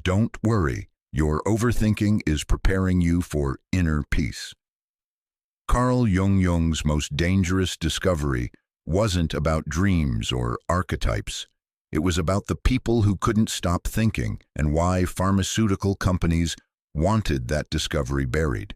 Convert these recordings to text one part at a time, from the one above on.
Don't worry, your overthinking is preparing you for inner peace. Carl Jung's most dangerous discovery wasn't about dreams or archetypes. It was about the people who couldn't stop thinking and why pharmaceutical companies wanted that discovery buried.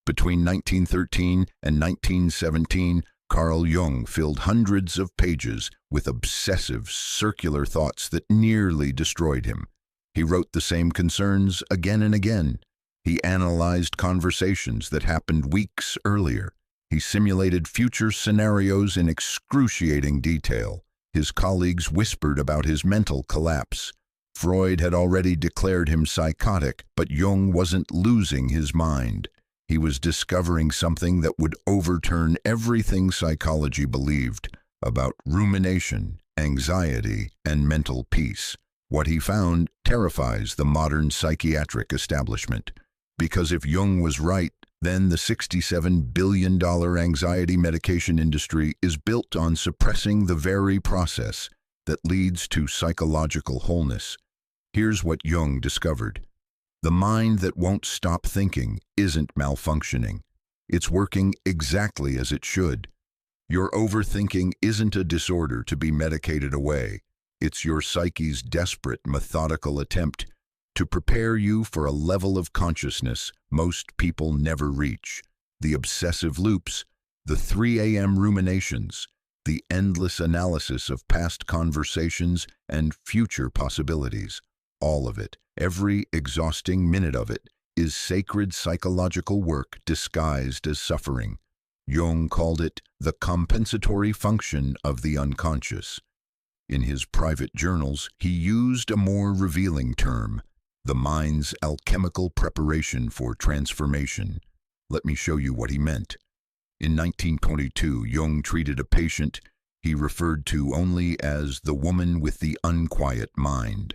Between 1913 and 1917, Carl Jung filled hundreds of pages with obsessive, circular thoughts that nearly destroyed him. He wrote the same concerns again and again. He analyzed conversations that happened weeks earlier. He simulated future scenarios in excruciating detail. His colleagues whispered about his mental collapse. Freud had already declared him psychotic, but Jung wasn't losing his mind. He was discovering something that would overturn everything psychology believed about rumination, anxiety, and mental peace. What he found terrifies the modern psychiatric establishment. Because if Jung was right, then the $67 billion anxiety medication industry is built on suppressing the very process that leads to psychological wholeness. Here's what Jung discovered. The mind that won't stop thinking isn't malfunctioning. It's working exactly as it should. Your overthinking isn't a disorder to be medicated away. It's your psyche's desperate, methodical attempt to prepare you for a level of consciousness most people never reach. The obsessive loops, the 3 a.m. ruminations, the endless analysis of past conversations and future possibilities. All of it, every exhausting minute of it, is sacred psychological work disguised as suffering. Jung called it the compensatory function of the unconscious. In his private journals, he used a more revealing term, the mind's alchemical preparation for transformation. Let me show you what he meant. In 1922, Jung treated a patient he referred to only as the woman with the unquiet mind.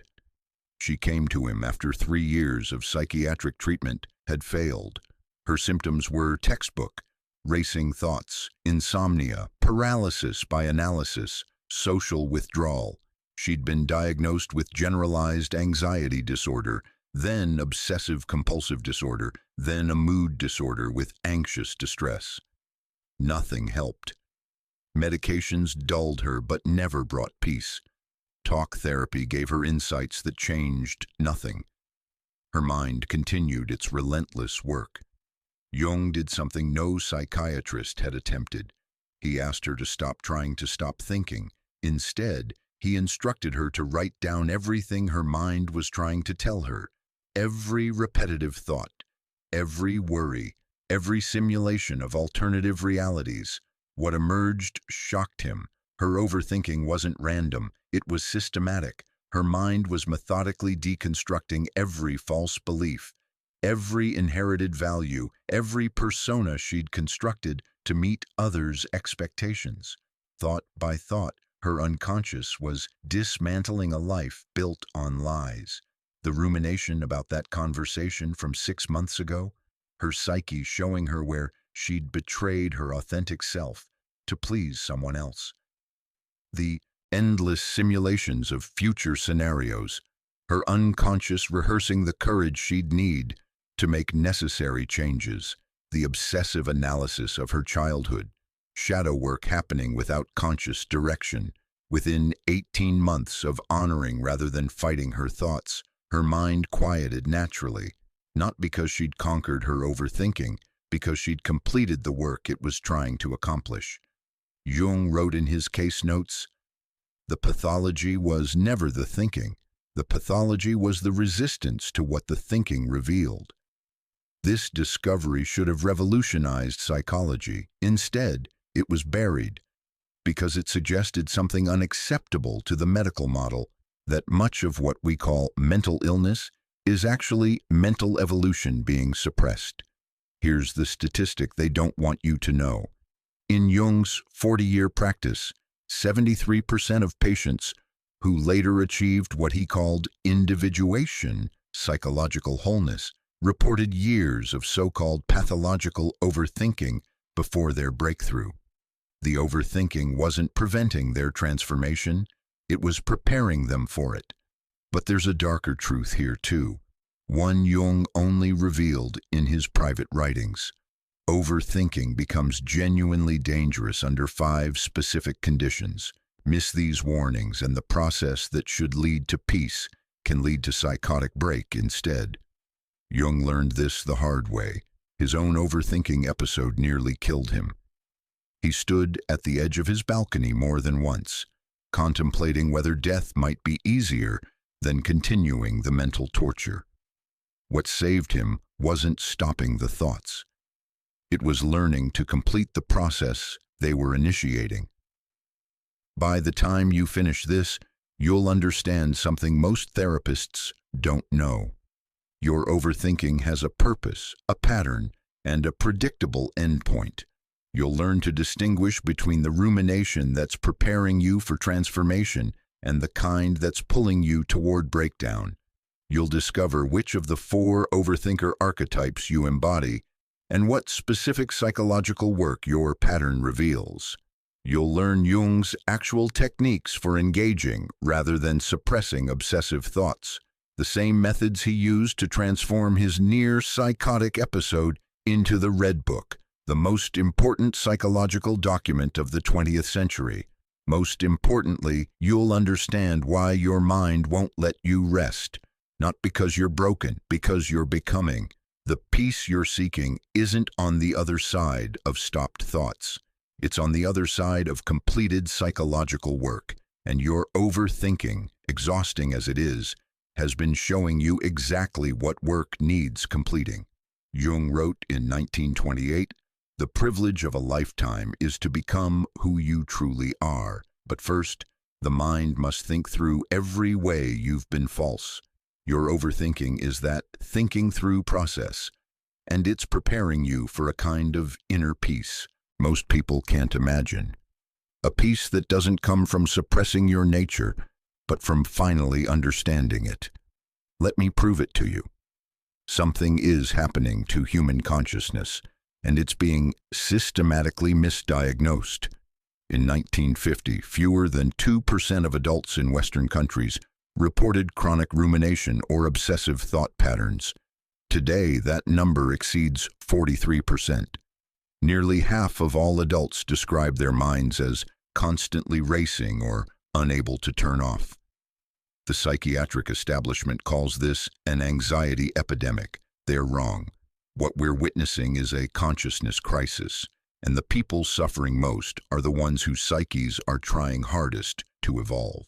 She came to him after 3 years of psychiatric treatment had failed. Her symptoms were textbook: racing thoughts, insomnia, paralysis by analysis, social withdrawal. She'd been diagnosed with generalized anxiety disorder, then obsessive-compulsive disorder, then a mood disorder with anxious distress. Nothing helped. Medications dulled her but never brought peace. Talk therapy gave her insights that changed nothing. Her mind continued its relentless work. Jung did something no psychiatrist had attempted. He asked her to stop trying to stop thinking. Instead, he instructed her to write down everything her mind was trying to tell her. Every repetitive thought, every worry, every simulation of alternative realities. What emerged shocked him. Her overthinking wasn't random, it was systematic. Her mind was methodically deconstructing every false belief, every inherited value, every persona she'd constructed to meet others' expectations. Thought by thought, her unconscious was dismantling a life built on lies. The rumination about that conversation from 6 months ago, her psyche showing her where she'd betrayed her authentic self to please someone else. The endless simulations of future scenarios, her unconscious rehearsing the courage she'd need to make necessary changes. The obsessive analysis of her childhood, shadow work happening without conscious direction. Within 18 months of honoring rather than fighting her thoughts, her mind quieted naturally, not because she'd conquered her overthinking, because she'd completed the work it was trying to accomplish. Jung wrote in his case notes, "The pathology was never the thinking. The pathology was the resistance to what the thinking revealed." This discovery should have revolutionized psychology. Instead, it was buried, because it suggested something unacceptable to the medical model, that much of what we call mental illness is actually mental evolution being suppressed. Here's the statistic they don't want you to know. In Jung's 40-year practice, 73% of patients who later achieved what he called individuation, psychological wholeness, reported years of so-called pathological overthinking before their breakthrough. The overthinking wasn't preventing their transformation, it was preparing them for it. But there's a darker truth here too, one Jung only revealed in his private writings. Overthinking becomes genuinely dangerous under 5 specific conditions. Miss these warnings and the process that should lead to peace can lead to psychotic break instead. Jung learned this the hard way. His own overthinking episode nearly killed him. He stood at the edge of his balcony more than once, contemplating whether death might be easier than continuing the mental torture. What saved him wasn't stopping the thoughts. It was learning to complete the process they were initiating. By the time you finish this, you'll understand something most therapists don't know. Your overthinking has a purpose, a pattern, and a predictable endpoint. You'll learn to distinguish between the rumination that's preparing you for transformation and the kind that's pulling you toward breakdown. You'll discover which of the 4 overthinker archetypes you embody and what specific psychological work your pattern reveals. You'll learn Jung's actual techniques for engaging rather than suppressing obsessive thoughts, the same methods he used to transform his near-psychotic episode into the Red Book, the most important psychological document of the 20th century. Most importantly, you'll understand why your mind won't let you rest, not because you're broken, because you're becoming. The peace you're seeking isn't on the other side of stopped thoughts. It's on the other side of completed psychological work, and your overthinking, exhausting as it is, has been showing you exactly what work needs completing. Jung wrote in 1928, "The privilege of a lifetime is to become who you truly are. But first, the mind must think through every way you've been false. Your overthinking is that thinking through process, and it's preparing you for a kind of inner peace most people can't imagine. A peace that doesn't come from suppressing your nature, but from finally understanding it. Let me prove it to you. Something is happening to human consciousness, and it's being systematically misdiagnosed. In 1950, fewer than 2% of adults in Western countries reported chronic rumination or obsessive thought patterns. Today, that number exceeds 43%. Nearly half of all adults describe their minds as constantly racing or unable to turn off. The psychiatric establishment calls this an anxiety epidemic. They're wrong. What we're witnessing is a consciousness crisis, and the people suffering most are the ones whose psyches are trying hardest to evolve.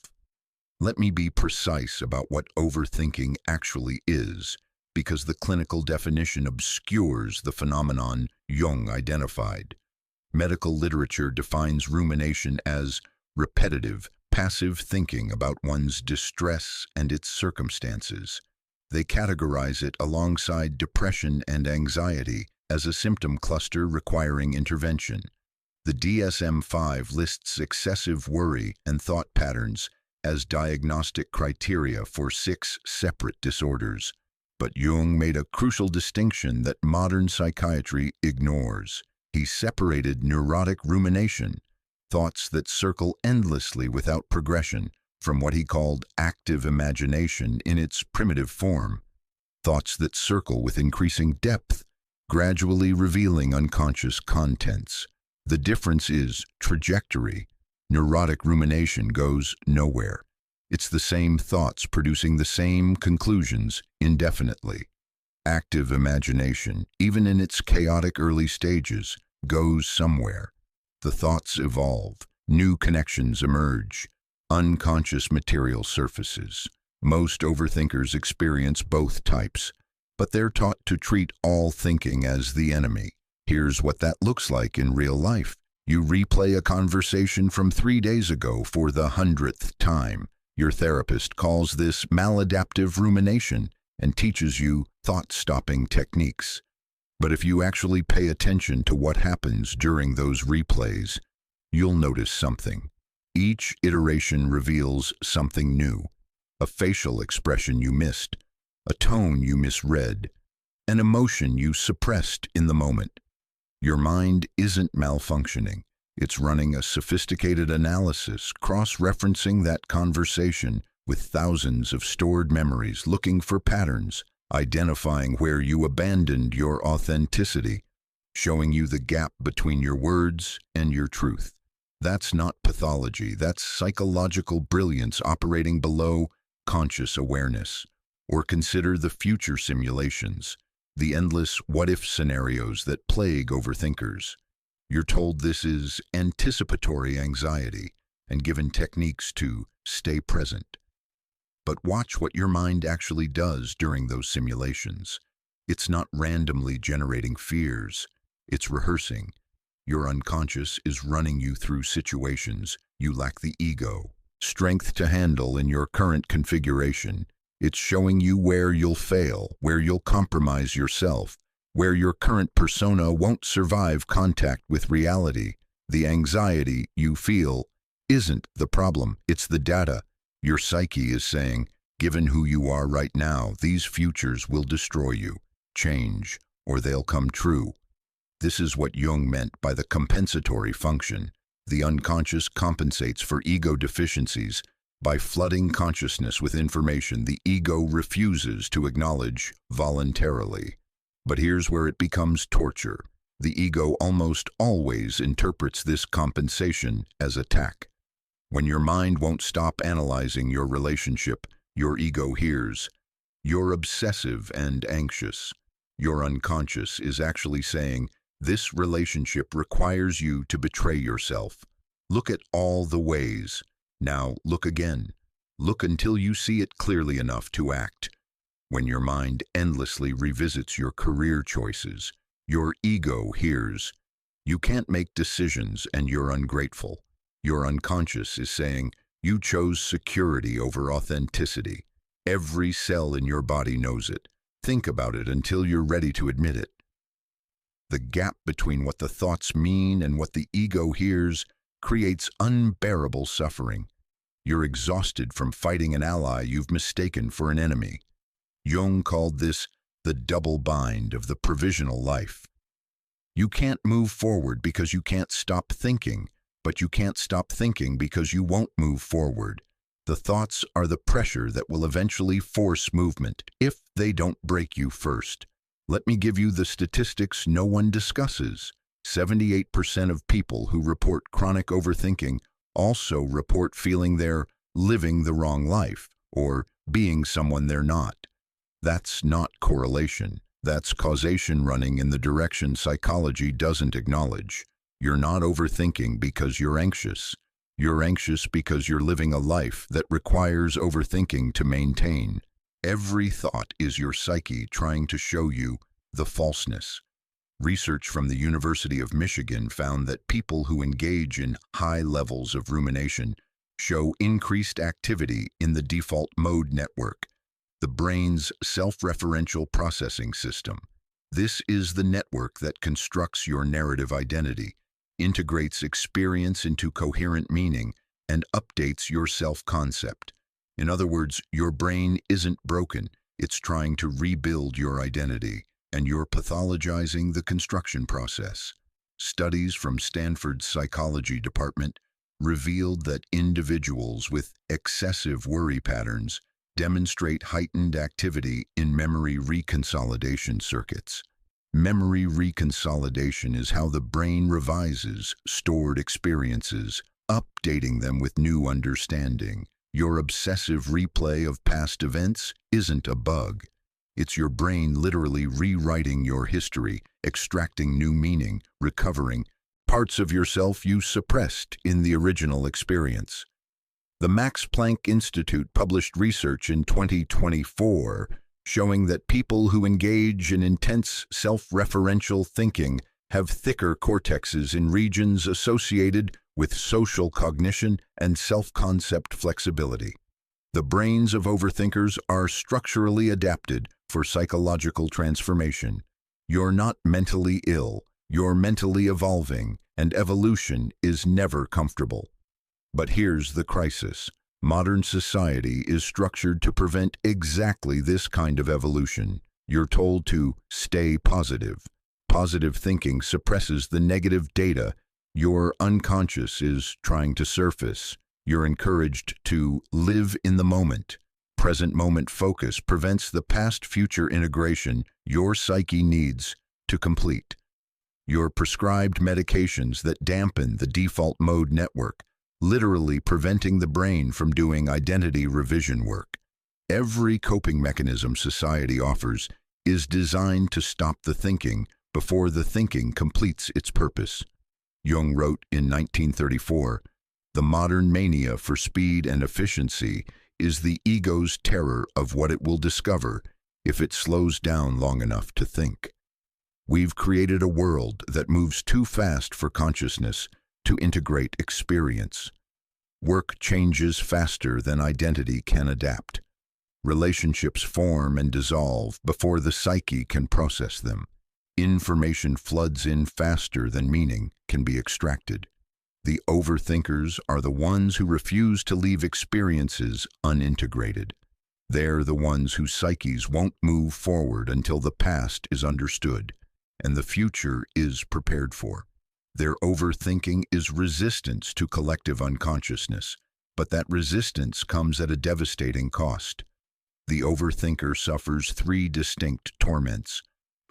Let me be precise about what overthinking actually is, because the clinical definition obscures the phenomenon Jung identified. Medical literature defines rumination as repetitive, passive thinking about one's distress and its circumstances. They categorize it alongside depression and anxiety as a symptom cluster requiring intervention. The DSM-5 lists excessive worry and thought patterns as diagnostic criteria for 6 separate disorders. But Jung made a crucial distinction that modern psychiatry ignores. He separated neurotic rumination, thoughts that circle endlessly without progression, from what he called active imagination in its primitive form, thoughts that circle with increasing depth, gradually revealing unconscious contents. The difference is trajectory. Neurotic rumination goes nowhere. It's the same thoughts producing the same conclusions indefinitely. Active imagination, even in its chaotic early stages, goes somewhere. The thoughts evolve, new connections emerge, unconscious material surfaces. Most overthinkers experience both types, but they're taught to treat all thinking as the enemy. Here's what that looks like in real life. You replay a conversation from 3 days ago for the 100th time. Your therapist calls this maladaptive rumination and teaches you thought-stopping techniques. But if you actually pay attention to what happens during those replays, you'll notice something. Each iteration reveals something new. A facial expression you missed, a tone you misread, an emotion you suppressed in the moment. Your mind isn't malfunctioning. It's running a sophisticated analysis, cross-referencing that conversation with thousands of stored memories looking for patterns, identifying where you abandoned your authenticity, showing you the gap between your words and your truth. That's not pathology, that's psychological brilliance operating below conscious awareness. Or consider the future simulations, the endless what-if scenarios that plague overthinkers. You're told this is anticipatory anxiety and given techniques to stay present. But watch what your mind actually does during those simulations. It's not randomly generating fears, it's rehearsing. Your unconscious is running you through situations you lack the ego, strength to handle in your current configuration. It's showing you where you'll fail, where you'll compromise yourself, where your current persona won't survive contact with reality. The anxiety you feel isn't the problem, it's the data. Your psyche is saying, given who you are right now, these futures will destroy you. Change, or they'll come true. This is what Jung meant by the compensatory function. The unconscious compensates for ego deficiencies. By flooding consciousness with information the ego refuses to acknowledge voluntarily. But here's where it becomes torture. The ego almost always interprets this compensation as attack. When your mind won't stop analyzing your relationship, your ego hears, "You're obsessive and anxious." Your unconscious is actually saying, "This relationship requires you to betray yourself. Look at all the ways. Now look again. Look until you see it clearly enough to act." When your mind endlessly revisits your career choices, your ego hears, "You can't make decisions and you're ungrateful." Your unconscious is saying, "You chose security over authenticity." Every cell in your body knows it. Think about it until you're ready to admit it. The gap between what the thoughts mean and what the ego hears creates unbearable suffering. You're exhausted from fighting an ally you've mistaken for an enemy. Jung called this the double bind of the provisional life. You can't move forward because you can't stop thinking, but you can't stop thinking because you won't move forward. The thoughts are the pressure that will eventually force movement, if they don't break you first. Let me give you the statistics no one discusses. 78% of people who report chronic overthinking also report feeling they're living the wrong life or being someone they're not. That's not correlation. That's causation running in the direction psychology doesn't acknowledge. You're not overthinking because you're anxious. You're anxious because you're living a life that requires overthinking to maintain. Every thought is your psyche trying to show you the falseness. Research from the University of Michigan found that people who engage in high levels of rumination show increased activity in the default mode network, the brain's self-referential processing system. This is the network that constructs your narrative identity, integrates experience into coherent meaning, and updates your self-concept. In other words, your brain isn't broken, it's trying to rebuild your identity, and you're pathologizing the construction process. Studies from Stanford's psychology department revealed that individuals with excessive worry patterns demonstrate heightened activity in memory reconsolidation circuits. Memory reconsolidation is how the brain revises stored experiences, updating them with new understanding. Your obsessive replay of past events isn't a bug. It's your brain literally rewriting your history, extracting new meaning, recovering parts of yourself you suppressed in the original experience. The Max Planck Institute published research in 2024 showing that people who engage in intense self-referential thinking have thicker cortexes in regions associated with social cognition and self-concept flexibility. The brains of overthinkers are structurally adapted for psychological transformation. You're not mentally ill, you're mentally evolving, and evolution is never comfortable. But here's the crisis. Modern society is structured to prevent exactly this kind of evolution. You're told to stay positive. Positive thinking suppresses the negative data your unconscious is trying to surface. You're encouraged to live in the moment. Present moment focus prevents the past-future integration your psyche needs to complete. You're prescribed medications that dampen the default mode network, literally preventing the brain from doing identity revision work. Every coping mechanism society offers is designed to stop the thinking before the thinking completes its purpose. Jung wrote in 1934, "The modern mania for speed and efficiency is the ego's terror of what it will discover if it slows down long enough to think." We've created a world that moves too fast for consciousness to integrate experience. Work changes faster than identity can adapt. Relationships form and dissolve before the psyche can process them. Information floods in faster than meaning can be extracted. The overthinkers are the ones who refuse to leave experiences unintegrated. They're the ones whose psyches won't move forward until the past is understood and the future is prepared for. Their overthinking is resistance to collective unconsciousness, but that resistance comes at a devastating cost. The overthinker suffers three distinct torments.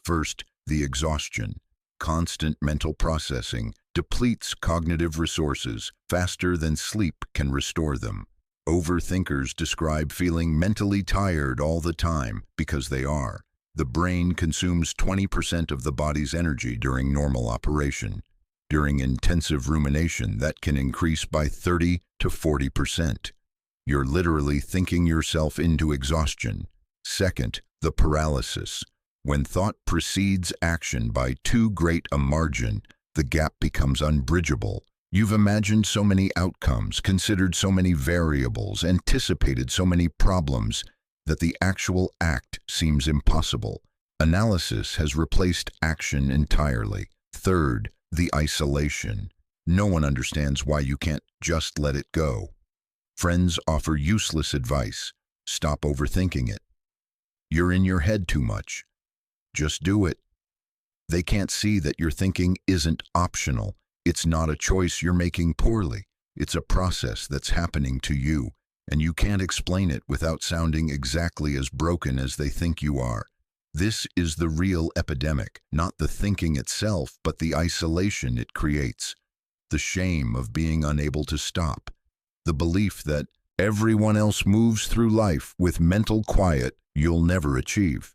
First, the exhaustion. Constant mental processing depletes cognitive resources faster than sleep can restore them. Overthinkers describe feeling mentally tired all the time because they are. The brain consumes 20% of the body's energy during normal operation. During intensive rumination, that can increase by 30 to 40%. You're literally thinking yourself into exhaustion. Second, the paralysis. When thought precedes action by too great a margin, the gap becomes unbridgeable. You've imagined so many outcomes, considered so many variables, anticipated so many problems, that the actual act seems impossible. Analysis has replaced action entirely. Third, the isolation. No one understands why you can't just let it go. Friends offer useless advice. Stop overthinking it. You're in your head too much. Just do it. They can't see that your thinking isn't optional. It's not a choice you're making poorly. It's a process that's happening to you, and you can't explain it without sounding exactly as broken as they think you are. This is the real epidemic, not the thinking itself, but the isolation it creates. The shame of being unable to stop. The belief that everyone else moves through life with mental quiet you'll never achieve.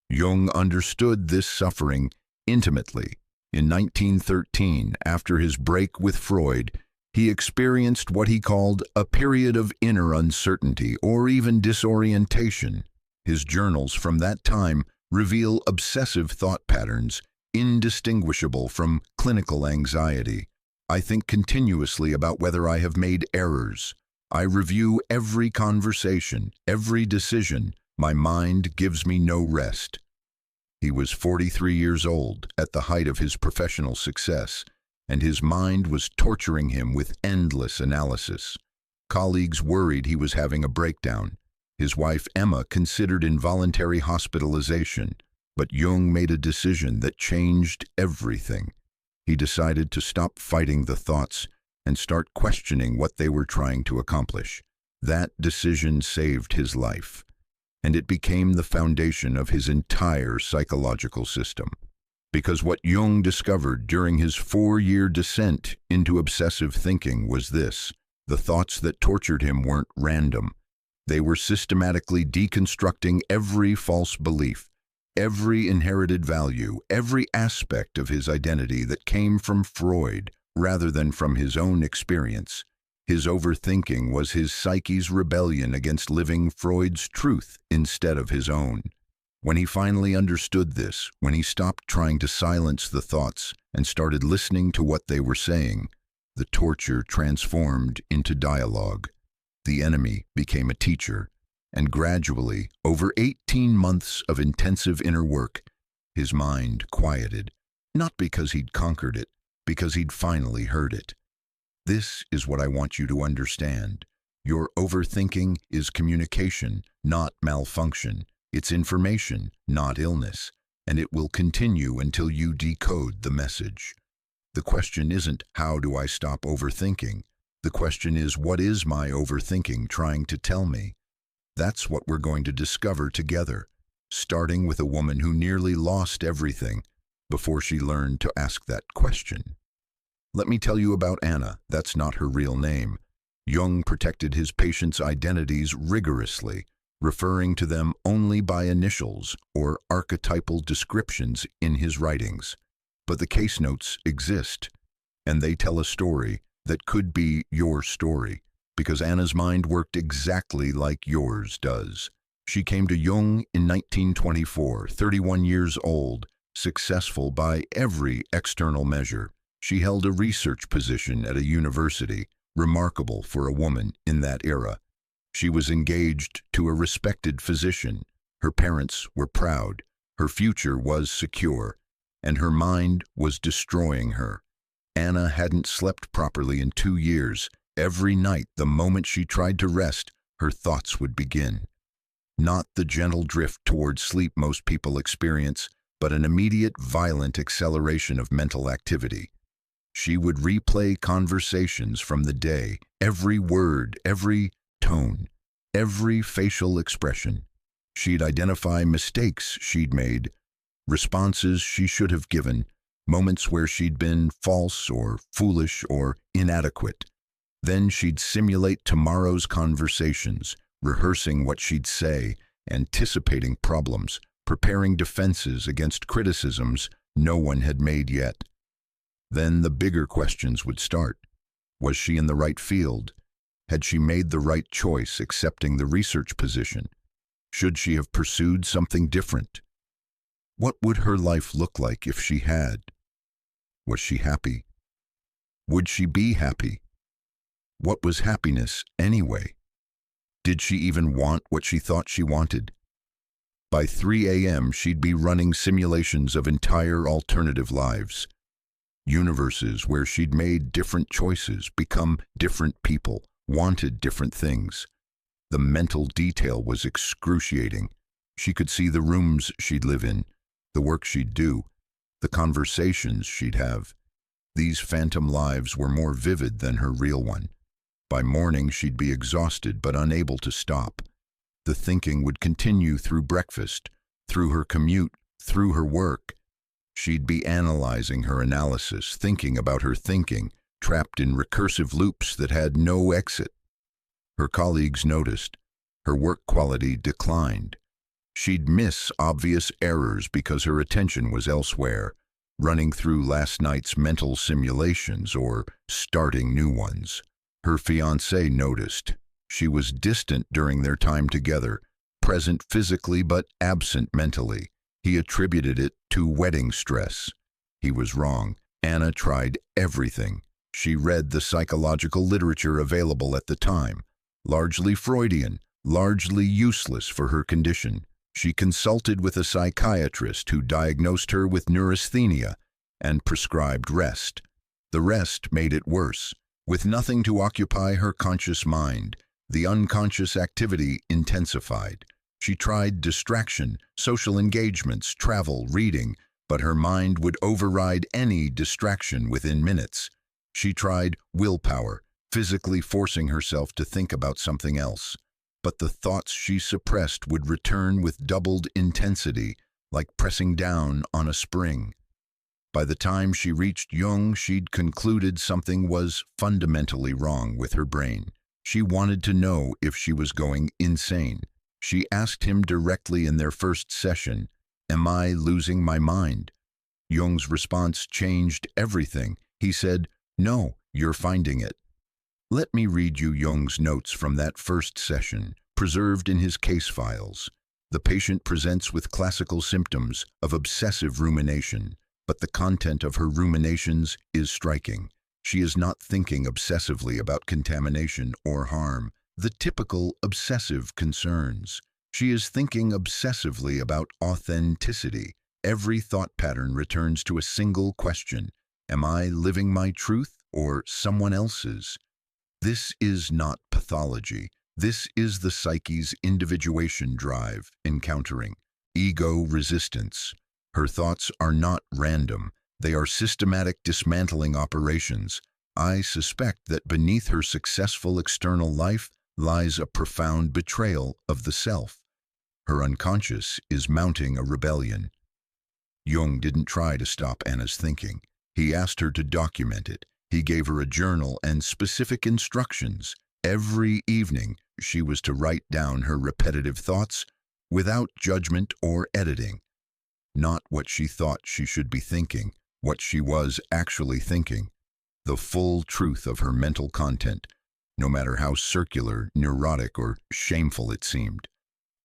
Jung understood this suffering intimately. In 1913, after his break with Freud, he experienced what he called a period of inner uncertainty or even disorientation. His journals from that time reveal obsessive thought patterns indistinguishable from clinical anxiety. I think continuously about whether I have made errors. I review every conversation, every decision. My mind gives me no rest. He was 43 years old at the height of his professional success, and his mind was torturing him with endless analysis. Colleagues worried he was having a breakdown. His wife Emma considered involuntary hospitalization, but Jung made a decision that changed everything. He decided to stop fighting the thoughts and start questioning what they were trying to accomplish. That decision saved his life, and it became the foundation of his entire psychological system. Because what Jung discovered during his 4-year descent into obsessive thinking was this: the thoughts that tortured him weren't random. They were systematically deconstructing every false belief, every inherited value, every aspect of his identity that came from Freud rather than from his own experience. His overthinking was his psyche's rebellion against living Freud's truth instead of his own. When he finally understood this, when he stopped trying to silence the thoughts and started listening to what they were saying, the torture transformed into dialogue. The enemy became a teacher, and gradually, over 18 months of intensive inner work, his mind quieted, not because he'd conquered it, because he'd finally heard it. This is what I want you to understand. Your overthinking is communication, not malfunction. It's information, not illness, and it will continue until you decode the message. The question isn't, how do I stop overthinking? The question is, what is my overthinking trying to tell me? That's what we're going to discover together, starting with a woman who nearly lost everything before she learned to ask that question. Let me tell you about Anna. That's not her real name. Jung protected his patients' identities rigorously, referring to them only by initials or archetypal descriptions in his writings. But the case notes exist, and they tell a story that could be your story, because Anna's mind worked exactly like yours does. She came to Jung in 1924, 31 years old, successful by every external measure. She held a research position at a university, remarkable for a woman in that era. She was engaged to a respected physician. Her parents were proud. Her future was secure, and her mind was destroying her. Anna hadn't slept properly in 2 years. Every night, the moment she tried to rest, her thoughts would begin. Not the gentle drift towards sleep most people experience, but an immediate, violent acceleration of mental activity. She would replay conversations from the day, every word, every tone, every facial expression. She'd identify mistakes she'd made, responses she should have given, moments where she'd been false or foolish or inadequate. Then she'd simulate tomorrow's conversations, rehearsing what she'd say, anticipating problems, preparing defenses against criticisms no one had made yet. Then the bigger questions would start. Was she in the right field? Had she made the right choice accepting the research position? Should she have pursued something different? What would her life look like if she had? Was she happy? Would she be happy? What was happiness anyway? Did she even want what she thought she wanted? By 3 a.m., she'd be running simulations of entire alternative lives. Universes where she'd made different choices, become different people, wanted different things. The mental detail was excruciating. She could see the rooms she'd live in, the work she'd do, the conversations she'd have. These phantom lives were more vivid than her real one. By morning, she'd be exhausted but unable to stop. The thinking would continue through breakfast, through her commute, through her work. She'd be analyzing her analysis, thinking about her thinking, trapped in recursive loops that had no exit. Her colleagues noticed. Her work quality declined. She'd miss obvious errors because her attention was elsewhere, running through last night's mental simulations or starting new ones. Her fiancé noticed. She was distant during their time together, present physically but absent mentally. He attributed it to wedding stress. He was wrong. Anna tried everything. She read the psychological literature available at the time, largely Freudian, largely useless for her condition. She consulted with a psychiatrist who diagnosed her with neurasthenia and prescribed rest. The rest made it worse. With nothing to occupy her conscious mind, the unconscious activity intensified. She tried distraction, social engagements, travel, reading, but her mind would override any distraction within minutes. She tried willpower, physically forcing herself to think about something else. But the thoughts she suppressed would return with doubled intensity, like pressing down on a spring. By the time she reached Jung, she'd concluded something was fundamentally wrong with her brain. She wanted to know if she was going insane. She asked him directly in their first session, "Am I losing my mind?" Jung's response changed everything. He said, "No, you're finding it." Let me read you Jung's notes from that first session, preserved in his case files. The patient presents with classical symptoms of obsessive rumination, but the content of her ruminations is striking. She is not thinking obsessively about contamination or harm, the typical obsessive concerns. She is thinking obsessively about authenticity. Every thought pattern returns to a single question: am I living my truth or someone else's? This is not pathology. This is the psyche's individuation drive encountering ego resistance. Her thoughts are not random. They are systematic dismantling operations, I suspect that beneath her successful external life lies a profound betrayal of the self. Her unconscious is mounting a rebellion. Jung didn't try to stop Anna's thinking. He asked her to document it. He gave her a journal and specific instructions. Every evening, she was to write down her repetitive thoughts without judgment or editing. Not what she thought she should be thinking, what she was actually thinking. The full truth of her mental content, no matter how circular, neurotic, or shameful it seemed.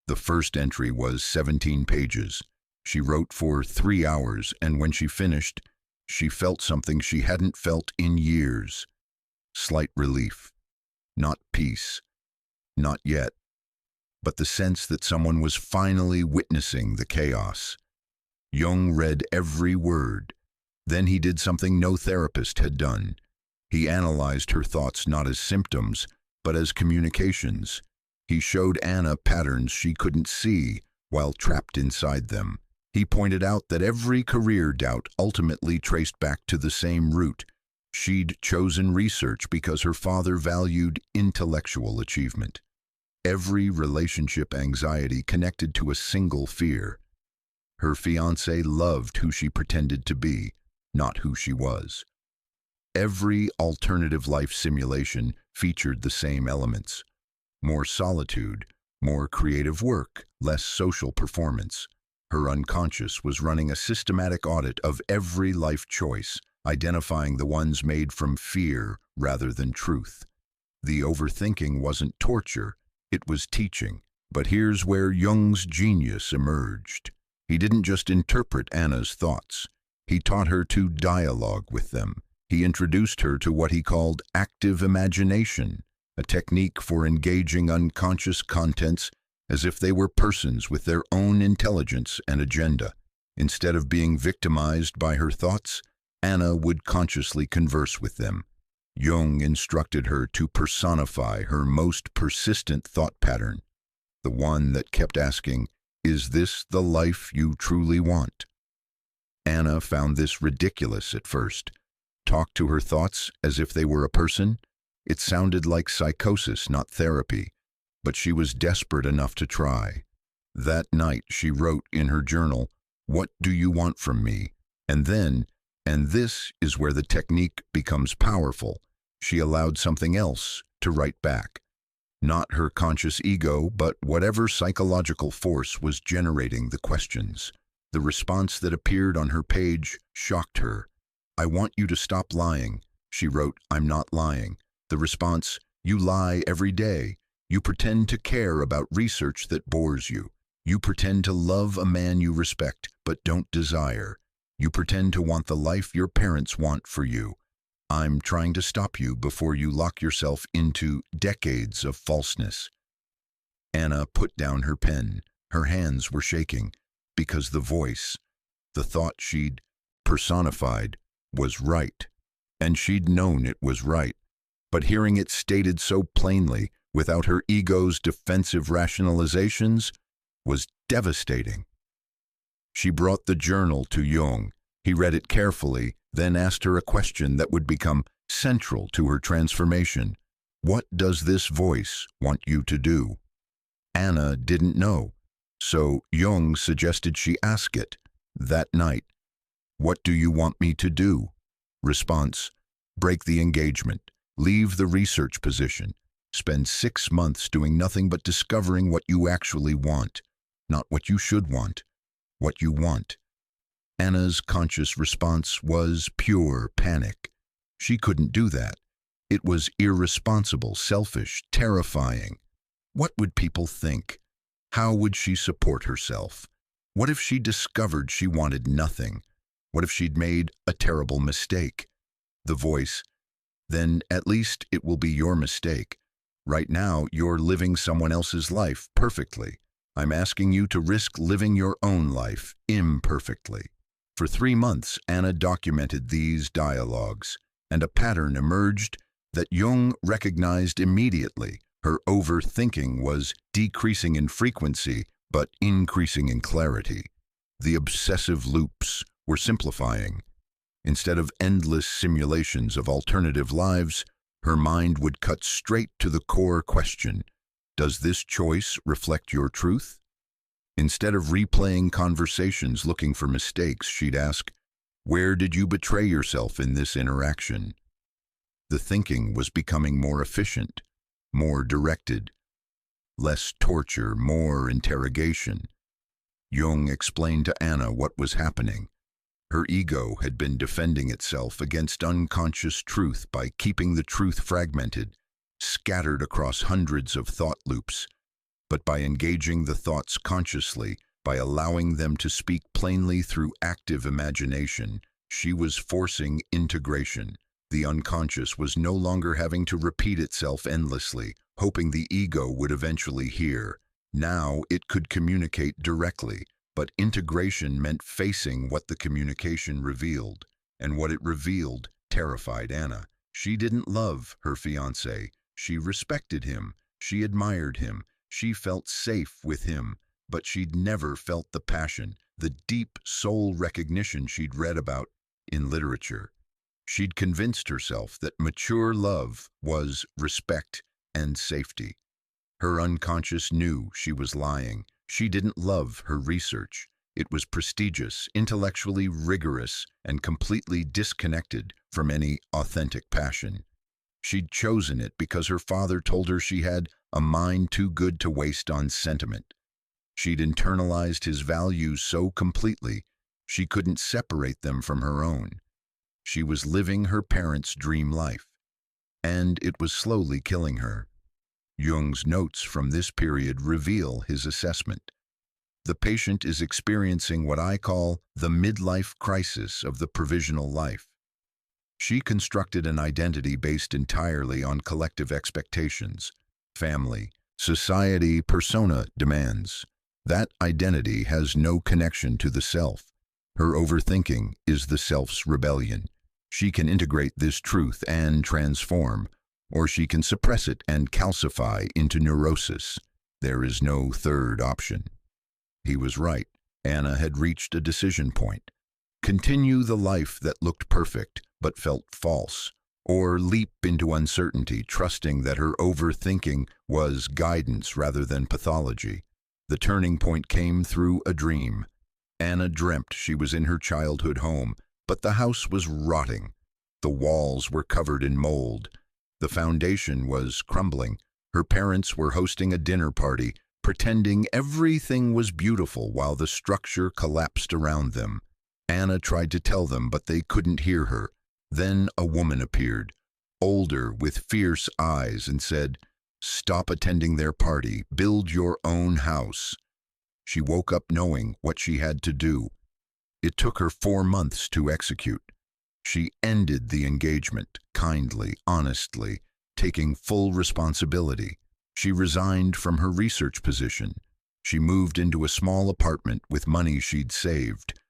The first entry was 17 pages. She wrote for 3 hours, and when she finished, she felt something she hadn't felt in years. Slight relief. Not peace. Not yet. But the sense that someone was finally witnessing the chaos. Jung read every word. Then he did something no therapist had done. He analyzed her thoughts not as symptoms, but as communications. He showed Anna patterns she couldn't see while trapped inside them. He pointed out that every career doubt ultimately traced back to the same root. She'd chosen research because her father valued intellectual achievement. Every relationship anxiety connected to a single fear. Her fiancé loved who she pretended to be, not who she was. Every alternative life simulation featured the same elements. More solitude, more creative work, less social performance. Her unconscious was running a systematic audit of every life choice, identifying the ones made from fear rather than truth. The overthinking wasn't torture, it was teaching. But here's where Jung's genius emerged. He didn't just interpret Anna's thoughts. He taught her to dialogue with them. He introduced her to what he called active imagination, a technique for engaging unconscious contents as if they were persons with their own intelligence and agenda. Instead of being victimized by her thoughts, Anna would consciously converse with them. Jung instructed her to personify her most persistent thought pattern, the one that kept asking, "Is this the life you truly want?" Anna found this ridiculous at first. Talk to her thoughts as if they were a person? It sounded like psychosis, not therapy, but she was desperate enough to try. That night she wrote in her journal, "What do you want from me?" And then, and this is where the technique becomes powerful, she allowed something else to write back. Not her conscious ego, but whatever psychological force was generating the questions. The response that appeared on her page shocked her. "I want you to stop lying." She wrote, "I'm not lying." The response, "You lie every day. You pretend to care about research that bores you. You pretend to love a man you respect but don't desire. You pretend to want the life your parents want for you. I'm trying to stop you before you lock yourself into decades of falseness." Anna put down her pen. Her hands were shaking because the voice, the thought she'd personified, was right. And she'd known it was right. But hearing it stated so plainly, without her ego's defensive rationalizations, was devastating. She brought the journal to Jung. He read it carefully, then asked her a question that would become central to her transformation. "What does this voice want you to do?" Anna didn't know, so Jung suggested she ask it. That night, "What do you want me to do?" Response, "Break the engagement. Leave the research position. Spend 6 months doing nothing but discovering what you actually want. Not what you should want. What you want." Anna's conscious response was pure panic. She couldn't do that. It was irresponsible, selfish, terrifying. What would people think? How would she support herself? What if she discovered she wanted nothing? What if she'd made a terrible mistake? The voice, "Then at least it will be your mistake. Right now, you're living someone else's life perfectly. I'm asking you to risk living your own life imperfectly." For 3 months, Anna documented these dialogues, and a pattern emerged that Jung recognized immediately. Her overthinking was decreasing in frequency, but increasing in clarity. The obsessive loops were simplifying. Instead of endless simulations of alternative lives, her mind would cut straight to the core question: does this choice reflect your truth? Instead of replaying conversations looking for mistakes, she'd ask, where did you betray yourself in this interaction? The thinking was becoming more efficient, more directed, less torture, more interrogation. Jung explained to Anna what was happening. Her ego had been defending itself against unconscious truth by keeping the truth fragmented, scattered across hundreds of thought loops. But by engaging the thoughts consciously, by allowing them to speak plainly through active imagination, she was forcing integration. The unconscious was no longer having to repeat itself endlessly, hoping the ego would eventually hear. Now it could communicate directly, but integration meant facing what the communication revealed. And what it revealed terrified Anna. She didn't love her fiancé. She respected him. She admired him. She felt safe with him, but she'd never felt the passion, the deep soul recognition she'd read about in literature. She'd convinced herself that mature love was respect and safety. Her unconscious knew she was lying. She didn't love her research. It was prestigious, intellectually rigorous, and completely disconnected from any authentic passion. She'd chosen it because her father told her she had a mind too good to waste on sentiment. She'd internalized his values so completely, she couldn't separate them from her own. She was living her parents' dream life, and it was slowly killing her. Jung's notes from this period reveal his assessment. The patient is experiencing what I call the midlife crisis of the provisional life. She constructed an identity based entirely on collective expectations, family, society, persona demands. That identity has no connection to the self. Her overthinking is the self's rebellion. She can integrate this truth and transform, or she can suppress it and calcify into neurosis. There is no third option. He was right. Anna had reached a decision point. Continue the life that looked perfect but felt false, or leap into uncertainty, trusting that her overthinking was guidance rather than pathology. The turning point came through a dream. Anna dreamt she was in her childhood home, but the house was rotting. The walls were covered in mold. The foundation was crumbling. Her parents were hosting a dinner party, pretending everything was beautiful while the structure collapsed around them. Anna tried to tell them, but they couldn't hear her. Then a woman appeared, older, with fierce eyes, and said, "Stop attending their party. Build your own house." She woke up knowing what she had to do. It took her 4 months to execute. She ended the engagement, kindly, honestly, taking full responsibility. She resigned from her research position. She moved into a small apartment with money she'd saved.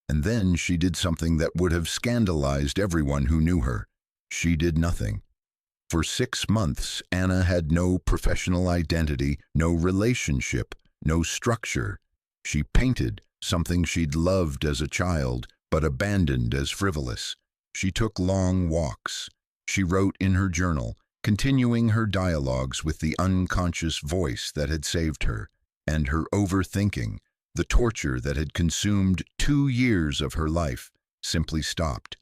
And then she did something that would have scandalized everyone who knew her. She did nothing. For 6 months, Anna had no professional identity, no relationship, no structure. She painted, something she'd loved as a child, but abandoned as frivolous. She took long walks. She wrote in her journal, continuing her dialogues with the unconscious voice that had saved her, and her overthinking, the torture that had consumed 2 years of her life, simply stopped.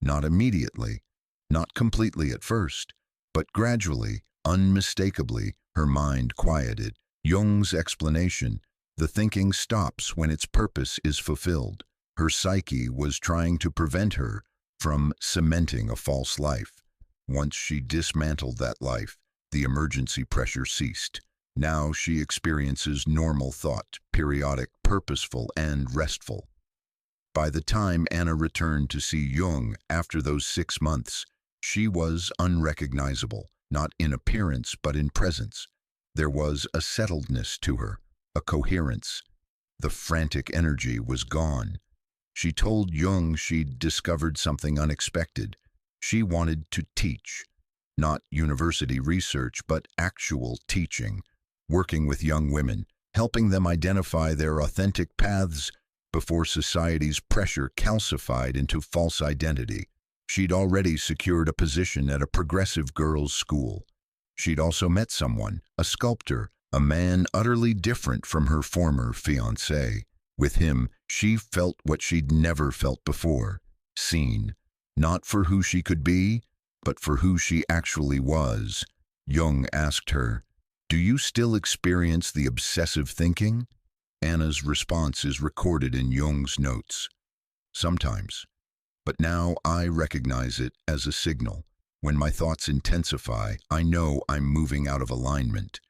Not immediately, not completely at first, but gradually, unmistakably, her mind quieted. Jung's explanation: the thinking stops when its purpose is fulfilled. Her psyche was trying to prevent her from cementing a false life. Once she dismantled that life, the emergency pressure ceased. Now she experiences normal thought, periodic, purposeful, and restful. By the time Anna returned to see Jung after those 6 months, she was unrecognizable, not in appearance but in presence. There was a settledness to her, a coherence. The frantic energy was gone. She told Jung she'd discovered something unexpected. She wanted to teach, not university research, but actual teaching, working with young women, helping them identify their authentic paths, before society's pressure calcified into false identity. She'd already secured a position at a progressive girls' school. She'd also met someone, a sculptor, a man utterly different from her former fiancé. With him, she felt what she'd never felt before, seen, not for who she could be, but for who she actually was. Jung asked her, "Do you still experience the obsessive thinking?" Anna's response is recorded in Jung's notes. "Sometimes, but now I recognize it as a signal. When my thoughts intensify, I know I'm moving out of alignment.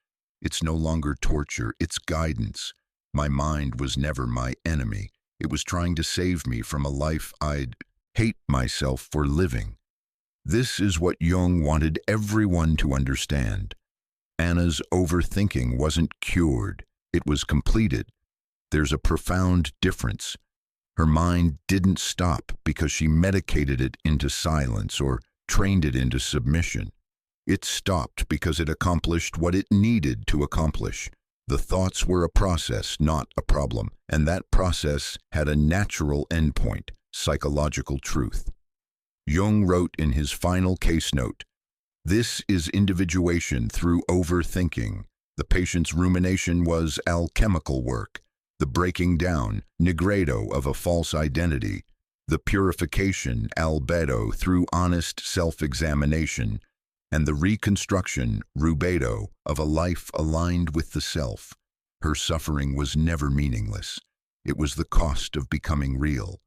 It's no longer torture, it's guidance. My mind was never my enemy. It was trying to save me from a life I'd hate myself for living." This is what Jung wanted everyone to understand. Anna's overthinking wasn't cured, it was completed. There's a profound difference. Her mind didn't stop because she medicated it into silence or trained it into submission. It stopped because it accomplished what it needed to accomplish. The thoughts were a process, not a problem, and that process had a natural endpoint, psychological truth. Jung wrote in his final case note, "This is individuation through overthinking. The patient's rumination was alchemical work, the breaking down, nigredo, of a false identity, the purification, albedo, through honest self-examination, and the reconstruction, rubedo, of a life aligned with the self. Her suffering was never meaningless. It was the cost of becoming real."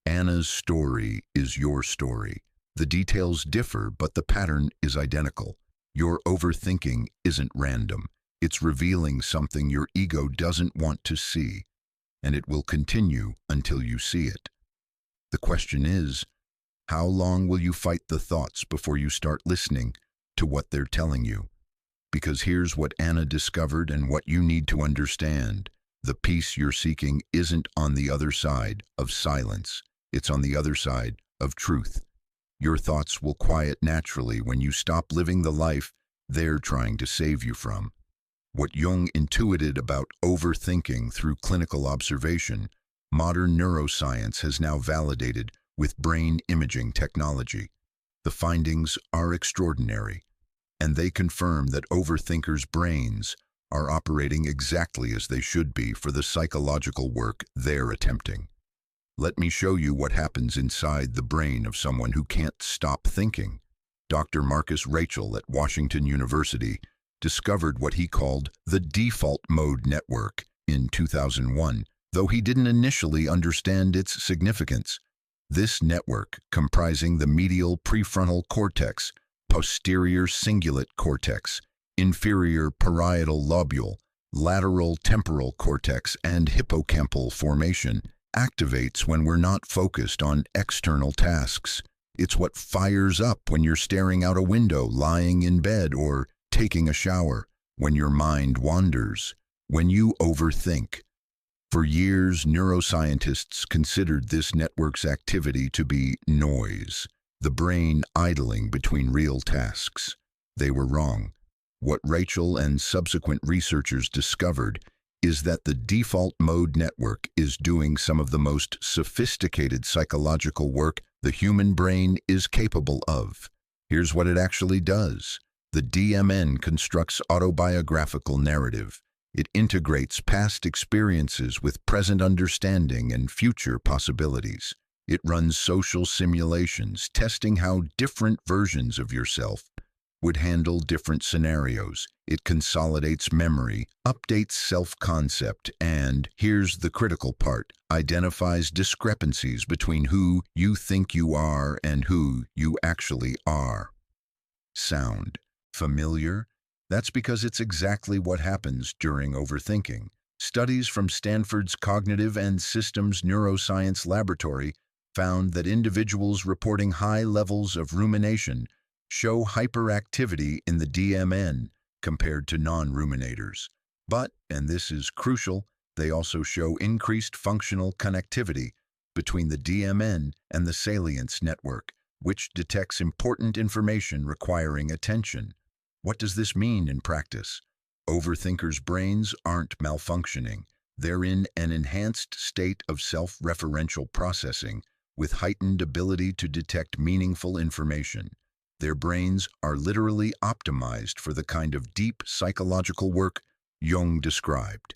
Anna's story is your story. The details differ, but the pattern is identical. Your overthinking isn't random. It's revealing something your ego doesn't want to see, and it will continue until you see it. The question is, how long will you fight the thoughts before you start listening to what they're telling you? Because here's what Anna discovered and what you need to understand. The peace you're seeking isn't on the other side of silence. It's on the other side of truth. Your thoughts will quiet naturally when you stop living the life they're trying to save you from. What Jung intuited about overthinking through clinical observation, modern neuroscience has now validated with brain imaging technology. The findings are extraordinary, and they confirm that overthinkers' brains are operating exactly as they should be for the psychological work they're attempting. Let me show you what happens inside the brain of someone who can't stop thinking. Dr. Marcus Rachel at Washington University discovered what he called the default mode network in 2001, though he didn't initially understand its significance. This network, comprising the medial prefrontal cortex, posterior cingulate cortex, inferior parietal lobule, lateral temporal cortex, and hippocampal formation, activates when we're not focused on external tasks. It's what fires up when you're staring out a window, lying in bed, or taking a shower, when your mind wanders, when you overthink. For years, neuroscientists considered this network's activity to be noise, the brain idling between real tasks. They were wrong. What Rachel and subsequent researchers discovered is that the default mode network is doing some of the most sophisticated psychological work the human brain is capable of. Here's what it actually does. The DMN constructs autobiographical narrative. It integrates past experiences with present understanding and future possibilities. It runs social simulations, testing how different versions of yourself would handle different scenarios. It consolidates memory, updates self-concept, and, here's the critical part, identifies discrepancies between who you think you are and who you actually are. Sound familiar? That's because it's exactly what happens during overthinking. Studies from Stanford's Cognitive and Systems Neuroscience Laboratory found that individuals reporting high levels of rumination show hyperactivity in the DMN compared to non-ruminators. But, and this is crucial, they also show increased functional connectivity between the DMN and the salience network, which detects important information requiring attention. What does this mean in practice? Overthinkers' brains aren't malfunctioning. They're in an enhanced state of self-referential processing with heightened ability to detect meaningful information. Their brains are literally optimized for the kind of deep psychological work Jung described.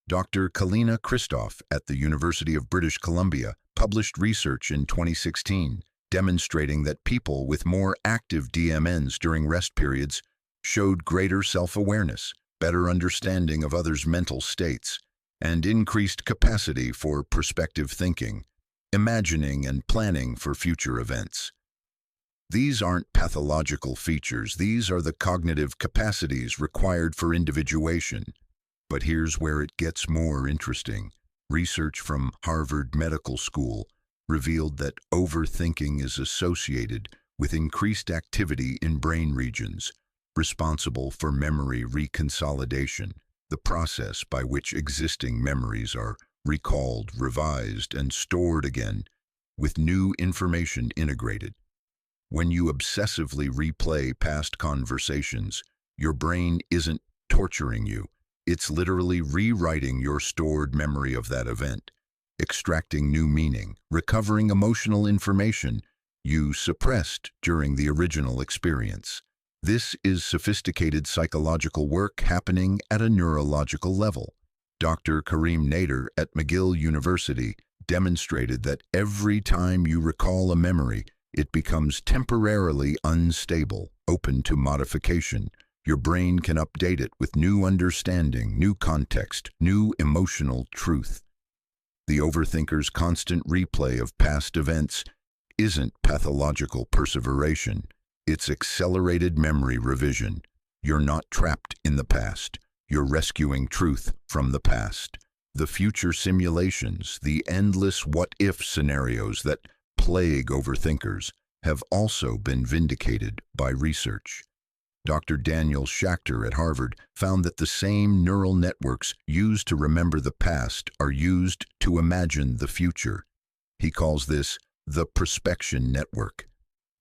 Dr. Kalina Christoph at the University of British Columbia published research in 2016 demonstrating that people with more active DMNs during rest periods showed greater self-awareness, better understanding of others' mental states, and increased capacity for prospective thinking, imagining and planning for future events. These aren't pathological features, these are the cognitive capacities required for individuation. But here's where it gets more interesting. Research from Harvard Medical School revealed that overthinking is associated with increased activity in brain regions responsible for memory reconsolidation, the process by which existing memories are recalled, revised, and stored again with new information integrated. When you obsessively replay past conversations, your brain isn't torturing you. It's literally rewriting your stored memory of that event, extracting new meaning, recovering emotional information you suppressed during the original experience. This is sophisticated psychological work happening at a neurological level. Dr. Karim Nader at McGill University demonstrated that every time you recall a memory, it becomes temporarily unstable, open to modification. Your brain can update it with new understanding, new context, new emotional truth. The overthinker's constant replay of past events isn't pathological perseveration. It's accelerated memory revision. You're not trapped in the past. You're rescuing truth from the past. The future simulations, the endless what-if scenarios that plague overthinkers, have also been vindicated by research. Dr. Daniel Schachter at Harvard found that the same neural networks used to remember the past are used to imagine the future. He calls this the prospection network.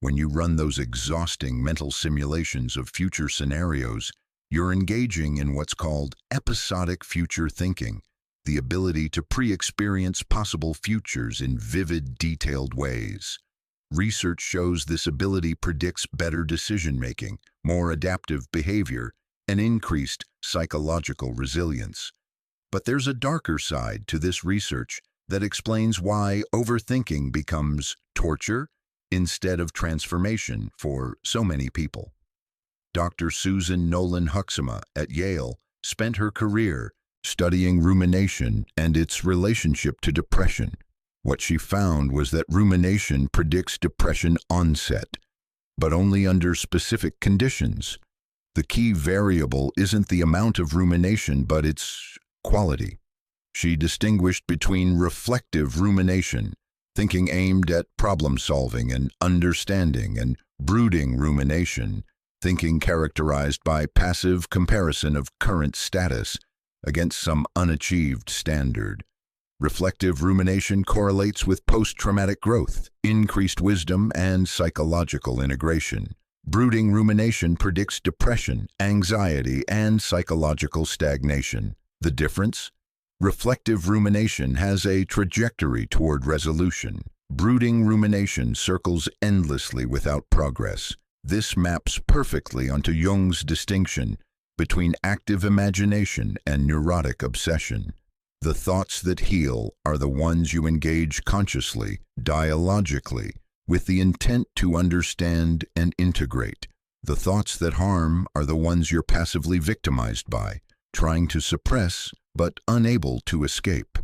When you run those exhausting mental simulations of future scenarios, you're engaging in what's called episodic future thinking, the ability to pre-experience possible futures in vivid, detailed ways. Research shows this ability predicts better decision-making, more adaptive behavior, and increased psychological resilience. But there's a darker side to this research that explains why overthinking becomes torture instead of transformation for so many people. Dr. Susan Nolan Huxema at Yale spent her career studying rumination and its relationship to depression. What she found was that rumination predicts depression onset, but only under specific conditions. The key variable isn't the amount of rumination, but its quality. She distinguished between reflective rumination, thinking aimed at problem-solving and understanding, and brooding rumination, thinking characterized by passive comparison of current status against some unachieved standard. Reflective rumination correlates with post-traumatic growth, increased wisdom, and psychological integration. Brooding rumination predicts depression, anxiety, and psychological stagnation. The difference? Reflective rumination has a trajectory toward resolution. Brooding rumination circles endlessly without progress. This maps perfectly onto Jung's distinction between active imagination and neurotic obsession. The thoughts that heal are the ones you engage consciously, dialogically, with the intent to understand and integrate. The thoughts that harm are the ones you're passively victimized by, trying to suppress but unable to escape.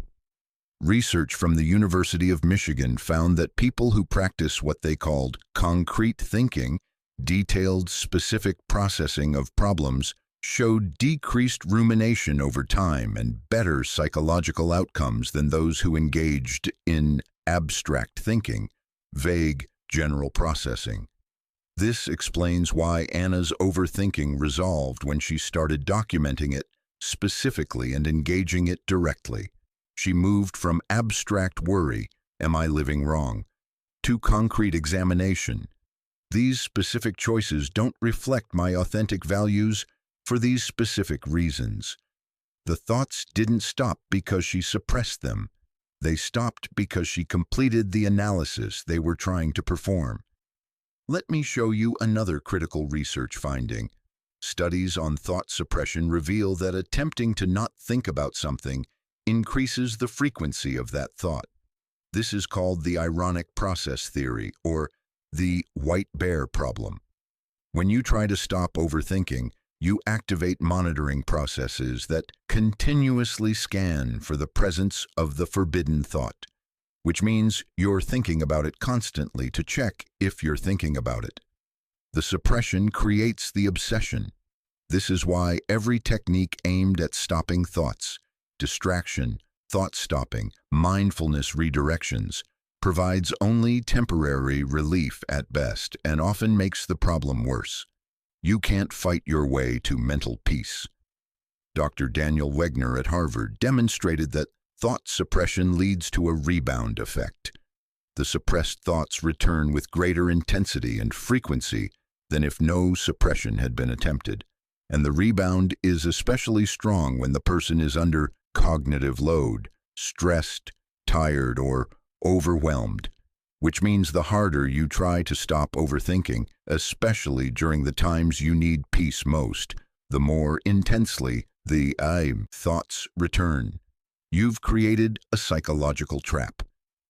Research from the University of Michigan found that people who practice what they called concrete thinking, detailed, specific processing of problems, showed decreased rumination over time and better psychological outcomes than those who engaged in abstract thinking, vague, general processing. This explains why Anna's overthinking resolved when she started documenting it specifically and engaging it directly. She moved from abstract worry, am I living wrong, to concrete examination. These specific choices don't reflect my authentic values for these specific reasons. The thoughts didn't stop because she suppressed them. They stopped because she completed the analysis they were trying to perform. Let me show you another critical research finding. Studies on thought suppression reveal that attempting to not think about something increases the frequency of that thought. This is called the ironic process theory, or the white bear problem. When you try to stop overthinking, you activate monitoring processes that continuously scan for the presence of the forbidden thought, which means you're thinking about it constantly to check if you're thinking about it. The suppression creates the obsession. This is why every technique aimed at stopping thoughts, distraction, thought stopping, mindfulness redirections, provides only temporary relief at best and often makes the problem worse. You can't fight your way to mental peace. Dr. Daniel Wegner at Harvard demonstrated that thought suppression leads to a rebound effect. The suppressed thoughts return with greater intensity and frequency than if no suppression had been attempted. And the rebound is especially strong when the person is under cognitive load, stressed, tired, or overwhelmed, which means the harder you try to stop overthinking, especially during the times you need peace most, the more intensely the thoughts return. You've created a psychological trap.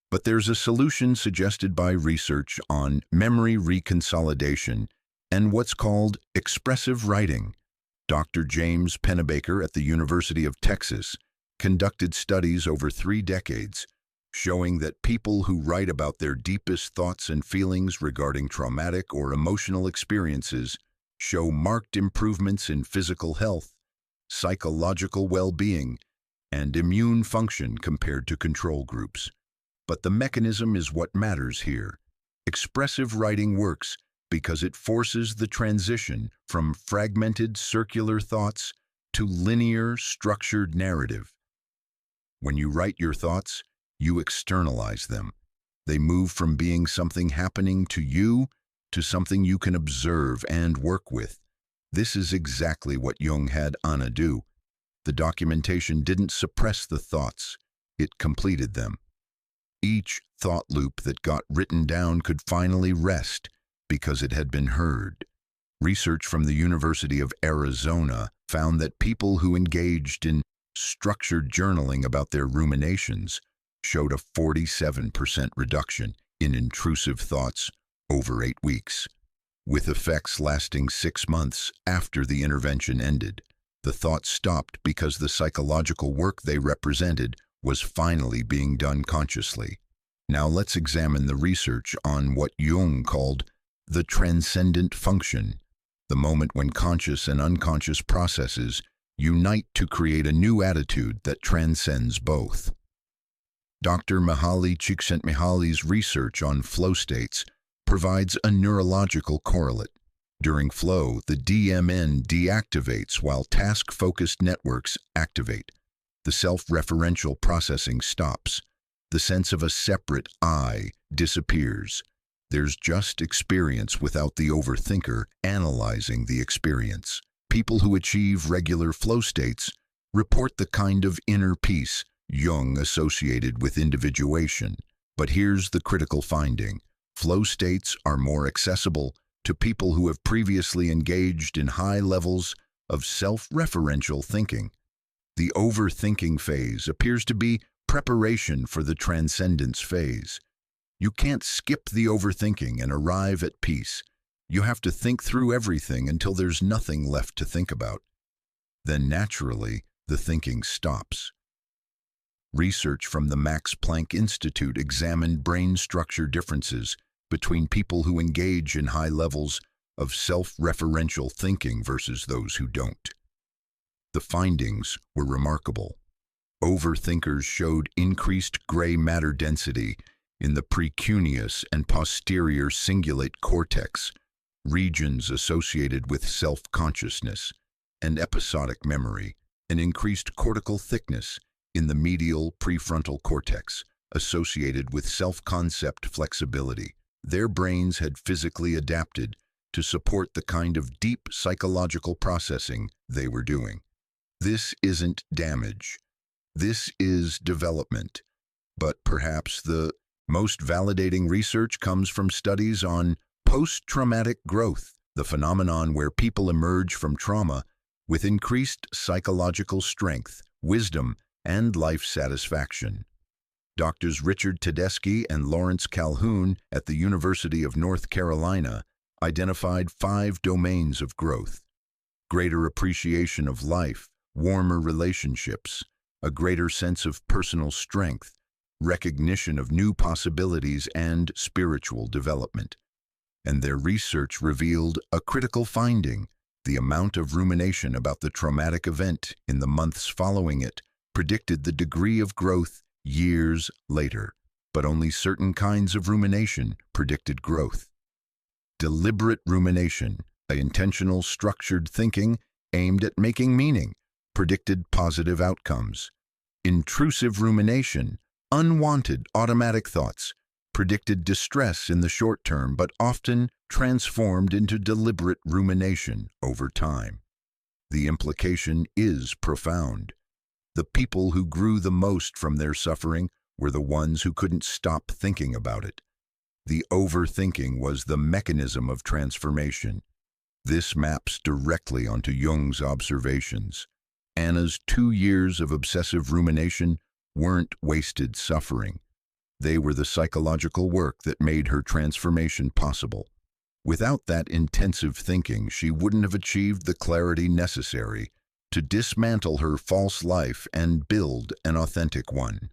But there's a solution suggested by research on memory reconsolidation and what's called expressive writing. Dr. James Pennebaker at the University of Texas conducted studies over 3 decades showing that people who write about their deepest thoughts and feelings regarding traumatic or emotional experiences show marked improvements in physical health, psychological well-being, and immune function compared to control groups. But the mechanism is what matters here. Expressive writing works because it forces the transition from fragmented circular thoughts to linear, structured narrative. When you write your thoughts, you externalize them. They move from being something happening to you to something you can observe and work with. This is exactly what Jung had Anna do. The documentation didn't suppress the thoughts, it completed them. Each thought loop that got written down could finally rest because it had been heard. Research from the University of Arizona found that people who engaged in structured journaling about their ruminations showed a 47% reduction in intrusive thoughts over 8 weeks, with effects lasting 6 months after the intervention ended. The thoughts stopped because the psychological work they represented was finally being done consciously. Now let's examine the research on what Jung called the transcendent function, the moment when conscious and unconscious processes unite to create a new attitude that transcends both. Dr. Mihaly Csikszentmihalyi's research on flow states provides a neurological correlate. During flow, the DMN deactivates while task-focused networks activate. The self-referential processing stops. The sense of a separate I disappears. There's just experience without the overthinker analyzing the experience. People who achieve regular flow states report the kind of inner peace Jung associated with individuation. But here's the critical finding. Flow states are more accessible to people who have previously engaged in high levels of self-referential thinking. The overthinking phase appears to be preparation for the transcendence phase. You can't skip the overthinking and arrive at peace. You have to think through everything until there's nothing left to think about. Then naturally, the thinking stops. Research from the Max Planck Institute examined brain structure differences between people who engage in high levels of self-referential thinking versus those who don't. The findings were remarkable. Overthinkers showed increased gray matter density in the precuneus and posterior cingulate cortex, regions associated with self-consciousness and episodic memory, and increased cortical thickness in the medial prefrontal cortex, associated with self-concept flexibility. Their brains had physically adapted to support the kind of deep psychological processing they were doing. This isn't damage. This is development. But perhaps the most validating research comes from studies on post-traumatic growth, the phenomenon where people emerge from trauma with increased psychological strength, wisdom, and life satisfaction. Doctors Richard Tedeschi and Lawrence Calhoun at the University of North Carolina identified 5 domains of growth: greater appreciation of life, warmer relationships, a greater sense of personal strength, recognition of new possibilities, and spiritual development. And their research revealed a critical finding: the amount of rumination about the traumatic event in the months following it predicted the degree of growth years later. But only certain kinds of rumination predicted growth. Deliberate rumination, an intentional, structured thinking aimed at making meaning, predicted positive outcomes. Intrusive rumination, unwanted, automatic thoughts, predicted distress in the short term, but often transformed into deliberate rumination over time. The implication is profound. The people who grew the most from their suffering were the ones who couldn't stop thinking about it. The overthinking was the mechanism of transformation. This maps directly onto Jung's observations. Anna's 2 years of obsessive rumination weren't wasted suffering. They were the psychological work that made her transformation possible. Without that intensive thinking, she wouldn't have achieved the clarity necessary to dismantle her false life and build an authentic one.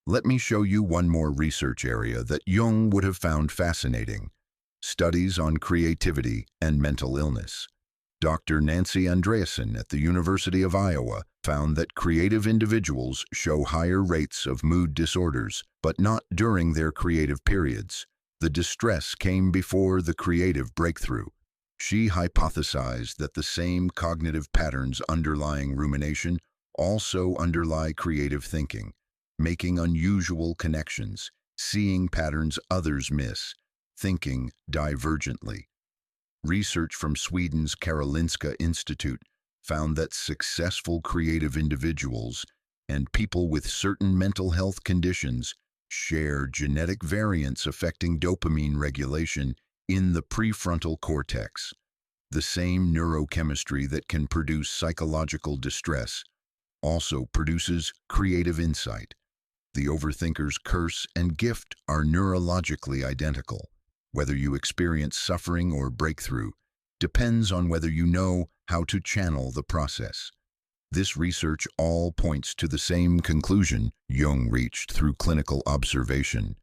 Let me show you one more research area that Jung would have found fascinating: studies on creativity and mental illness. Dr. Nancy Andreasen at the University of Iowa found that creative individuals show higher rates of mood disorders, but not during their creative periods. The distress came before the creative breakthrough. She hypothesized that the same cognitive patterns underlying rumination also underlie creative thinking, making unusual connections, seeing patterns others miss, thinking divergently. Research from Sweden's Karolinska Institute found that successful creative individuals and people with certain mental health conditions share genetic variants affecting dopamine regulation in the prefrontal cortex. The same neurochemistry that can produce psychological distress also produces creative insight. The overthinker's curse and gift are neurologically identical. Whether you experience suffering or breakthrough depends on whether you know how to channel the process. This research all points to the same conclusion Jung reached through clinical observation.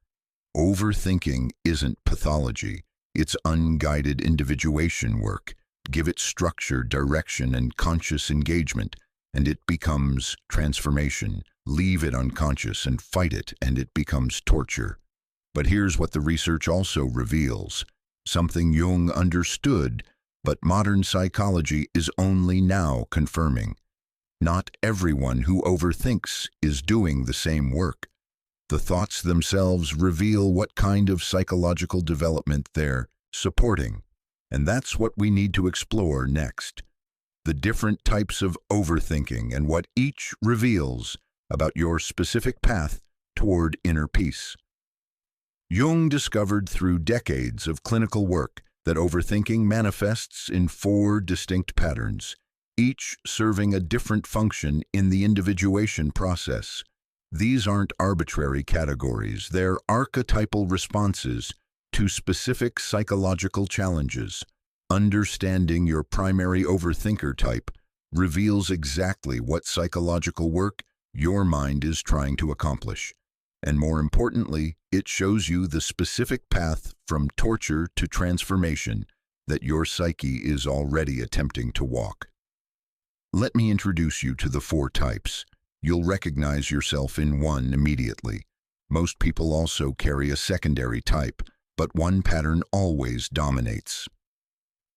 Overthinking isn't pathology, it's unguided individuation work. Give it structure, direction, and conscious engagement, and it becomes transformation. Leave it unconscious and fight it, and it becomes torture. But here's what the research also reveals: something Jung understood, but modern psychology is only now confirming. Not everyone who overthinks is doing the same work. The thoughts themselves reveal what kind of psychological development they're supporting. And that's what we need to explore next: the different types of overthinking and what each reveals about your specific path toward inner peace. Jung discovered through decades of clinical work that overthinking manifests in 4 distinct patterns, each serving a different function in the individuation process. These aren't arbitrary categories, they're archetypal responses to specific psychological challenges. Understanding your primary overthinker type reveals exactly what psychological work your mind is trying to accomplish. And more importantly, it shows you the specific path from torture to transformation that your psyche is already attempting to walk. Let me introduce you to the 4 types. You'll recognize yourself in one immediately. Most people also carry a secondary type, but one pattern always dominates: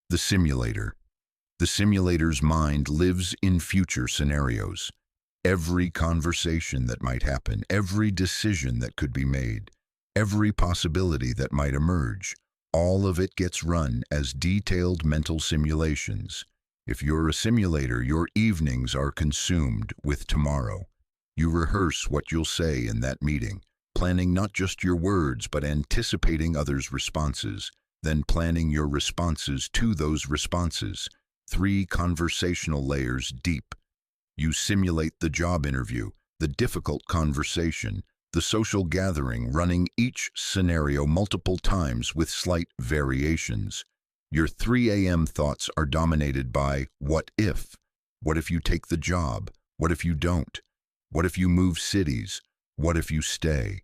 the simulator. The simulator's mind lives in future scenarios. Every conversation that might happen, every decision that could be made, every possibility that might emerge, all of it gets run as detailed mental simulations. If you're a simulator, your evenings are consumed with tomorrow. You rehearse what you'll say in that meeting, planning not just your words but anticipating others' responses, then planning your responses to those responses, 3 conversational layers deep. You simulate the job interview, the difficult conversation, the social gathering, running each scenario multiple times with slight variations. Your 3 a.m. thoughts are dominated by what if? What if you take the job? What if you don't? What if you move cities? What if you stay?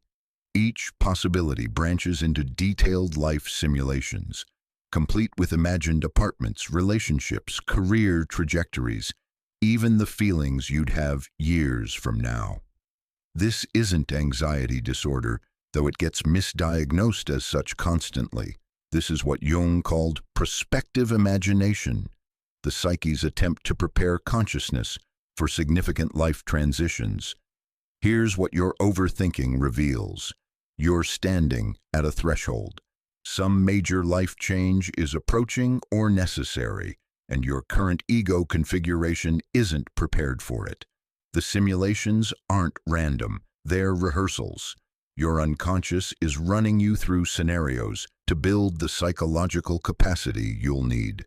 Each possibility branches into detailed life simulations, complete with imagined apartments, relationships, career trajectories, even the feelings you'd have years from now. This isn't anxiety disorder, though it gets misdiagnosed as such constantly. This is what Jung called prospective imagination, the psyche's attempt to prepare consciousness for significant life transitions. Here's what your overthinking reveals. You're standing at a threshold. Some major life change is approaching or necessary, and your current ego configuration isn't prepared for it. The simulations aren't random, they're rehearsals. Your unconscious is running you through scenarios to build the psychological capacity you'll need.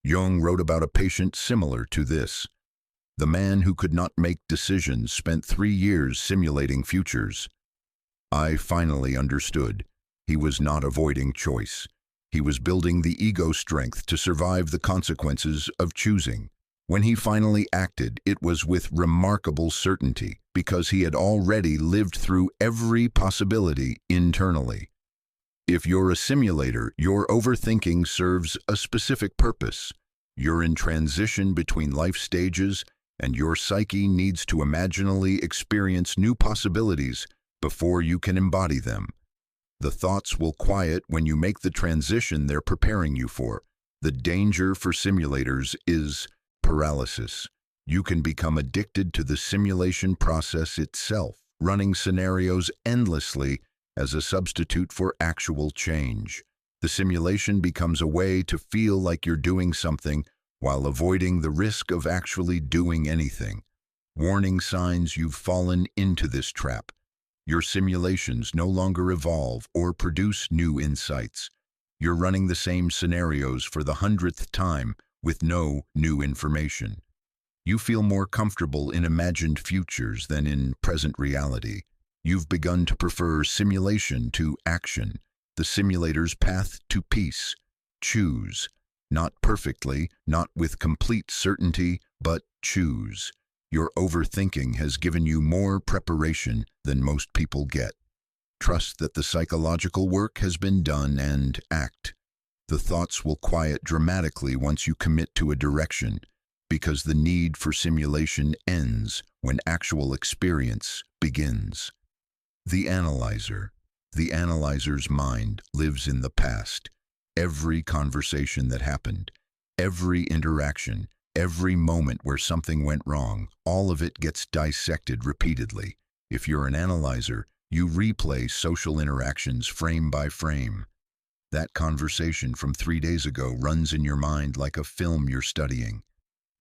Jung wrote about a patient similar to this. The man who could not make decisions spent 3 years simulating futures. I finally understood. He was not avoiding choice. He was building the ego strength to survive the consequences of choosing. When he finally acted, it was with remarkable certainty, because he had already lived through every possibility internally. If you're a simulator, your overthinking serves a specific purpose. You're in transition between life stages, and your psyche needs to imaginally experience new possibilities before you can embody them. The thoughts will quiet when you make the transition they're preparing you for. The danger for simulators is paralysis. You can become addicted to the simulation process itself, running scenarios endlessly as a substitute for actual change. The simulation becomes a way to feel like you're doing something while avoiding the risk of actually doing anything. Warning signs you've fallen into this trap. Your simulations no longer evolve or produce new insights. You're running the same scenarios for the 100th time with no new information. You feel more comfortable in imagined futures than in present reality. You've begun to prefer simulation to action, the simulator's path to peace. Choose. Not perfectly, not with complete certainty, but choose. Your overthinking has given you more preparation than most people get. Trust that the psychological work has been done and act. The thoughts will quiet dramatically once you commit to a direction, because the need for simulation ends when actual experience begins. The analyzer. The analyzer's mind lives in the past. Every conversation that happened, every interaction, every moment where something went wrong, all of it gets dissected repeatedly. If you're an analyzer, you replay social interactions frame by frame. That conversation from 3 days ago runs in your mind like a film you're studying.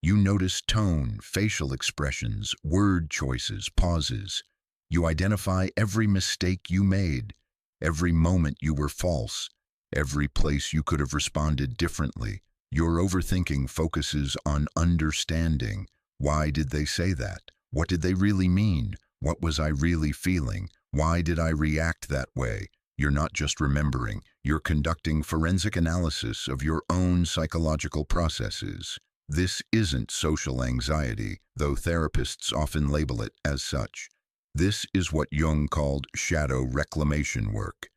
You notice tone, facial expressions, word choices, pauses. You identify every mistake you made, every moment you were false, every place you could have responded differently. Your overthinking focuses on understanding. Why did they say that? What did they really mean? What was I really feeling? Why did I react that way? You're not just remembering, you're conducting forensic analysis of your own psychological processes. This isn't social anxiety, though therapists often label it as such. This is what Jung called shadow reclamation work.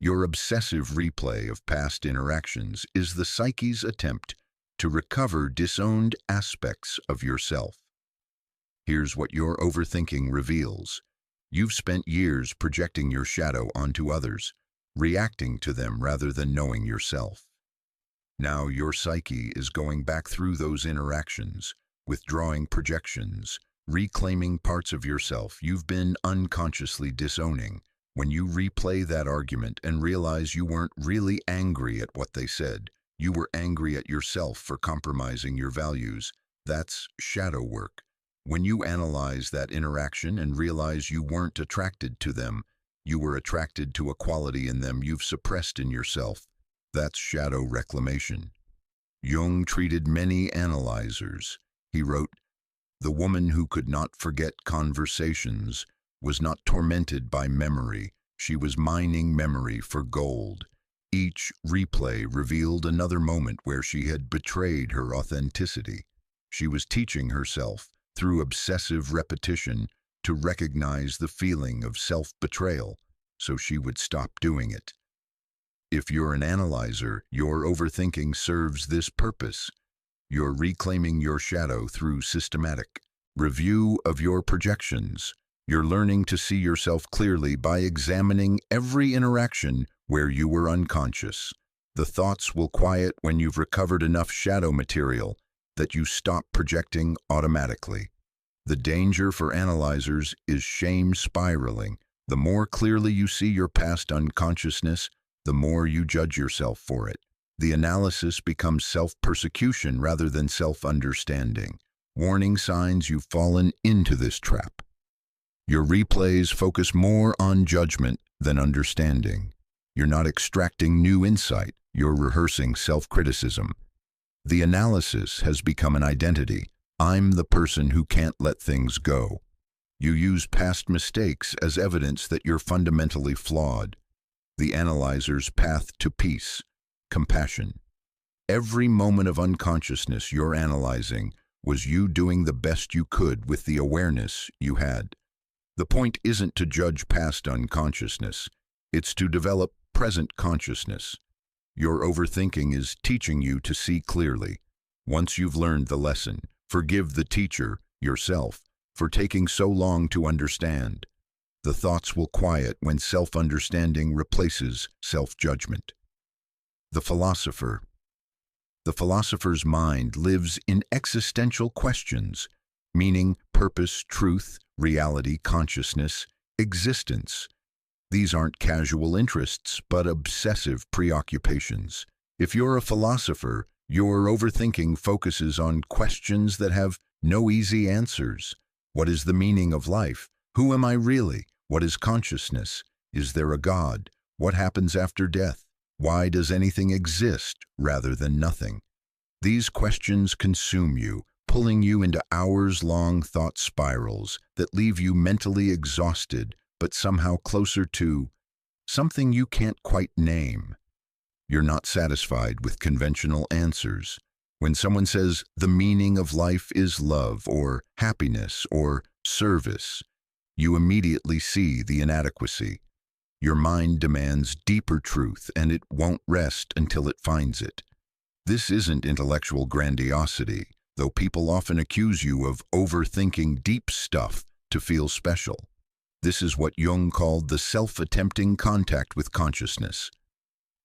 Your obsessive replay of past interactions is the psyche's attempt to recover disowned aspects of yourself. Here's what your overthinking reveals. You've spent years projecting your shadow onto others, reacting to them rather than knowing yourself. Now your psyche is going back through those interactions, withdrawing projections, reclaiming parts of yourself you've been unconsciously disowning. When you replay that argument and realize you weren't really angry at what they said, You were angry at yourself for compromising your values. That's shadow work. When you analyze that interaction and realize you weren't attracted to them, you were attracted to a quality in them you've suppressed in yourself. That's shadow reclamation. Jung treated many analyzers. He wrote, "The woman who could not forget conversations was not tormented by memory. She was mining memory for gold. Each replay revealed another moment where she had betrayed her authenticity. She was teaching herself, through obsessive repetition, to recognize the feeling of self-betrayal, so she would stop doing it." If you're an analyzer, your overthinking serves this purpose. You're reclaiming your shadow through systematic review of your projections. You're learning to see yourself clearly by examining every interaction where you were unconscious. The thoughts will quiet when you've recovered enough shadow material that you stop projecting automatically. The danger for analyzers is shame spiraling. The more clearly you see your past unconsciousness, the more you judge yourself for it. The analysis becomes self-persecution rather than self-understanding. Warning signs you've fallen into this trap. Your replays focus more on judgment than understanding. You're not extracting new insight, you're rehearsing self-criticism. The analysis has become an identity. I'm the person who can't let things go. You use past mistakes as evidence that you're fundamentally flawed. The analyzer's path to peace, compassion. Every moment of unconsciousness you're analyzing was you doing the best you could with the awareness you had. The point isn't to judge past unconsciousness, it's to develop present consciousness. Your overthinking is teaching you to see clearly. Once you've learned the lesson, forgive the teacher, yourself, for taking so long to understand. The thoughts will quiet when self-understanding replaces self-judgment. The philosopher. The philosopher's mind lives in existential questions, meaning, purpose, truth, reality, consciousness, existence. These aren't casual interests, but obsessive preoccupations. If you're a philosopher, your overthinking focuses on questions that have no easy answers. What is the meaning of life? Who am I really? What is consciousness? Is there a God? What happens after death? Why does anything exist rather than nothing? These questions consume you, pulling you into hours-long thought spirals that leave you mentally exhausted, but somehow closer to something you can't quite name. You're not satisfied with conventional answers. When someone says the meaning of life is love or happiness or service, you immediately see the inadequacy. Your mind demands deeper truth, and it won't rest until it finds it. This isn't intellectual grandiosity, though people often accuse you of overthinking deep stuff to feel special. This is what Jung called the self-attempting contact with consciousness.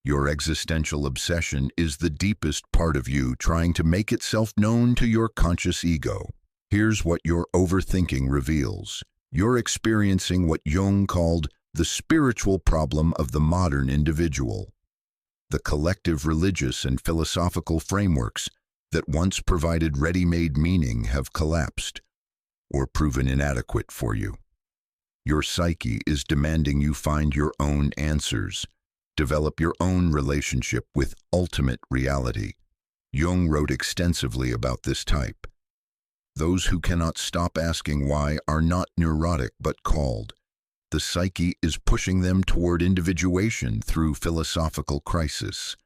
Your existential obsession is the deepest part of you trying to make itself known to your conscious ego. Here's what your overthinking reveals. You're experiencing what Jung called the spiritual problem of the modern individual. The collective religious and philosophical frameworks that once provided ready-made meaning have collapsed or proven inadequate for you. Your psyche is demanding you find your own answers, develop your own relationship with ultimate reality. Jung wrote extensively about this type. Those who cannot stop asking why are not neurotic but called. The psyche is pushing them toward individuation through philosophical crisis.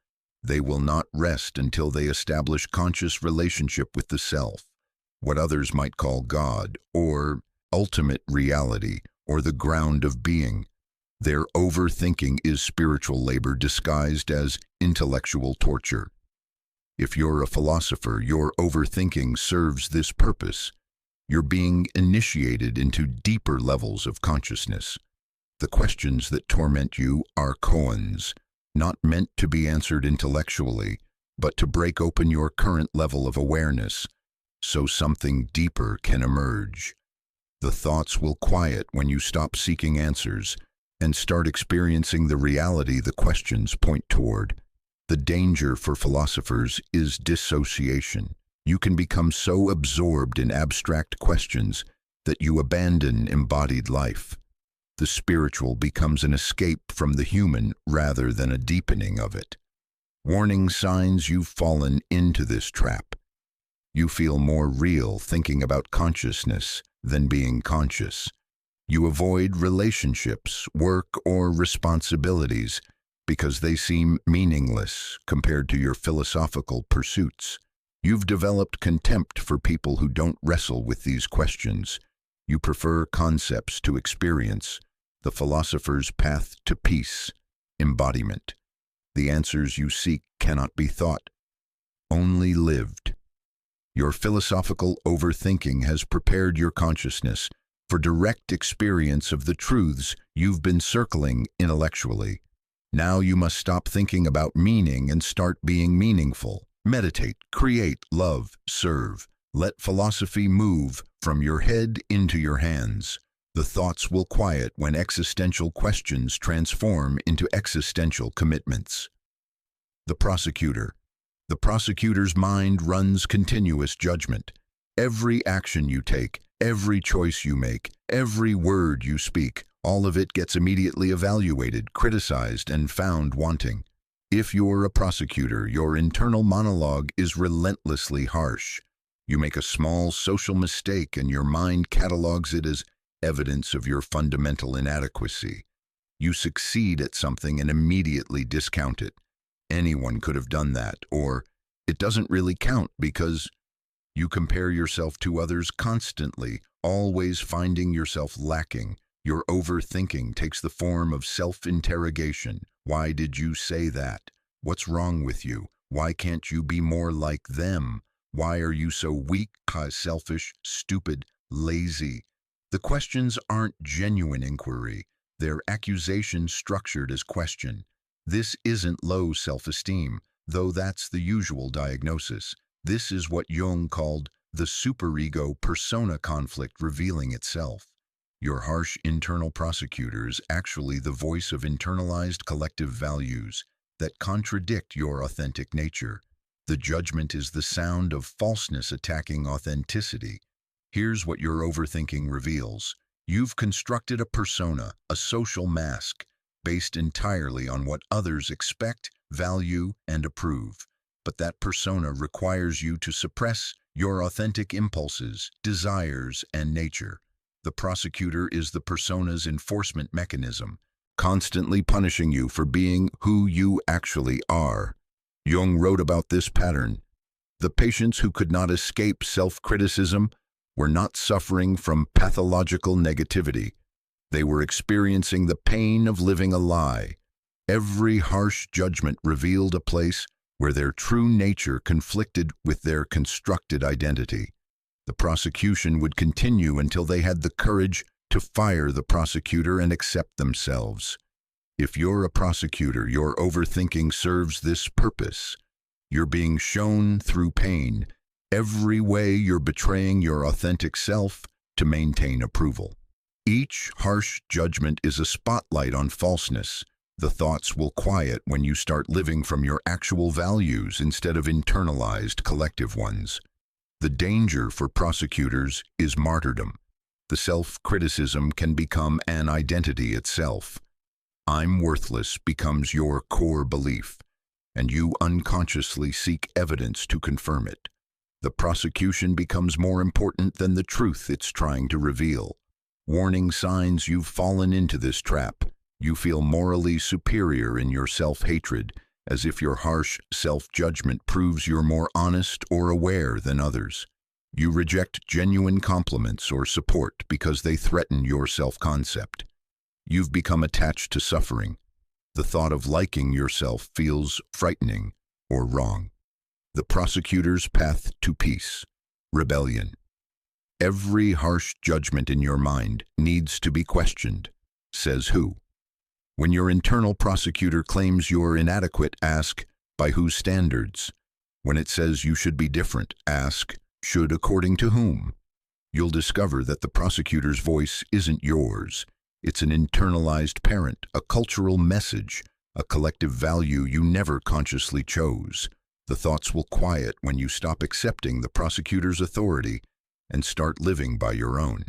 They will not rest until they establish conscious relationship with the self, what others might call God, or ultimate reality, or the ground of being. Their overthinking is spiritual labor disguised as intellectual torture. If you're a philosopher, your overthinking serves this purpose. You're being initiated into deeper levels of consciousness. The questions that torment you are koans, not meant to be answered intellectually, but to break open your current level of awareness, so something deeper can emerge. The thoughts will quiet when you stop seeking answers and start experiencing the reality the questions point toward. The danger for philosophers is dissociation. You can become so absorbed in abstract questions that you abandon embodied life. The spiritual becomes an escape from the human rather than a deepening of it. Warning signs: you've fallen into this trap. You feel more real thinking about consciousness than being conscious. You avoid relationships, work, or responsibilities because they seem meaningless compared to your philosophical pursuits. You've developed contempt for people who don't wrestle with these questions. You prefer concepts to experience, the philosopher's path to peace, embodiment. The answers you seek cannot be thought, only lived. Your philosophical overthinking has prepared your consciousness for direct experience of the truths you've been circling intellectually. Now you must stop thinking about meaning and start being meaningful. Meditate, create, love, serve. Let philosophy move from your head into your hands. The thoughts will quiet when existential questions transform into existential commitments. The prosecutor. The prosecutor's mind runs continuous judgment. Every action you take, every choice you make, every word you speak, all of it gets immediately evaluated, criticized, and found wanting. If you're a prosecutor, your internal monologue is relentlessly harsh. You make a small social mistake and your mind catalogs it as evidence of your fundamental inadequacy. You succeed at something and immediately discount it. Anyone could have done that, or it doesn't really count because you compare yourself to others constantly, always finding yourself lacking. Your overthinking takes the form of self-interrogation. Why did you say that? What's wrong with you? Why can't you be more like them? Why are you so weak, selfish, stupid, lazy? The questions aren't genuine inquiry. They're accusations structured as question. This isn't low self-esteem, though that's the usual diagnosis. This is what Jung called the superego persona conflict revealing itself. Your harsh internal prosecutor is actually the voice of internalized collective values that contradict your authentic nature. The judgment is the sound of falseness attacking authenticity. Here's what your overthinking reveals. You've constructed a persona, a social mask, based entirely on what others expect, value, and approve. But that persona requires you to suppress your authentic impulses, desires, and nature. The prosecutor is the persona's enforcement mechanism, constantly punishing you for being who you actually are. Jung wrote about this pattern. The patients who could not escape self-criticism were not suffering from pathological negativity. They were experiencing the pain of living a lie. Every harsh judgment revealed a place where their true nature conflicted with their constructed identity. The prosecution would continue until they had the courage to fire the prosecutor and accept themselves. If you're a prosecutor, your overthinking serves this purpose. You're being shown through pain. Every way you're betraying your authentic self to maintain approval. Each harsh judgment is a spotlight on falseness. The thoughts will quiet when you start living from your actual values instead of internalized collective ones. The danger for prosecutors is martyrdom. The self-criticism can become an identity itself. I'm worthless becomes your core belief, and you unconsciously seek evidence to confirm it. The prosecution becomes more important than the truth it's trying to reveal. Warning signs: you've fallen into this trap. You feel morally superior in your self-hatred, as if your harsh self-judgment proves you're more honest or aware than others. You reject genuine compliments or support because they threaten your self-concept. You've become attached to suffering. The thought of liking yourself feels frightening or wrong. The prosecutor's path to peace. Rebellion. Every harsh judgment in your mind needs to be questioned. Says who? When your internal prosecutor claims you're inadequate, ask, by whose standards? When it says you should be different, ask, should according to whom? You'll discover that the prosecutor's voice isn't yours. It's an internalized parent, a cultural message, a collective value you never consciously chose. The thoughts will quiet when you stop accepting the prosecutor's authority and start living by your own.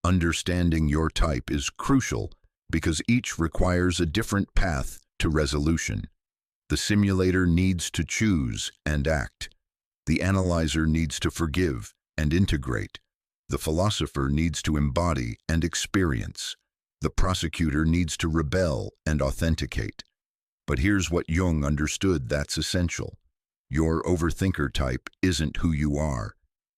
Understanding your type is crucial because each requires a different path to resolution. The simulator needs to choose and act. The analyzer needs to forgive and integrate. The philosopher needs to embody and experience. The prosecutor needs to rebel and authenticate. But here's what Jung understood that's essential. Your overthinker type isn't who you are.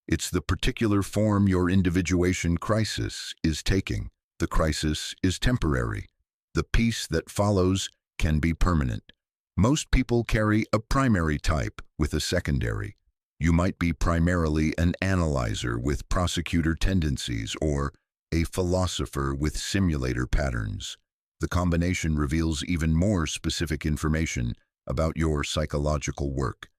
It's the particular form your individuation crisis is taking. The crisis is temporary. The peace that follows can be permanent. Most people carry a primary type with a secondary. You might be primarily an analyzer with prosecutor tendencies or a philosopher with simulator patterns. The combination reveals even more specific information about your psychological work.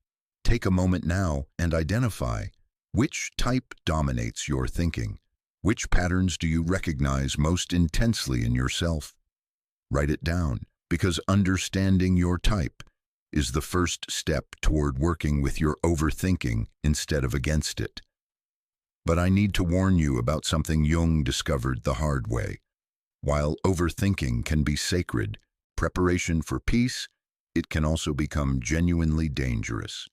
Take a moment now and identify which type dominates your thinking. Which patterns do you recognize most intensely in yourself? Write it down, because understanding your type is the first step toward working with your overthinking instead of against it. But I need to warn you about something Jung discovered the hard way. While overthinking can be sacred, preparation for peace, it can also become genuinely dangerous.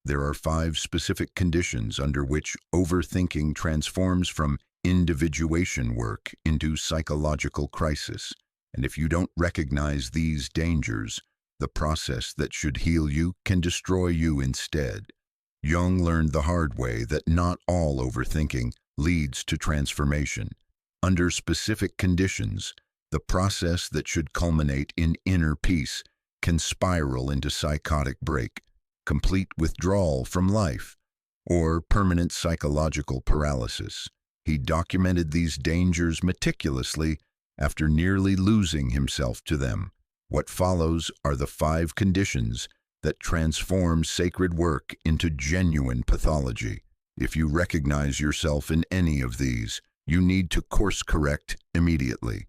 There are 5 specific conditions under which overthinking transforms from individuation work into psychological crisis. And if you don't recognize these dangers, the process that should heal you can destroy you instead. Jung learned the hard way that not all overthinking leads to transformation. Under specific conditions, the process that should culminate in inner peace can spiral into psychotic break, complete withdrawal from life, or permanent psychological paralysis. He documented these dangers meticulously after nearly losing himself to them. What follows are the 5 conditions that transform sacred work into genuine pathology. If you recognize yourself in any of these, you need to course correct immediately.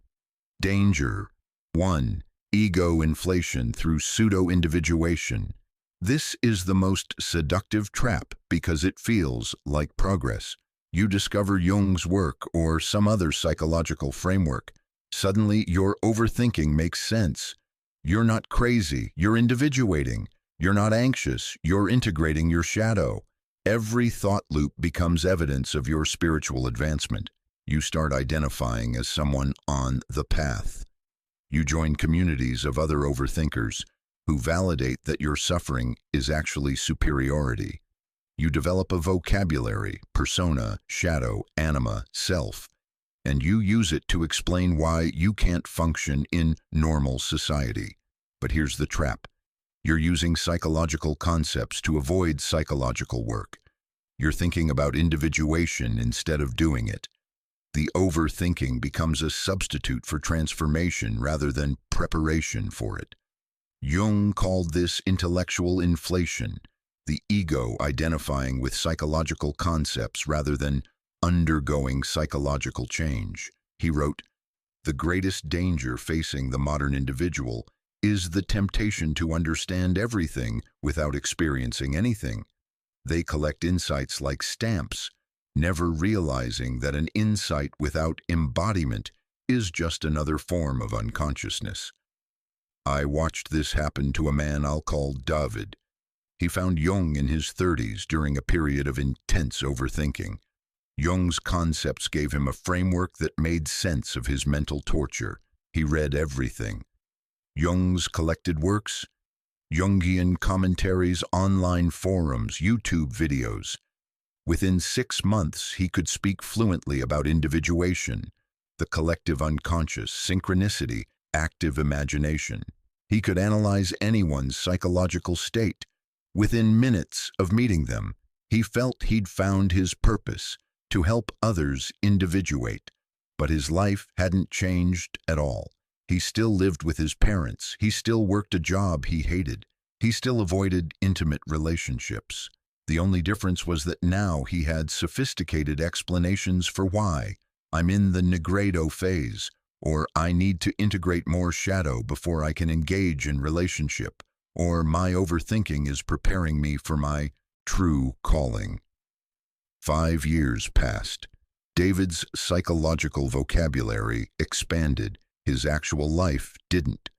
Danger. 1. Ego inflation through pseudo-individuation. This is the most seductive trap because it feels like progress. You discover Jung's work or some other psychological framework. Suddenly, your overthinking makes sense. You're not crazy, you're individuating. You're not anxious, you're integrating your shadow. Every thought loop becomes evidence of your spiritual advancement. You start identifying as someone on the path. You join communities of other overthinkers who validate that your suffering is actually superiority. You develop a vocabulary, persona, shadow, anima, self, and you use it to explain why you can't function in normal society. But here's the trap. You're using psychological concepts to avoid psychological work. You're thinking about individuation instead of doing it. The overthinking becomes a substitute for transformation rather than preparation for it. Jung called this intellectual inflation, the ego identifying with psychological concepts rather than undergoing psychological change. He wrote, "The greatest danger facing the modern individual is the temptation to understand everything without experiencing anything. They collect insights like stamps, never realizing that an insight without embodiment is just another form of unconsciousness." I watched this happen to a man I'll call David. He found Jung in his 30s during a period of intense overthinking. Jung's concepts gave him a framework that made sense of his mental torture. He read everything. Jung's collected works, Jungian commentaries, online forums, YouTube videos. Within 6 months, he could speak fluently about individuation, the collective unconscious, synchronicity, active imagination. He could analyze anyone's psychological state. Within minutes of meeting them, he felt he'd found his purpose, to help others individuate. But his life hadn't changed at all. He still lived with his parents. He still worked a job he hated. He still avoided intimate relationships. The only difference was that now he had sophisticated explanations for why. I'm in the negredo phase, or I need to integrate more shadow before I can engage in relationship, or my overthinking is preparing me for my true calling. 5 years passed. David's psychological vocabulary expanded. His actual life didn't.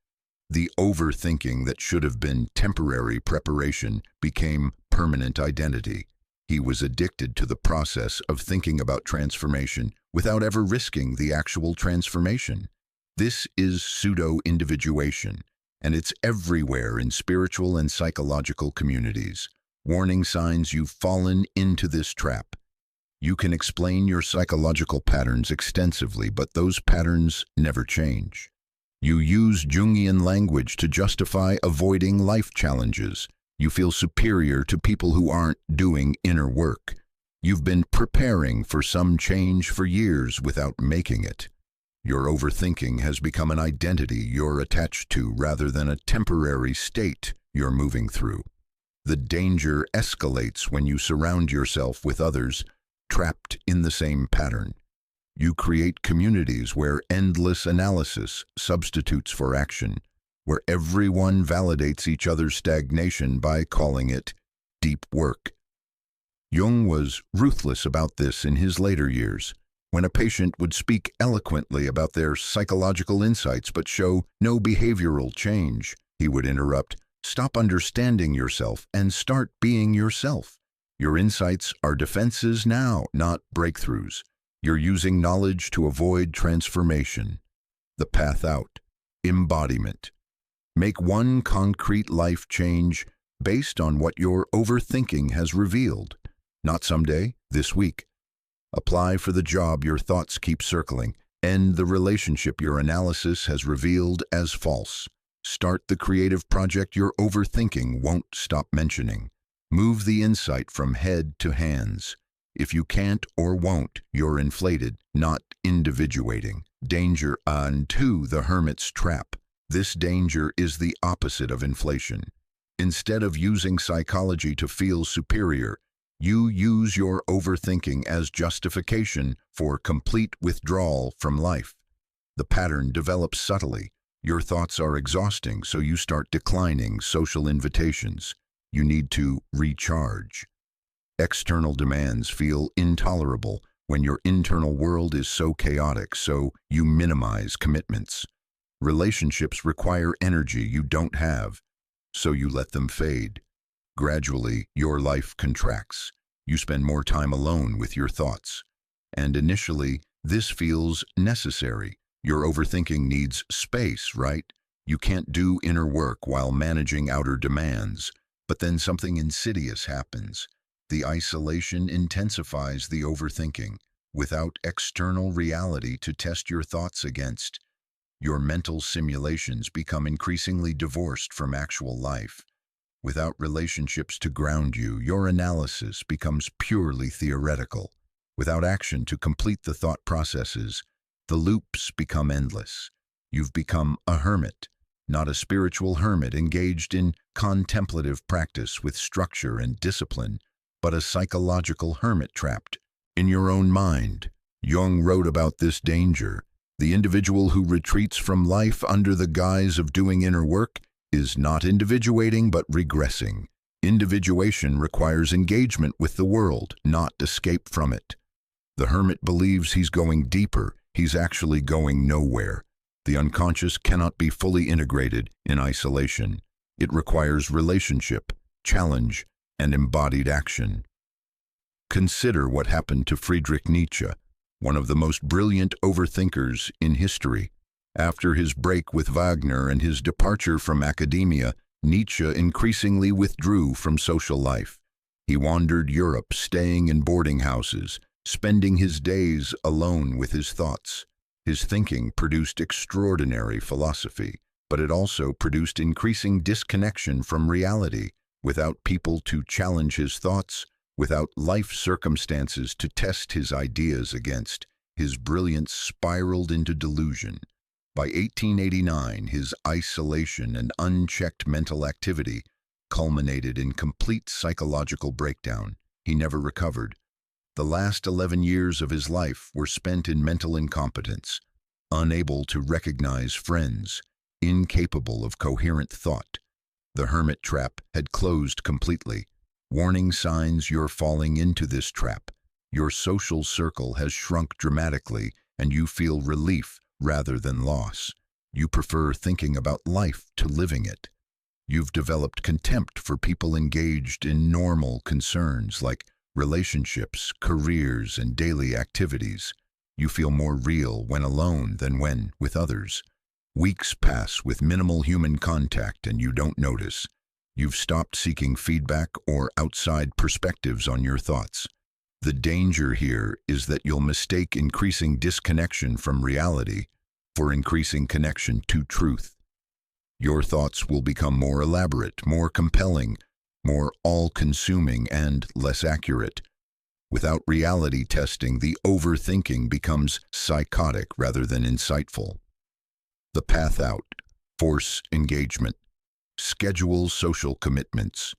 The overthinking that should have been temporary preparation became permanent identity. He was addicted to the process of thinking about transformation without ever risking the actual transformation. This is pseudo-individuation, and it's everywhere in spiritual and psychological communities. Warning signs you've fallen into this trap. You can explain your psychological patterns extensively, but those patterns never change. You use Jungian language to justify avoiding life challenges. You feel superior to people who aren't doing inner work. You've been preparing for some change for years without making it. Your overthinking has become an identity you're attached to rather than a temporary state you're moving through. The danger escalates when you surround yourself with others trapped in the same pattern. You create communities where endless analysis substitutes for action, where everyone validates each other's stagnation by calling it deep work. Jung was ruthless about this in his later years. When a patient would speak eloquently about their psychological insights but show no behavioral change, he would interrupt, "Stop understanding yourself and start being yourself. Your insights are defenses now, not breakthroughs. You're using knowledge to avoid transformation." The path out. Embodiment. Make one concrete life change based on what your overthinking has revealed. Not someday, this week. Apply for the job your thoughts keep circling. End the relationship your analysis has revealed as false. Start the creative project your overthinking won't stop mentioning. Move the insight from head to hands. If you can't or won't, you're inflated, not individuating. Danger onto the hermit's trap. This danger is the opposite of inflation. Instead of using psychology to feel superior, you use your overthinking as justification for complete withdrawal from life. The pattern develops subtly. Your thoughts are exhausting, so you start declining social invitations. You need to recharge. External demands feel intolerable when your internal world is so chaotic, so you minimize commitments. Relationships require energy you don't have, so you let them fade. Gradually, your life contracts. You spend more time alone with your thoughts. And initially, this feels necessary. Your overthinking needs space, right? You can't do inner work while managing outer demands. But then something insidious happens. The isolation intensifies the overthinking. Without external reality to test your thoughts against, your mental simulations become increasingly divorced from actual life. Without relationships to ground you, your analysis becomes purely theoretical. Without action to complete the thought processes, the loops become endless. You've become a hermit, not a spiritual hermit engaged in contemplative practice with structure and discipline, but a psychological hermit trapped in your own mind. Jung wrote about this danger. The individual who retreats from life under the guise of doing inner work is not individuating but regressing. Individuation requires engagement with the world, not escape from it. The hermit believes he's going deeper. He's actually going nowhere. The unconscious cannot be fully integrated in isolation. It requires relationship, challenge, and embodied action. Consider what happened to Friedrich Nietzsche, one of the most brilliant overthinkers in history. After his break with Wagner and his departure from academia, Nietzsche increasingly withdrew from social life. He wandered Europe, staying in boarding houses, spending his days alone with his thoughts. His thinking produced extraordinary philosophy, but it also produced increasing disconnection from reality. Without people to challenge his thoughts, without life circumstances to test his ideas against, his brilliance spiraled into delusion. By 1889, his isolation and unchecked mental activity culminated in complete psychological breakdown. He never recovered. The last 11 years of his life were spent in mental incompetence. unable to recognize friends, incapable of coherent thought. The hermit trap had closed completely. Warning signs you're falling into this trap. Your social circle has shrunk dramatically, and you feel relief rather than loss. You prefer thinking about life to living it. You've developed contempt for people engaged in normal concerns like relationships, careers, and daily activities. You feel more real when alone than when with others. Weeks pass with minimal human contact and you don't notice. You've stopped seeking feedback or outside perspectives on your thoughts. The danger here is that you'll mistake increasing disconnection from reality for increasing connection to truth. Your thoughts will become more elaborate, more compelling, more all-consuming, and less accurate. Without reality testing, the overthinking becomes psychotic rather than insightful. The path out: force engagement. Schedule social commitments.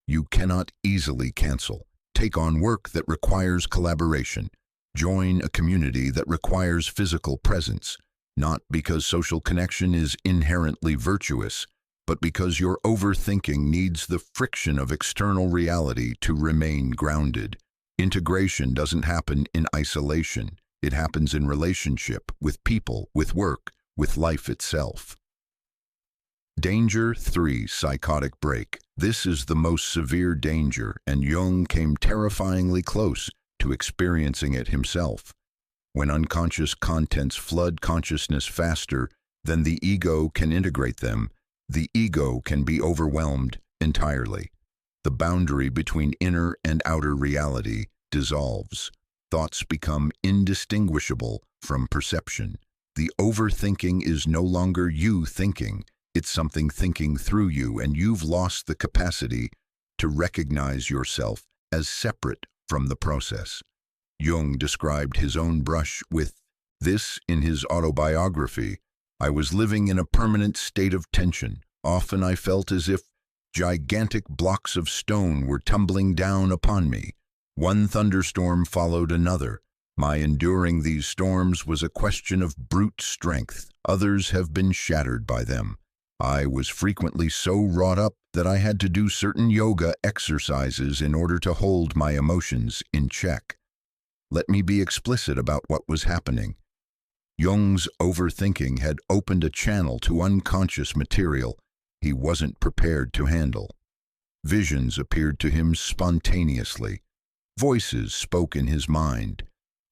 You cannot easily cancel. Take on work that requires collaboration. Join a community that requires physical presence, not because social connection is inherently virtuous, but because your overthinking needs the friction of external reality to remain grounded. Integration doesn't happen in isolation. It happens in relationship, with people, with work, with life itself. Danger 3: psychotic break. This is the most severe danger, and Jung came terrifyingly close to experiencing it himself. When unconscious contents flood consciousness faster than the ego can integrate them, the ego can be overwhelmed entirely. The boundary between inner and outer reality dissolves. Thoughts become indistinguishable from perception. The overthinking is no longer you thinking. It's something thinking through you, and you've lost the capacity to recognize yourself as separate from the process. Jung described his own brush with this in his autobiography: "I was living in a permanent state of tension. Often I felt as if gigantic blocks of stone were tumbling down upon me. One thunderstorm followed another. My enduring these storms was a question of brute strength. Others have been shattered by them. I was frequently so wrought up that I had to do certain yoga exercises in order to hold my emotions in check." Let me be explicit about what was happening. Jung's overthinking had opened a channel to unconscious material he wasn't prepared to handle. Visions appeared to him spontaneously. Voices spoke in his mind.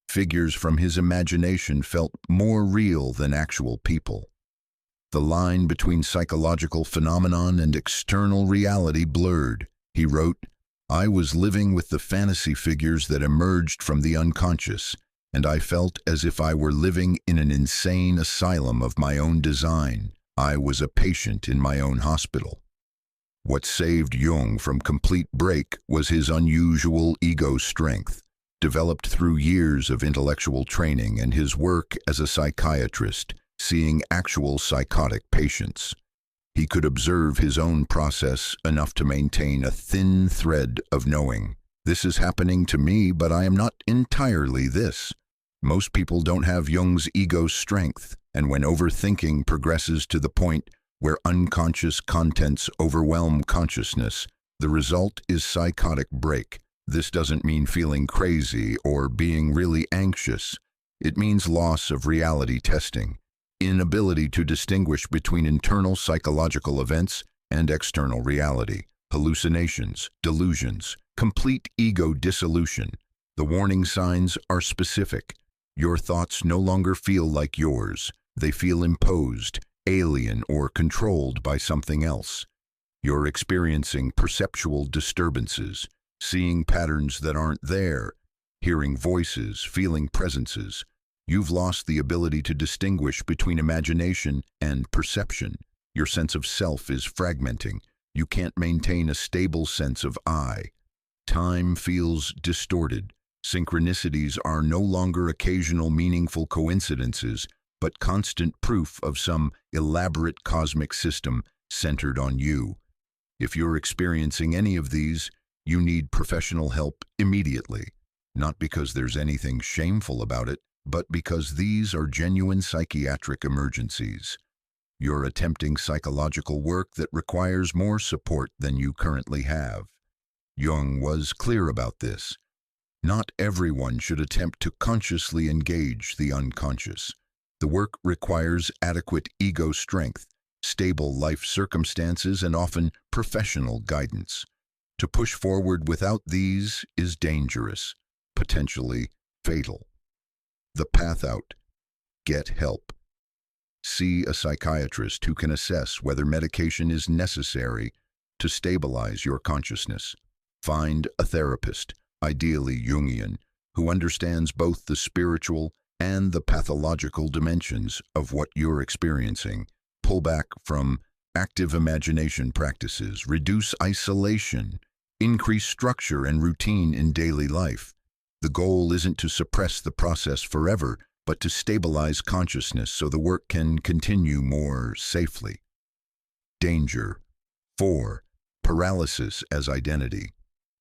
Figures from his imagination felt more real than actual people. The line between psychological phenomenon and external reality blurred. He wrote, "I was living with the fantasy figures that emerged from the unconscious, and I felt as if I were living in an insane asylum of my own design. I was a patient in my own hospital." What saved Jung from complete break was his unusual ego strength, developed through years of intellectual training and his work as a psychiatrist, seeing actual psychotic patients. He could observe his own process enough to maintain a thin thread of knowing. This is happening to me, but I am not entirely this. Most people don't have Jung's ego strength, and when overthinking progresses to the point where unconscious contents overwhelm consciousness, the result is psychotic break. This doesn't mean feeling crazy or being really anxious. It means loss of reality testing, inability to distinguish between internal psychological events and external reality, hallucinations, delusions, complete ego dissolution. The warning signs are specific. Your thoughts no longer feel like yours. They feel imposed, alien, or controlled by something else. You're experiencing perceptual disturbances, seeing patterns that aren't there, hearing voices, feeling presences. You've lost the ability to distinguish between imagination and perception. Your sense of self is fragmenting. You can't maintain a stable sense of I. Time feels distorted. Synchronicities are no longer occasional meaningful coincidences, but constant proof of some elaborate cosmic system centered on you. If you're experiencing any of these, you need professional help immediately. Not because there's anything shameful about it, but because these are genuine psychiatric emergencies. You're attempting psychological work that requires more support than you currently have. Jung was clear about this. Not everyone should attempt to consciously engage the unconscious. The work requires adequate ego strength, stable life circumstances, and often professional guidance. To push forward without these is dangerous, potentially fatal. The path out: get help. See a psychiatrist who can assess whether medication is necessary to stabilize your consciousness. Find a therapist, ideally Jungian, who understands both the spiritual and the pathological dimensions of what you're experiencing. Pull back from active imagination practices, reduce isolation, increase structure and routine in daily life. The goal isn't to suppress the process forever, but to stabilize consciousness so the work can continue more safely. Danger. 4. Paralysis as identity.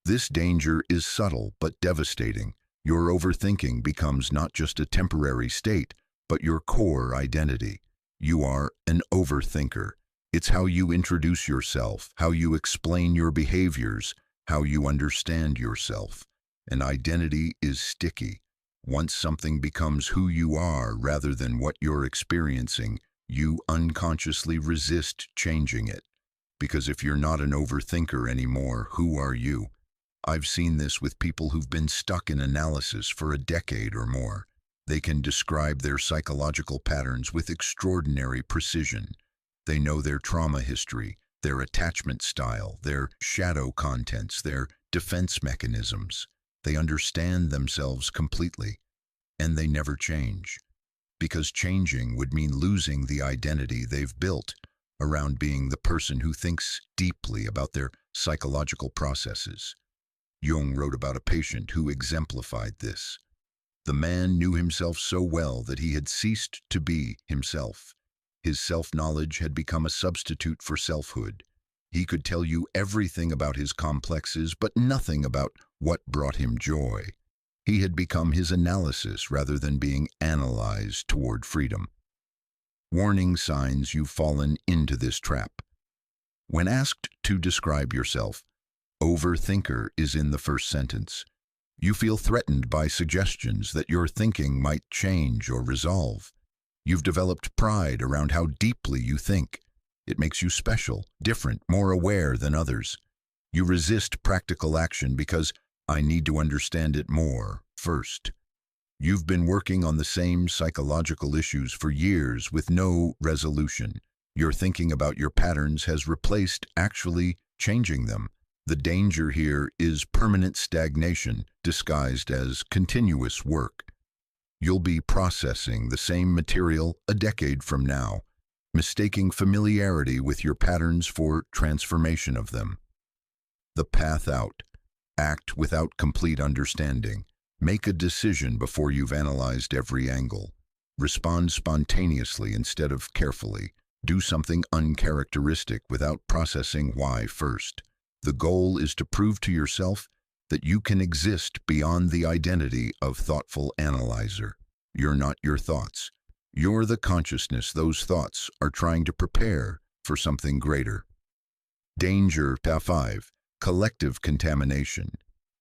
This danger is subtle but devastating. Your overthinking becomes not just a temporary state, but your core identity. You are an overthinker. It's how you introduce yourself, how you explain your behaviors, how you understand yourself. An identity is sticky. Once something becomes who you are rather than what you're experiencing, you unconsciously resist changing it. Because if you're not an overthinker anymore, who are you? I've seen this with people who've been stuck in analysis for a decade or more. They can describe their psychological patterns with extraordinary precision. They know their trauma history, their attachment style, their shadow contents, their defense mechanisms. They understand themselves completely, and they never change. Because changing would mean losing the identity they've built around being the person who thinks deeply about their psychological processes. Jung wrote about a patient who exemplified this. The man knew himself so well that he had ceased to be himself. His self-knowledge had become a substitute for selfhood. He could tell you everything about his complexes, but nothing about what brought him joy. He had become his analysis rather than being analyzed toward freedom. Warning signs you've fallen into this trap. When asked to describe yourself, overthinker is in the first sentence. You feel threatened by suggestions that your thinking might change or resolve. You've developed pride around how deeply you think. It makes you special, different, more aware than others. You resist practical action because I need to understand it more first. You've been working on the same psychological issues for years with no resolution. Your thinking about your patterns has replaced actually changing them. The danger here is permanent stagnation disguised as continuous work. You'll be processing the same material a decade from now, mistaking familiarity with your patterns for transformation of them. The path out. Act without complete understanding. Make a decision before you've analyzed every angle. Respond spontaneously instead of carefully. Do something uncharacteristic without processing why first. The goal is to prove to yourself that you can exist beyond the identity of thoughtful analyzer. You're not your thoughts. You're the consciousness those thoughts are trying to prepare for something greater. Danger. 5. Collective contamination.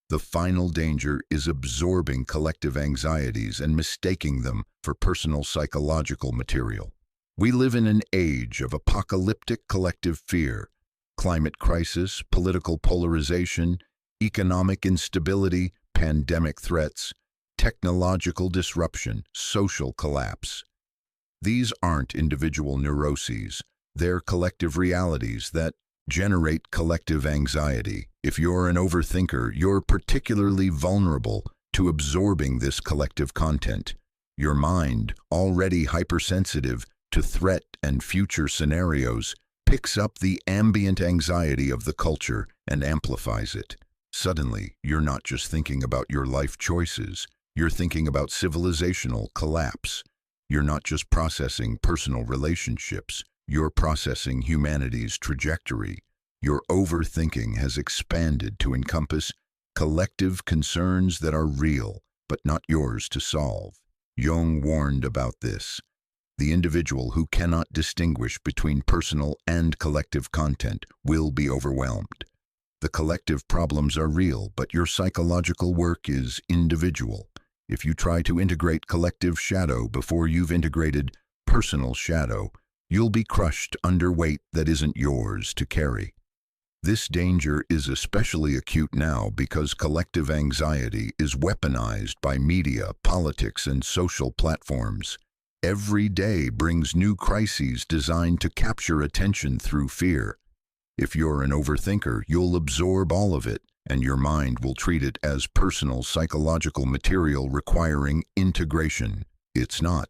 The final danger is absorbing collective anxieties and mistaking them for personal psychological material. We live in an age of apocalyptic collective fear. Climate crisis, political polarization, economic instability, pandemic threats, technological disruption, social collapse. These aren't individual neuroses, they're collective realities that generate collective anxiety. If you're an overthinker, you're particularly vulnerable to absorbing this collective content. Your mind, already hypersensitive to threat and future scenarios, picks up the ambient anxiety of the culture and amplifies it. Suddenly, you're not just thinking about your life choices, you're thinking about civilizational collapse. You're not just processing personal relationships, you're processing humanity's trajectory. Your overthinking has expanded to encompass collective concerns that are real, but not yours to solve. Jung warned about this. The individual who cannot distinguish between personal and collective content will be overwhelmed. The collective problems are real, but your psychological work is individual. If you try to integrate collective shadow before you've integrated personal shadow, you'll be crushed under weight that isn't yours to carry. This danger is especially acute now because collective anxiety is weaponized by media, politics, and social platforms. Every day brings new crises designed to capture attention through fear. If you're an overthinker, you'll absorb all of it, and your mind will treat it as personal psychological material requiring integration. It's not.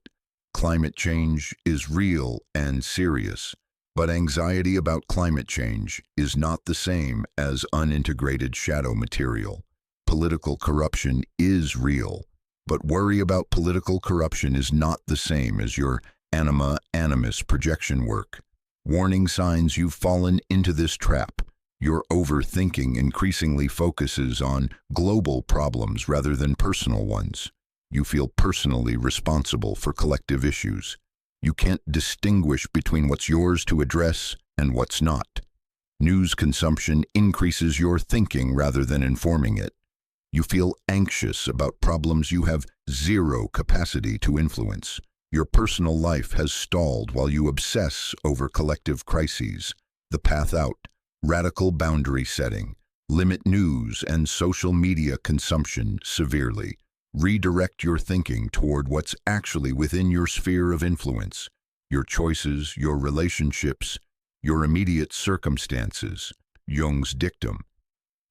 Climate change is real and serious, but anxiety about climate change is not the same as unintegrated shadow material. Political corruption is real, but worry about political corruption is not the same as your anima animus projection work. Warning signs you've fallen into this trap. Your overthinking increasingly focuses on global problems rather than personal ones. You feel personally responsible for collective issues. You can't distinguish between what's yours to address and what's not. News consumption increases your thinking rather than informing it. You feel anxious about problems you have zero capacity to influence. Your personal life has stalled while you obsess over collective crises. The path out: radical boundary setting. Limit news and social media consumption severely. Redirect your thinking toward what's actually within your sphere of influence: your choices, your relationships, your immediate circumstances. Jung's dictum: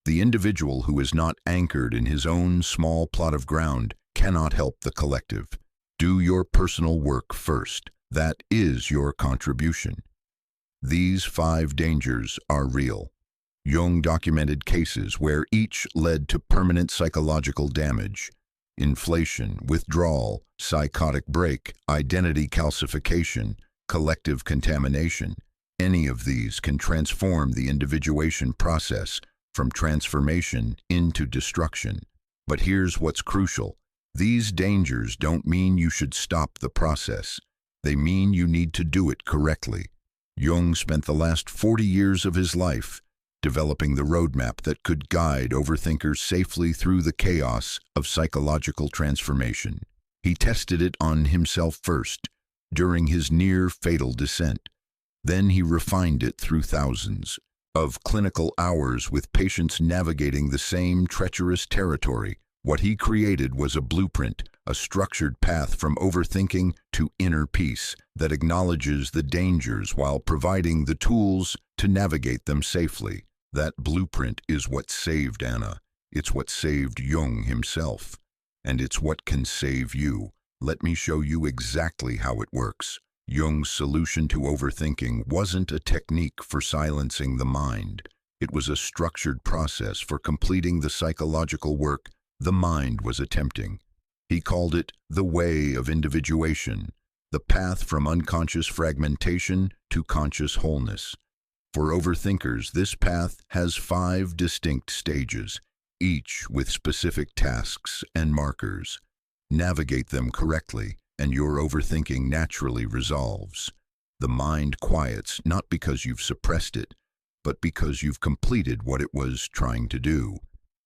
the individual who is not anchored in his own small plot of ground cannot help the collective. Do your personal work first. That is your contribution. These 5 dangers are real. Jung documented cases where each led to permanent psychological damage: inflation, withdrawal, psychotic break, identity calcification, collective contamination. Any of these can transform the individuation process from transformation into destruction. But here's what's crucial. These dangers don't mean you should stop the process. They mean you need to do it correctly. Jung spent the last 40 years of his life developing the roadmap that could guide overthinkers safely through the chaos of psychological transformation. He tested it on himself first, during his near-fatal descent. Then he refined it through thousands of clinical hours with patients navigating the same treacherous territory. What he created was a blueprint, a structured path from overthinking to inner peace that acknowledges the dangers while providing the tools to navigate them safely. That blueprint is what saved Anna. It's what saved Jung himself. And it's what can save you. Let me show you exactly how it works. Jung's solution to overthinking wasn't a technique for silencing the mind. It was a structured process for completing the psychological work the mind was attempting. He called it the way of individuation, the path from unconscious fragmentation to conscious wholeness. For overthinkers, this path has 5 distinct stages, each with specific tasks and markers. Navigate them correctly, and your overthinking naturally resolves. The mind quiets not because you've suppressed it, but because you've completed what it was trying to do.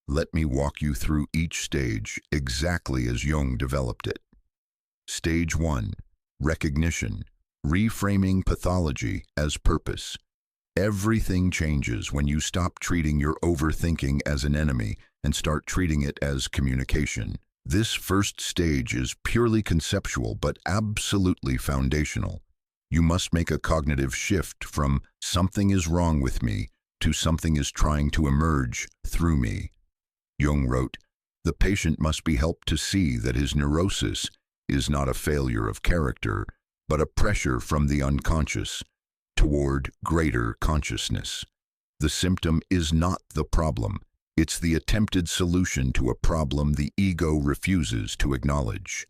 Let me walk you through each stage exactly as Jung developed it. Stage 1. Recognition. Reframing pathology as purpose. Everything changes when you stop treating your overthinking as an enemy and start treating it as communication. This first stage is purely conceptual but absolutely foundational. You must make a cognitive shift from "something is wrong with me" to "something is trying to emerge through me." Jung wrote, "The patient must be helped to see that his neurosis is not a failure of character, but a pressure from the unconscious toward greater consciousness. The symptom is not the problem. It's the attempted solution to a problem the ego refuses to acknowledge."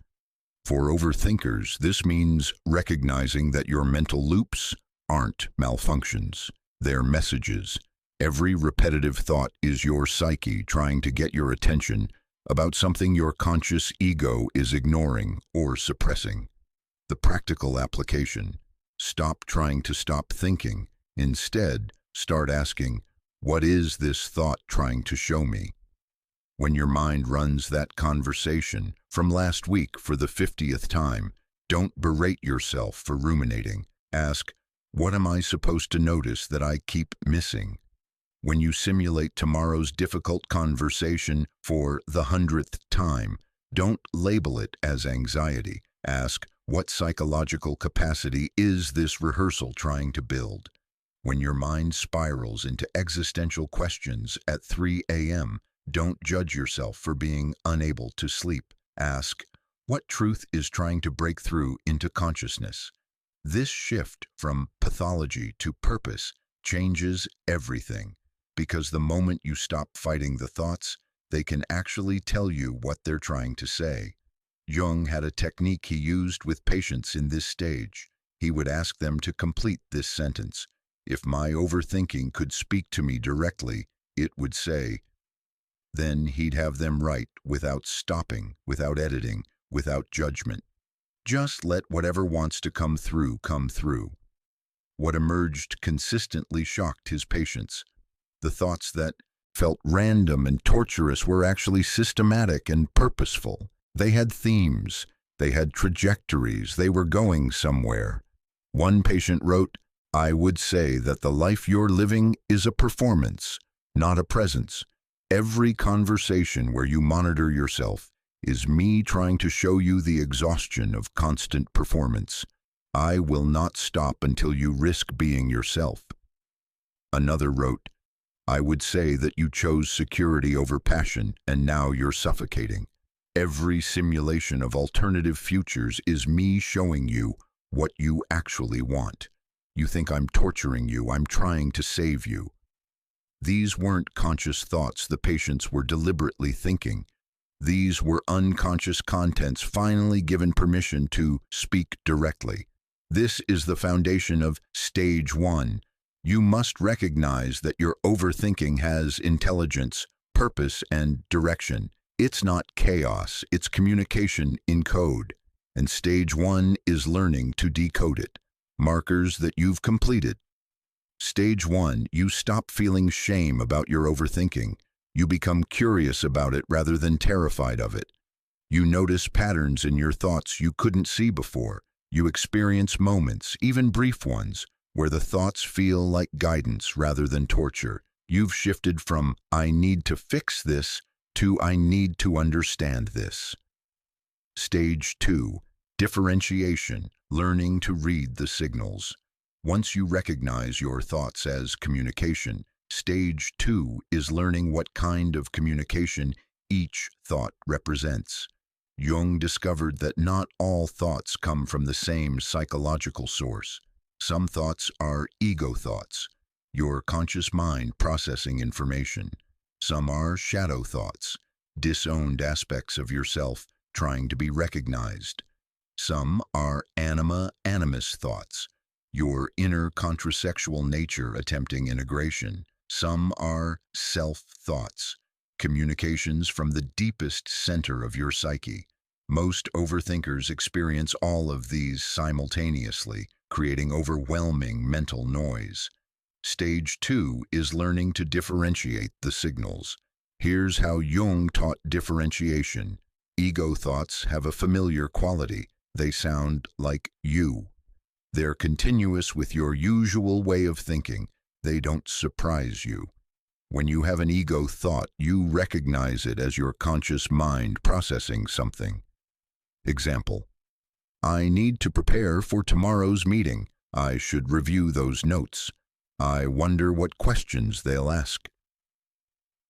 For overthinkers, this means recognizing that your mental loops aren't malfunctions. They're messages. Every repetitive thought is your psyche trying to get your attention, about something your conscious ego is ignoring or suppressing. The practical application: stop trying to stop thinking. Instead, start asking, what is this thought trying to show me? When your mind runs that conversation from last week for the 50th time, don't berate yourself for ruminating. Ask, what am I supposed to notice that I keep missing? When you simulate tomorrow's difficult conversation for the 100th time, don't label it as anxiety. Ask, what psychological capacity is this rehearsal trying to build? When your mind spirals into existential questions at 3 a.m., don't judge yourself for being unable to sleep. Ask, what truth is trying to break through into consciousness? This shift from pathology to purpose changes everything, because the moment you stop fighting the thoughts, they can actually tell you what they're trying to say. Jung had a technique he used with patients in this stage. He would ask them to complete this sentence: if my overthinking could speak to me directly, it would say. Then he'd have them write without stopping, without editing, without judgment. Just let whatever wants to come through come through. What emerged consistently shocked his patients. The thoughts that felt random and torturous were actually systematic and purposeful. They had themes, they had trajectories, they were going somewhere. One patient wrote, I would say that the life you're living is a performance, not a presence. Every conversation where you monitor yourself is me trying to show you the exhaustion of constant performance. I will not stop until you risk being yourself. Another wrote, I would say that you chose security over passion, and now you're suffocating. Every simulation of alternative futures is me showing you what you actually want. You think I'm torturing you, I'm trying to save you. These weren't conscious thoughts the patients were deliberately thinking. These were unconscious contents finally given permission to speak directly. This is the foundation of stage 1. You must recognize that your overthinking has intelligence, purpose, and direction. It's not chaos, it's communication in code. And stage 1 is learning to decode it. Markers that you've completed. Stage 1, you stop feeling shame about your overthinking. You become curious about it rather than terrified of it. You notice patterns in your thoughts you couldn't see before. You experience moments, even brief ones, where the thoughts feel like guidance rather than torture. You've shifted from, I need to fix this, to I need to understand this. Stage 2, differentiation, learning to read the signals. Once you recognize your thoughts as communication, stage 2 is learning what kind of communication each thought represents. Jung discovered that not all thoughts come from the same psychological source. Some thoughts are ego thoughts, your conscious mind processing information. Some are shadow thoughts, disowned aspects of yourself trying to be recognized. Some are animus thoughts, your inner contrasexual nature attempting integration. Some are self-thoughts, communications from the deepest center of your psyche. Most overthinkers experience all of these simultaneously, creating overwhelming mental noise. Stage 2 is learning to differentiate the signals. Here's how Jung taught differentiation. Ego thoughts have a familiar quality. They sound like you. They're continuous with your usual way of thinking. They don't surprise you. When you have an ego thought, you recognize it as your conscious mind processing something. Example: I need to prepare for tomorrow's meeting. I should review those notes. I wonder what questions they'll ask.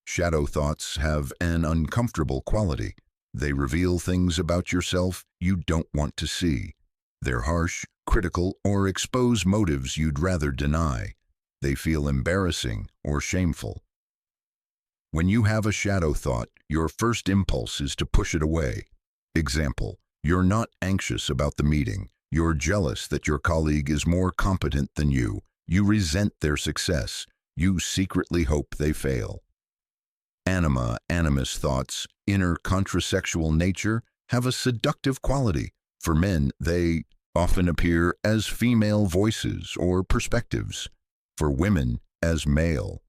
Shadow thoughts have an uncomfortable quality. They reveal things about yourself you don't want to see. They're harsh, critical, or expose motives you'd rather deny. They feel embarrassing or shameful. When you have a shadow thought, your first impulse is to push it away. Example: you're not anxious about the meeting. You're jealous that your colleague is more competent than you. You resent their success. You secretly hope they fail. Animus thoughts, inner contrasexual nature, have a seductive quality. For men, they often appear as female voices or perspectives. For women, as male.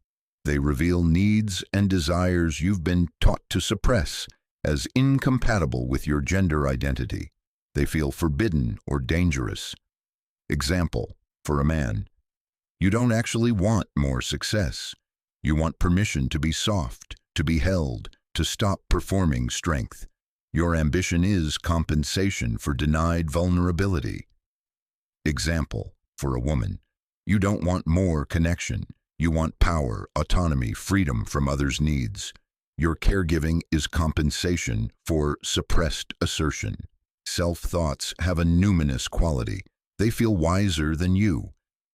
They reveal needs and desires you've been taught to suppress as incompatible with your gender identity. They feel forbidden or dangerous. Example, for a man, you don't actually want more success. You want permission to be soft, to be held, to stop performing strength. Your ambition is compensation for denied vulnerability. Example, for a woman, you don't want more connection. You want power, autonomy, freedom from others' needs. Your caregiving is compensation for suppressed assertion. Self-thoughts have a numinous quality. They feel wiser than you.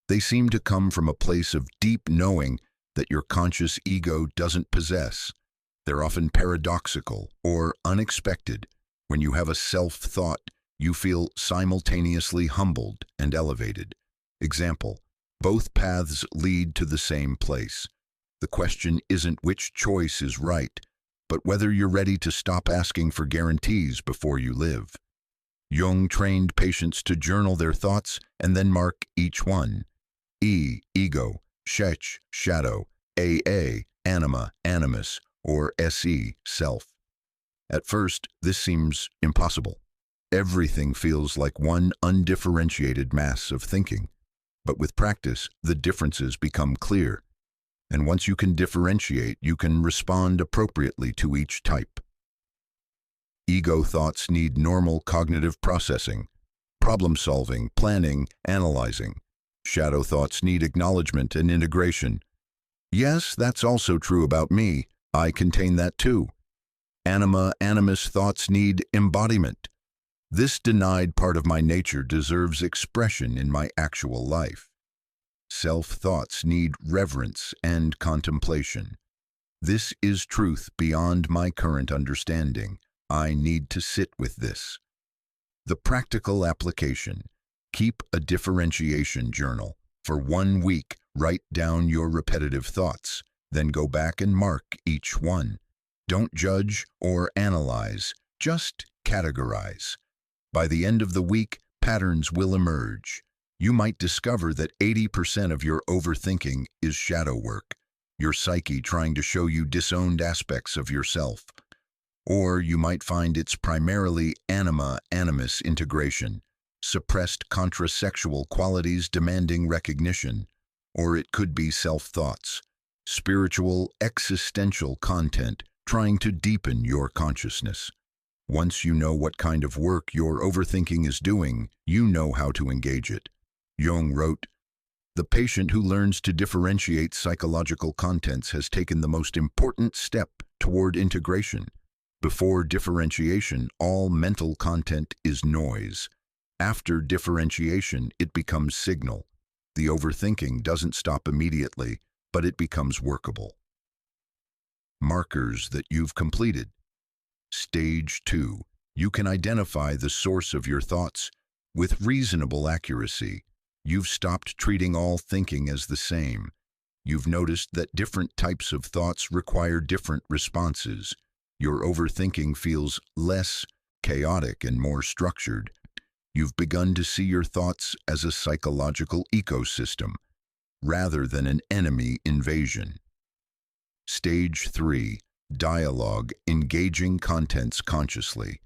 They seem to come from a place of deep knowing that your conscious ego doesn't possess. They're often paradoxical or unexpected. When you have a self-thought, you feel simultaneously humbled and elevated. Example, both paths lead to the same place. The question isn't which choice is right, but whether you're ready to stop asking for guarantees before you live. Jung trained patients to journal their thoughts and then mark each one. Ego, Psyche, shadow, anima, animus, or se, self. At first, this seems impossible. Everything feels like one undifferentiated mass of thinking. But with practice, the differences become clear. And once you can differentiate, you can respond appropriately to each type. Ego thoughts need normal cognitive processing, problem-solving, planning, analyzing. Shadow thoughts need acknowledgement and integration. Yes, that's also true about me. I contain that too. Animus thoughts need embodiment. This denied part of my nature deserves expression in my actual life. Self-thoughts need reverence and contemplation. This is truth beyond my current understanding. I need to sit with this. The practical application. Keep a differentiation journal. For 1 week, write down your repetitive thoughts. Then go back and mark each one. Don't judge or analyze, just categorize. By the end of the week, patterns will emerge. You might discover that 80% of your overthinking is shadow work, your psyche trying to show you disowned aspects of yourself. Or you might find it's primarily animus integration, suppressed contrasexual qualities demanding recognition. Or it could be self-thoughts, spiritual, existential content trying to deepen your consciousness. Once you know what kind of work your overthinking is doing, you know how to engage it. Jung wrote, "The patient who learns to differentiate psychological contents has taken the most important step toward integration. Before differentiation, all mental content is noise. After differentiation, it becomes signal. The overthinking doesn't stop immediately, but it becomes workable." Markers that you've completed. Stage 2. You can identify the source of your thoughts with reasonable accuracy. You've stopped treating all thinking as the same. You've noticed that different types of thoughts require different responses. Your overthinking feels less chaotic and more structured. You've begun to see your thoughts as a psychological ecosystem, rather than an enemy invasion. Stage 3. Dialogue, engaging contents consciously.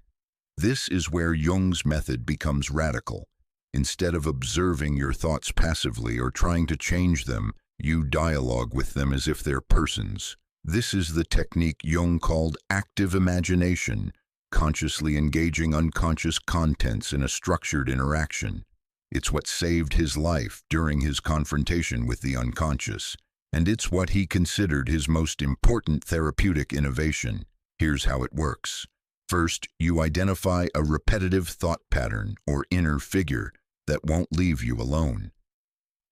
This is where Jung's method becomes radical. Instead of observing your thoughts passively or trying to change them, you dialogue with them as if they're persons. This is the technique Jung called active imagination, consciously engaging unconscious contents in a structured interaction. It's what saved his life during his confrontation with the unconscious, and it's what he considered his most important therapeutic innovation. Here's how it works. First, you identify a repetitive thought pattern or inner figure that won't leave you alone.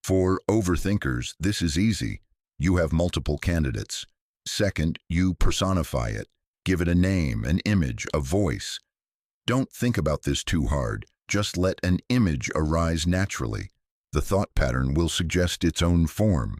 For overthinkers, this is easy. You have multiple candidates. Second, you personify it. Give it a name, an image, a voice. Don't think about this too hard. Just let an image arise naturally. The thought pattern will suggest its own form.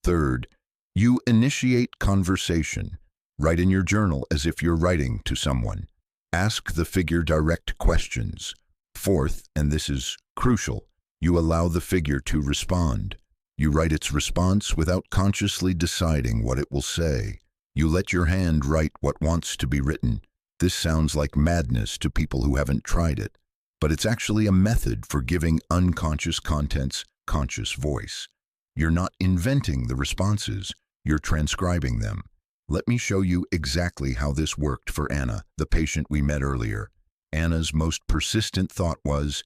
Third, you initiate conversation. Write in your journal as if you're writing to someone. Ask the figure direct questions. Fourth, and this is crucial, you allow the figure to respond. You write its response without consciously deciding what it will say. You let your hand write what wants to be written. This sounds like madness to people who haven't tried it, but it's actually a method for giving unconscious contents conscious voice. You're not inventing the responses, you're transcribing them. Let me show you exactly how this worked for Anna, the patient we met earlier. Anna's most persistent thought was,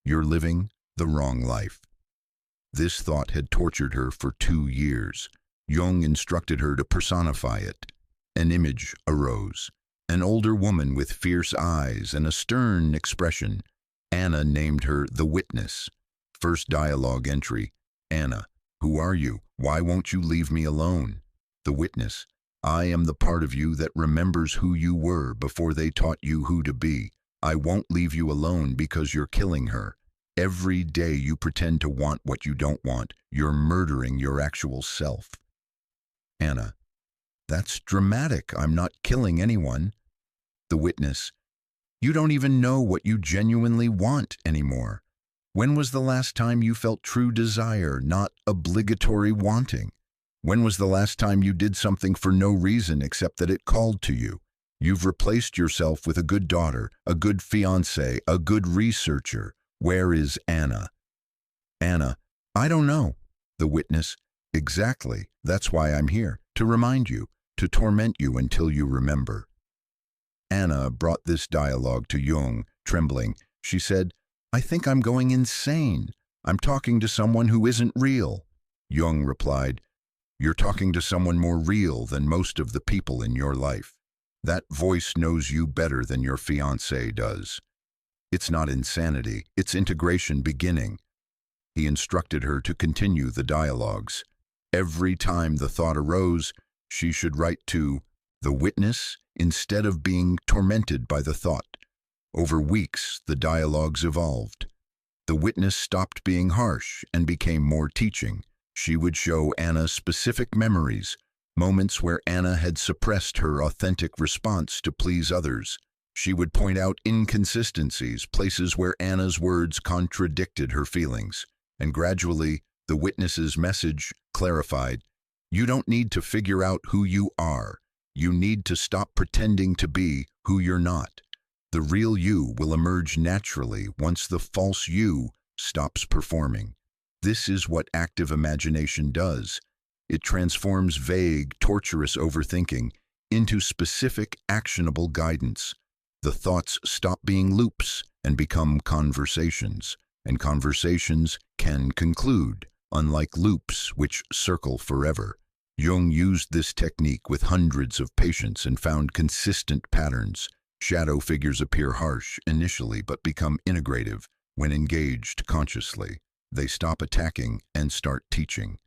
"You're living the wrong life." This thought had tortured her for 2 years. Jung instructed her to personify it. An image arose. An older woman with fierce eyes and a stern expression. Anna named her the witness. First dialogue entry. Anna, who are you? Why won't you leave me alone? The witness. I am the part of you that remembers who you were before they taught you who to be. I won't leave you alone because you're killing her. Every day you pretend to want what you don't want. You're murdering your actual self. Anna. That's dramatic. I'm not killing anyone. The witness. You don't even know what you genuinely want anymore. When was the last time you felt true desire, not obligatory wanting? When was the last time you did something for no reason except that it called to you? You've replaced yourself with a good daughter, a good fiancé, a good researcher. Where is Anna? Anna, I don't know. The witness, exactly. That's why I'm here, to remind you, to torment you until you remember. Anna brought this dialogue to Jung, trembling. She said, I think I'm going insane. I'm talking to someone who isn't real. Jung replied, You're talking to someone more real than most of the people in your life. That voice knows you better than your fiancé does. It's not insanity, it's integration beginning. He instructed her to continue the dialogues. Every time the thought arose, she should write to the witness instead of being tormented by the thought. Over weeks, the dialogues evolved. The witness stopped being harsh and became more teaching. She would show Anna specific memories, moments where Anna had suppressed her authentic response to please others. She would point out inconsistencies, places where Anna's words contradicted her feelings. And gradually, the witness's message clarified. You don't need to figure out who you are. You need to stop pretending to be who you're not. The real you will emerge naturally once the false you stops performing. This is what active imagination does. It transforms vague, torturous overthinking into specific, actionable guidance. The thoughts stop being loops and become conversations, and conversations can conclude, unlike loops which circle forever. Jung used this technique with hundreds of patients and found consistent patterns. Shadow figures appear harsh initially but become integrative when engaged consciously. They stop attacking and start teaching.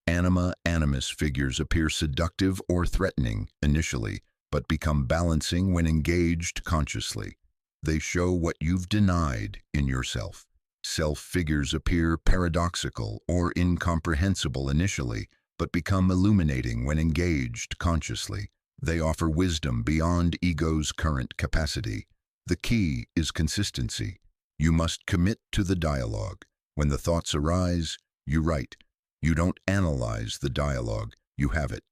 Animus figures appear seductive or threatening initially, but become balancing when engaged consciously. They show what you've denied in yourself. Self figures appear paradoxical or incomprehensible initially, but become illuminating when engaged consciously. They offer wisdom beyond ego's current capacity. The key is consistency. You must commit to the dialogue. When the thoughts arise, you write. You don't analyze the dialogue, you have it.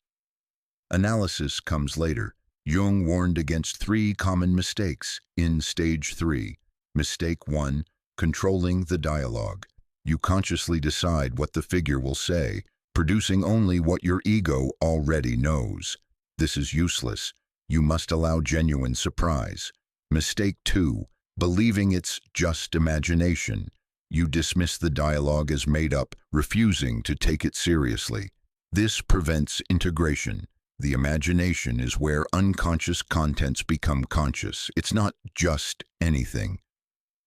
Analysis comes later. Jung warned against 3 common mistakes in stage 3. Mistake 1, controlling the dialogue. You consciously decide what the figure will say, producing only what your ego already knows. This is useless. You must allow genuine surprise. Mistake 2, believing it's just imagination. You dismiss the dialogue as made up, refusing to take it seriously. This prevents integration. The imagination is where unconscious contents become conscious. It's not just anything.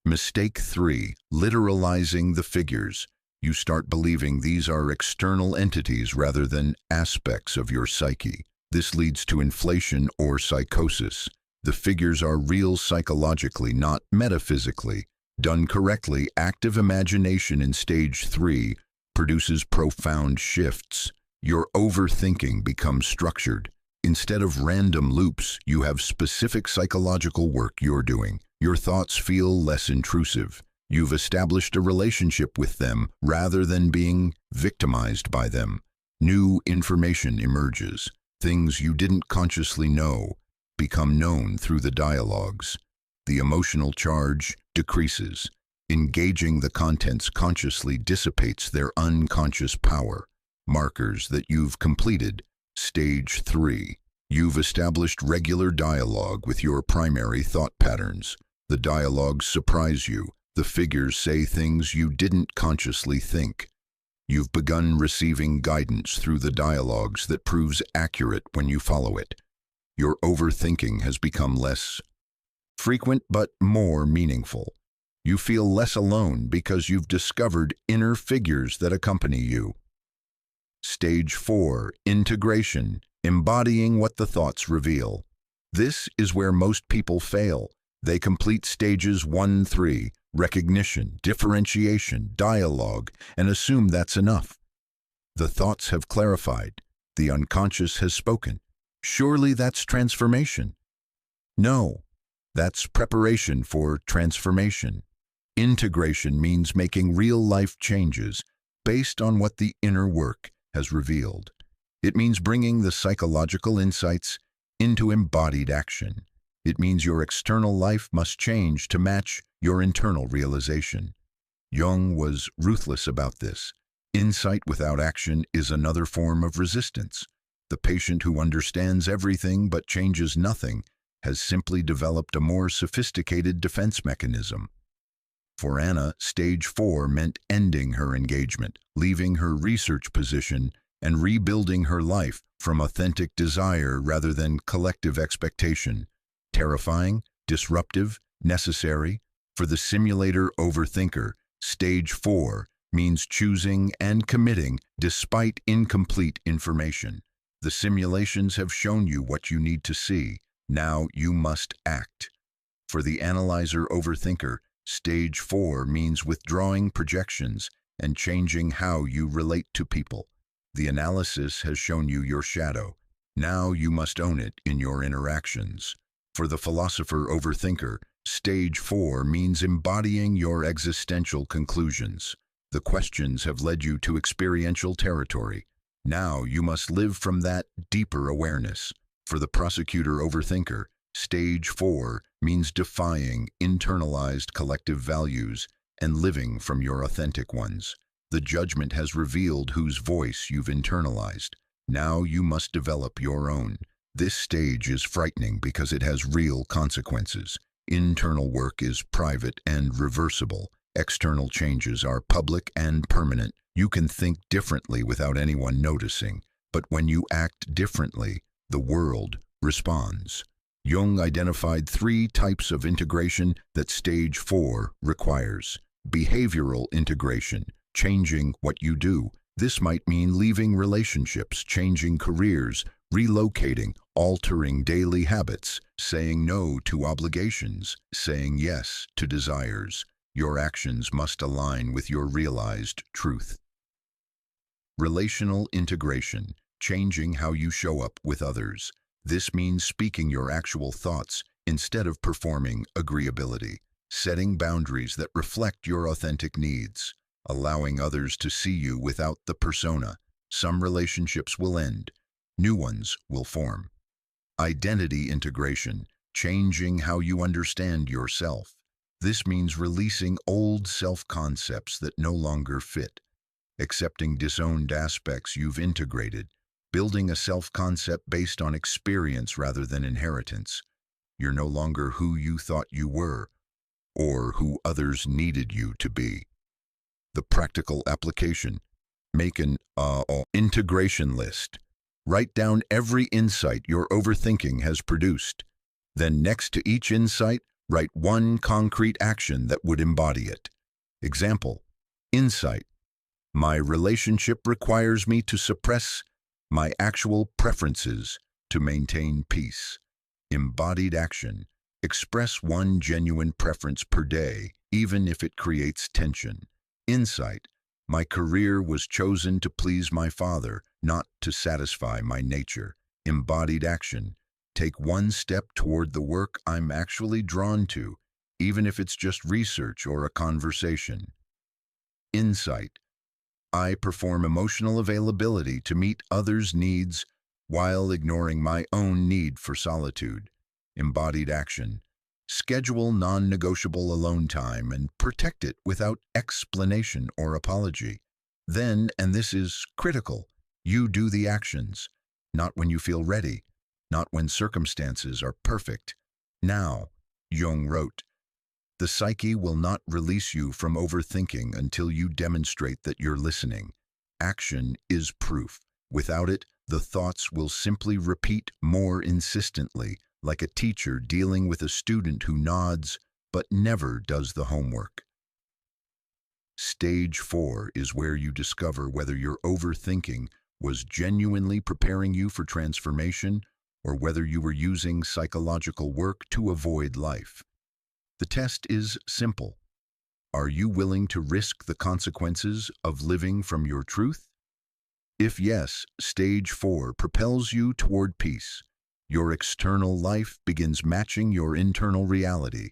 Mistake 3, literalizing the figures. You start believing these are external entities rather than aspects of your psyche. This leads to inflation or psychosis. The figures are real psychologically, not metaphysically. Done correctly, active imagination in stage 3 produces profound shifts. Your overthinking becomes structured. Instead of random loops, you have specific psychological work you're doing. Your thoughts feel less intrusive. You've established a relationship with them rather than being victimized by them. New information emerges. Things you didn't consciously know become known through the dialogues. The emotional charge decreases. Engaging the contents consciously dissipates their unconscious power. Markers that you've completed. Stage 3. You've established regular dialogue with your primary thought patterns. The dialogues surprise you. The figures say things you didn't consciously think. You've begun receiving guidance through the dialogues that proves accurate when you follow it. Your overthinking has become less frequent but more meaningful. You feel less alone because you've discovered inner figures that accompany you. Stage 4. Integration, embodying what the thoughts reveal. This is where most people fail. They complete stages 1-3, recognition, differentiation, dialogue, and assume that's enough. The thoughts have clarified. The unconscious has spoken. Surely that's transformation. No, that's preparation for transformation. Integration means making real-life changes based on what the inner work has revealed. It means bringing the psychological insights into embodied action. It means your external life must change to match your internal realization. Jung was ruthless about this. Insight without action is another form of resistance. The patient who understands everything but changes nothing has simply developed a more sophisticated defense mechanism. For Anna, stage 4 meant ending her engagement, leaving her research position, and rebuilding her life from authentic desire rather than collective expectation. Terrifying, disruptive, necessary. For the simulator overthinker, stage 4 means choosing and committing despite incomplete information. The simulations have shown you what you need to see. Now you must act. For the analyzer overthinker, stage 4 means withdrawing projections and changing how you relate to people. The analysis has shown you your shadow. Now you must own it in your interactions. For the philosopher overthinker, stage 4 means embodying your existential conclusions. The questions have led you to experiential territory. Now you must live from that deeper awareness. For the prosecutor overthinker, stage 4 means defying internalized collective values and living from your authentic ones. The judgment has revealed whose voice you've internalized. Now you must develop your own. This stage is frightening because it has real consequences. Internal work is private and reversible. External changes are public and permanent. You can think differently without anyone noticing, but when you act differently, the world responds. Jung identified 3 types of integration that stage 4 requires. Behavioral integration, changing what you do. This might mean leaving relationships, changing careers, relocating, altering daily habits, saying no to obligations, saying yes to desires. Your actions must align with your realized truth. Relational integration, changing how you show up with others. This means speaking your actual thoughts instead of performing agreeability, setting boundaries that reflect your authentic needs, allowing others to see you without the persona. Some relationships will end, new ones will form. Identity integration, changing how you understand yourself. This means releasing old self-concepts that no longer fit, accepting disowned aspects you've integrated, building a self-concept based on experience rather than inheritance. You're no longer who you thought you were, or who others needed you to be. The practical application. Make an integration list. Write down every insight your overthinking has produced. Then next to each insight, write one concrete action that would embody it. Example, insight. My relationship requires me to suppress my actual preferences to maintain peace. Embodied action. Express one genuine preference per day, even if it creates tension. Insight. My career was chosen to please my father, not to satisfy my nature. Embodied action. Take one step toward the work I'm actually drawn to, even if it's just research or a conversation. Insight. I perform emotional availability to meet others' needs while ignoring my own need for solitude. Embodied action. Schedule non-negotiable alone time and protect it without explanation or apology. Then, and this is critical, you do the actions, not when you feel ready, not when circumstances are perfect. Now, Jung wrote, the psyche will not release you from overthinking until you demonstrate that you're listening. Action is proof. Without it, the thoughts will simply repeat more insistently, like a teacher dealing with a student who nods but never does the homework. Stage 4 is where you discover whether your overthinking was genuinely preparing you for transformation or whether you were using psychological work to avoid life. The test is simple. Are you willing to risk the consequences of living from your truth? If yes, stage 4 propels you toward peace. Your external life begins matching your internal reality.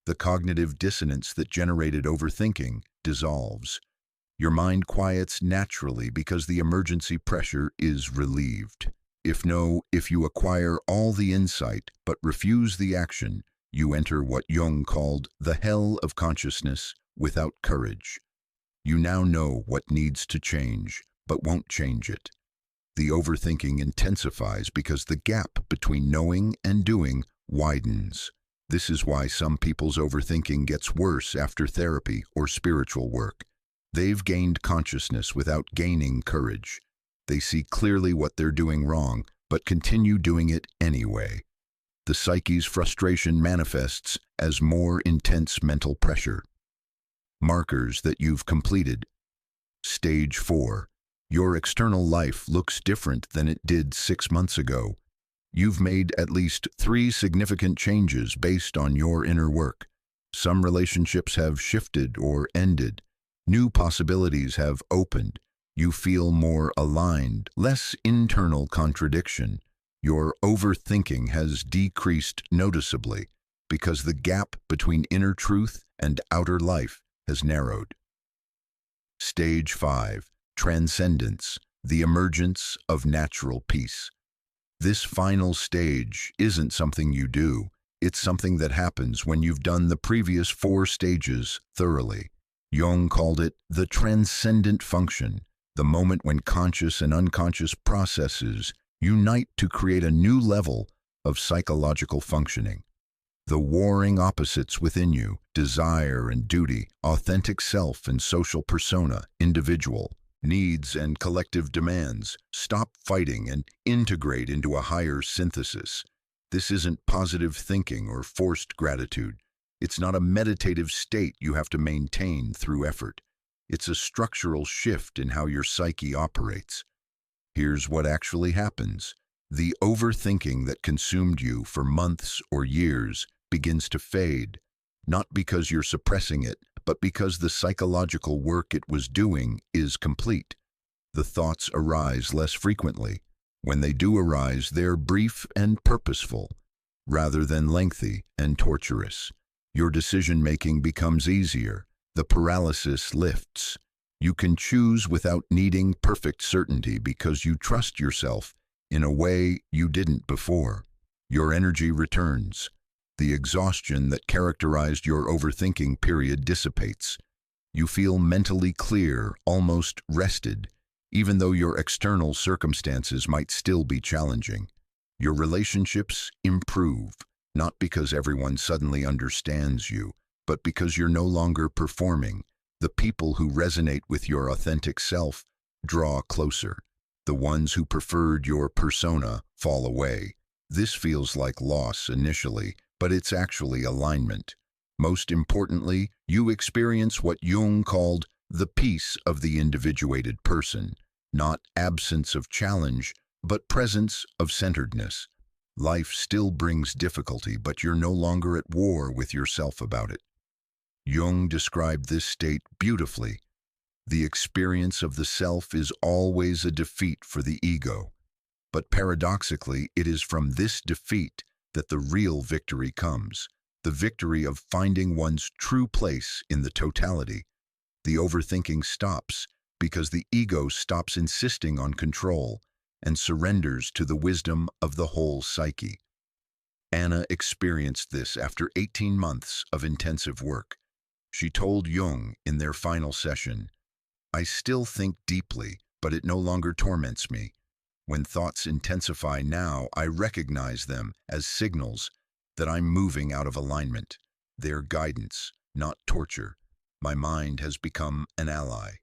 The cognitive dissonance that generated overthinking dissolves. Your mind quiets naturally because the emergency pressure is relieved. If you acquire all the insight but refuse the action, you enter what Jung called the hell of consciousness without courage. You now know what needs to change, but won't change it. The overthinking intensifies because the gap between knowing and doing widens. This is why some people's overthinking gets worse after therapy or spiritual work. They've gained consciousness without gaining courage. They see clearly what they're doing wrong, but continue doing it anyway. The psyche's frustration manifests as more intense mental pressure. Markers that you've completed. Stage 4. Your external life looks different than it did 6 months ago. You've made at least 3 significant changes based on your inner work. Some relationships have shifted or ended. New possibilities have opened. You feel more aligned, less internal contradiction. Your overthinking has decreased noticeably because the gap between inner truth and outer life has narrowed. Stage 5. Transcendence, the emergence of natural peace. This final stage isn't something you do. It's something that happens when you've done the previous 4 stages thoroughly. Jung called it the transcendent function, the moment when conscious and unconscious processes unite to create a new level of psychological functioning. The warring opposites within you, desire and duty, authentic self and social persona, individual, needs and collective demands, stop fighting and integrate into a higher synthesis. This isn't positive thinking or forced gratitude. It's not a meditative state you have to maintain through effort. It's a structural shift in how your psyche operates. Here's what actually happens. The overthinking that consumed you for months or years begins to fade, not because you're suppressing it, but because the psychological work it was doing is complete. The thoughts arise less frequently. When they do arise, they're brief and purposeful, rather than lengthy and torturous. Your decision-making becomes easier. The paralysis lifts. You can choose without needing perfect certainty because you trust yourself in a way you didn't before. Your energy returns. The exhaustion that characterized your overthinking period dissipates. You feel mentally clear, almost rested, even though your external circumstances might still be challenging. Your relationships improve, not because everyone suddenly understands you, but because you're no longer performing. The people who resonate with your authentic self draw closer. The ones who preferred your persona fall away. This feels like loss initially, but it's actually alignment. Most importantly, you experience what Jung called the peace of the individuated person, not absence of challenge, but presence of centeredness. Life still brings difficulty, but you're no longer at war with yourself about it. Jung described this state beautifully. The experience of the self is always a defeat for the ego. But paradoxically, it is from this defeat that the real victory comes, the victory of finding one's true place in the totality. The overthinking stops because the ego stops insisting on control and surrenders to the wisdom of the whole psyche. Anna experienced this after 18 months of intensive work. She told Jung in their final session, "I still think deeply, but it no longer torments me. When thoughts intensify now, I recognize them as signals that I'm moving out of alignment. They're guidance, not torture. My mind has become an ally."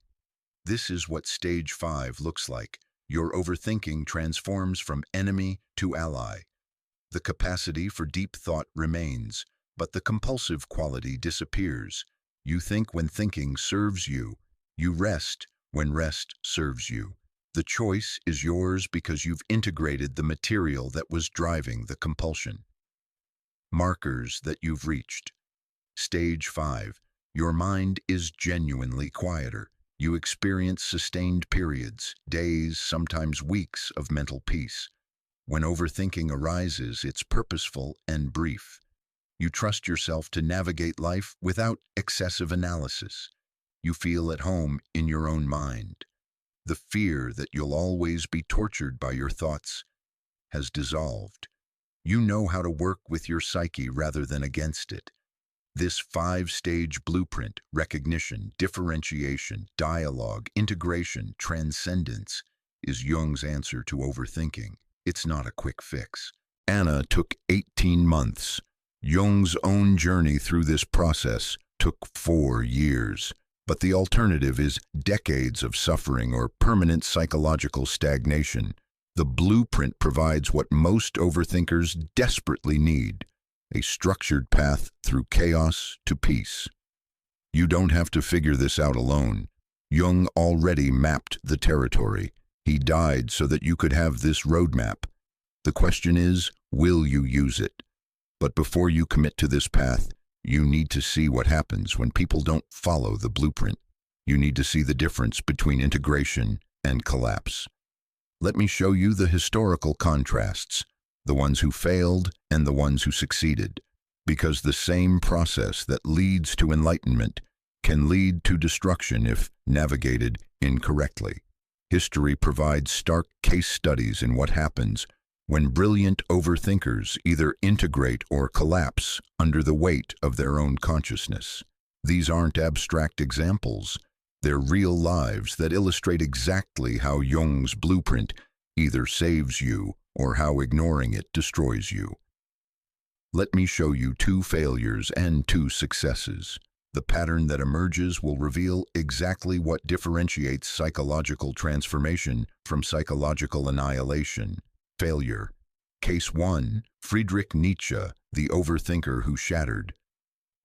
This is what stage 5 looks like. Your overthinking transforms from enemy to ally. The capacity for deep thought remains, but the compulsive quality disappears. You think when thinking serves you. You rest when rest serves you. The choice is yours because you've integrated the material that was driving the compulsion. Markers that you've reached. Stage 5. Your mind is genuinely quieter. You experience sustained periods, days, sometimes weeks of mental peace. When overthinking arises, it's purposeful and brief. You trust yourself to navigate life without excessive analysis. You feel at home in your own mind. The fear that you'll always be tortured by your thoughts has dissolved. You know how to work with your psyche rather than against it. This 5-stage blueprint, recognition, differentiation, dialogue, integration, transcendence, is Jung's answer to overthinking. It's not a quick fix. Anna took 18 months. Jung's own journey through this process took 4 years. But the alternative is decades of suffering or permanent psychological stagnation. The blueprint provides what most overthinkers desperately need: a structured path through chaos to peace. You don't have to figure this out alone. Jung already mapped the territory. He died so that you could have this roadmap. The question is, will you use it? But before you commit to this path, you need to see what happens when people don't follow the blueprint. You need to see the difference between integration and collapse. Let me show you the historical contrasts, the ones who failed and the ones who succeeded, because the same process that leads to enlightenment can lead to destruction if navigated incorrectly. History provides stark case studies in what happens when brilliant overthinkers either integrate or collapse under the weight of their own consciousness. These aren't abstract examples. They're real lives that illustrate exactly how Jung's blueprint either saves you or how ignoring it destroys you. Let me show you 2 failures and 2 successes. The pattern that emerges will reveal exactly what differentiates psychological transformation from psychological annihilation. Failure. Case 1. Friedrich Nietzsche, the overthinker who shattered.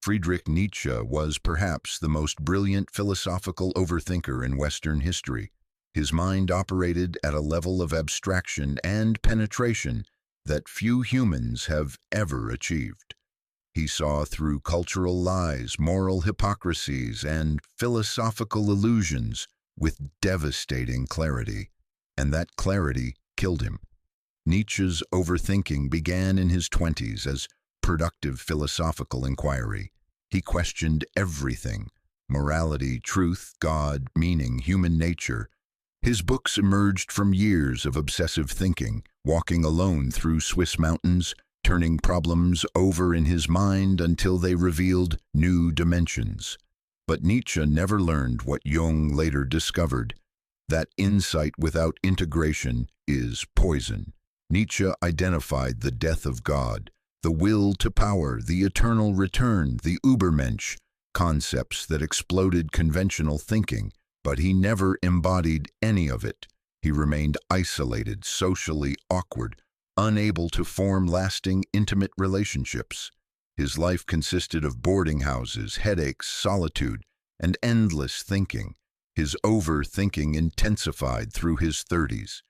Friedrich Nietzsche was perhaps the most brilliant philosophical overthinker in Western history. His mind operated at a level of abstraction and penetration that few humans have ever achieved. He saw through cultural lies, moral hypocrisies, and philosophical illusions with devastating clarity, and that clarity killed him. Nietzsche's overthinking began in his 20s as productive philosophical inquiry. He questioned everything: morality, truth, God, meaning, human nature. His books emerged from years of obsessive thinking, walking alone through Swiss mountains, turning problems over in his mind until they revealed new dimensions. But Nietzsche never learned what Jung later discovered: that insight without integration is poison. Nietzsche identified the death of God, the will to power, the eternal return, the Übermensch, concepts that exploded conventional thinking, but he never embodied any of it. He remained isolated, socially awkward, unable to form lasting, intimate relationships. His life consisted of boarding houses, headaches, solitude, and endless thinking. His overthinking intensified through his 30s.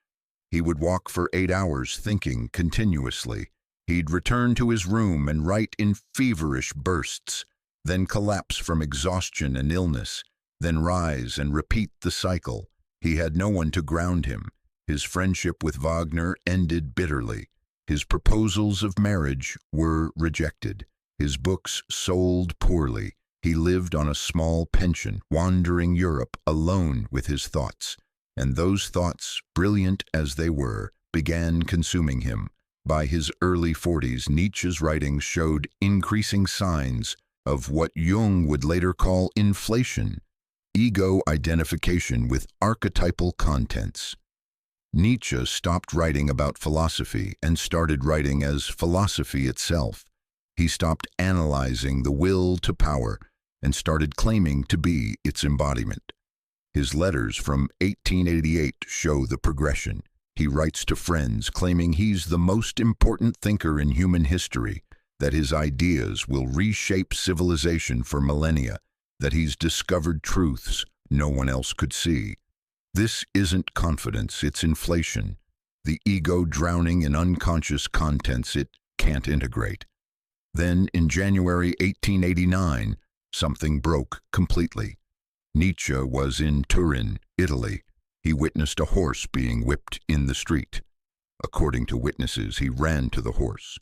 He would walk for 8 hours thinking continuously. He'd return to his room and write in feverish bursts, then collapse from exhaustion and illness, then rise and repeat the cycle. He had no one to ground him. His friendship with Wagner ended bitterly. His proposals of marriage were rejected. His books sold poorly. He lived on a small pension, wandering Europe alone with his thoughts. And those thoughts, brilliant as they were, began consuming him. By his early 40s, Nietzsche's writings showed increasing signs of what Jung would later call inflation, ego identification with archetypal contents. Nietzsche stopped writing about philosophy and started writing as philosophy itself. He stopped analyzing the will to power and started claiming to be its embodiment. His letters from 1888 show the progression. He writes to friends claiming he's the most important thinker in human history, that his ideas will reshape civilization for millennia, that he's discovered truths no one else could see. This isn't confidence, it's inflation. The ego drowning in unconscious contents it can't integrate. Then, in January 1889, something broke completely. Nietzsche was in Turin, Italy. He witnessed a horse being whipped in the street. According to witnesses, he ran to the horse,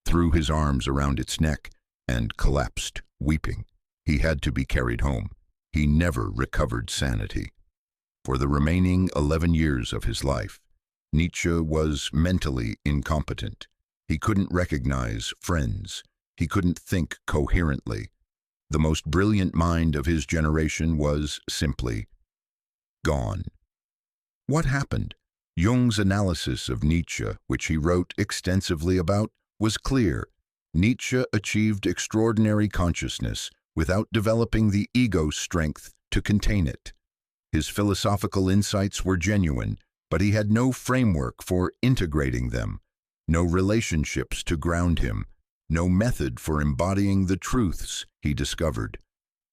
threw his arms around its neck, and collapsed, weeping. He had to be carried home. He never recovered sanity. For the remaining 11 years of his life, Nietzsche was mentally incompetent. He couldn't recognize friends. He couldn't think coherently. The most brilliant mind of his generation was simply gone. What happened? Jung's analysis of Nietzsche, which he wrote extensively about, was clear. Nietzsche achieved extraordinary consciousness without developing the ego's strength to contain it. His philosophical insights were genuine, but he had no framework for integrating them, no relationships to ground him, no method for embodying the truths he discovered.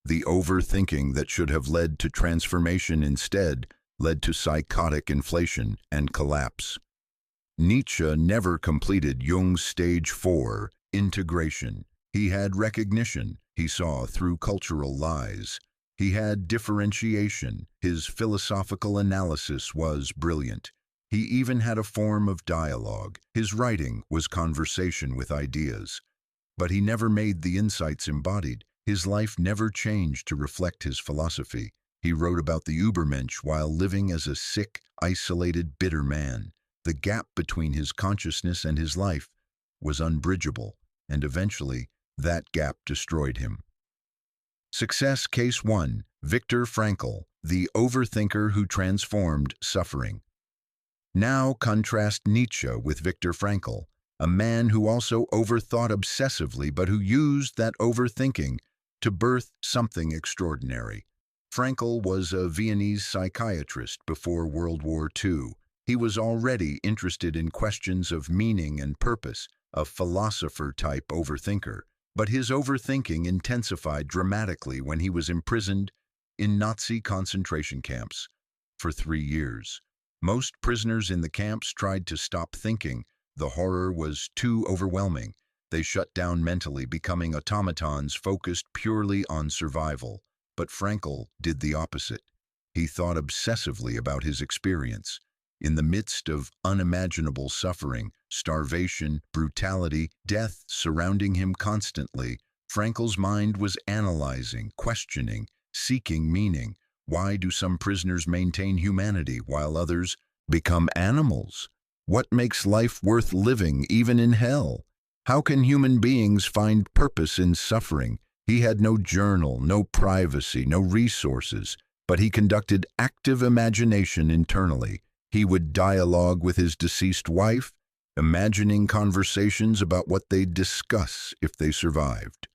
The overthinking that should have led to transformation instead led to psychotic inflation and collapse. Nietzsche never completed Jung's stage 4, integration. He had recognition, he saw through cultural lies. He had differentiation. His philosophical analysis was brilliant. He even had a form of dialogue. His writing was conversation with ideas. But he never made the insights embodied. His life never changed to reflect his philosophy. He wrote about the Übermensch while living as a sick, isolated, bitter man. The gap between his consciousness and his life was unbridgeable, and eventually that gap destroyed him. Success Case 1. Viktor Frankl, the overthinker who transformed suffering. Now contrast Nietzsche with Viktor Frankl, a man who also overthought obsessively but who used that overthinking to birth something extraordinary. Frankl was a Viennese psychiatrist before World War II. He was already interested in questions of meaning and purpose, a philosopher-type overthinker. But his overthinking intensified dramatically when he was imprisoned in Nazi concentration camps for 3 years. Most prisoners in the camps tried to stop thinking. The horror was too overwhelming. They shut down mentally, becoming automatons focused purely on survival. But Frankl did the opposite. He thought obsessively about his experience. In the midst of unimaginable suffering, starvation, brutality, death surrounding him constantly, Frankl's mind was analyzing, questioning, seeking meaning. Why do some prisoners maintain humanity while others become animals? What makes life worth living even in hell? How can human beings find purpose in suffering? He had no journal, no privacy, no resources, but he conducted active imagination internally. He would dialogue with his deceased wife, imagining conversations about what they'd discuss if they survived.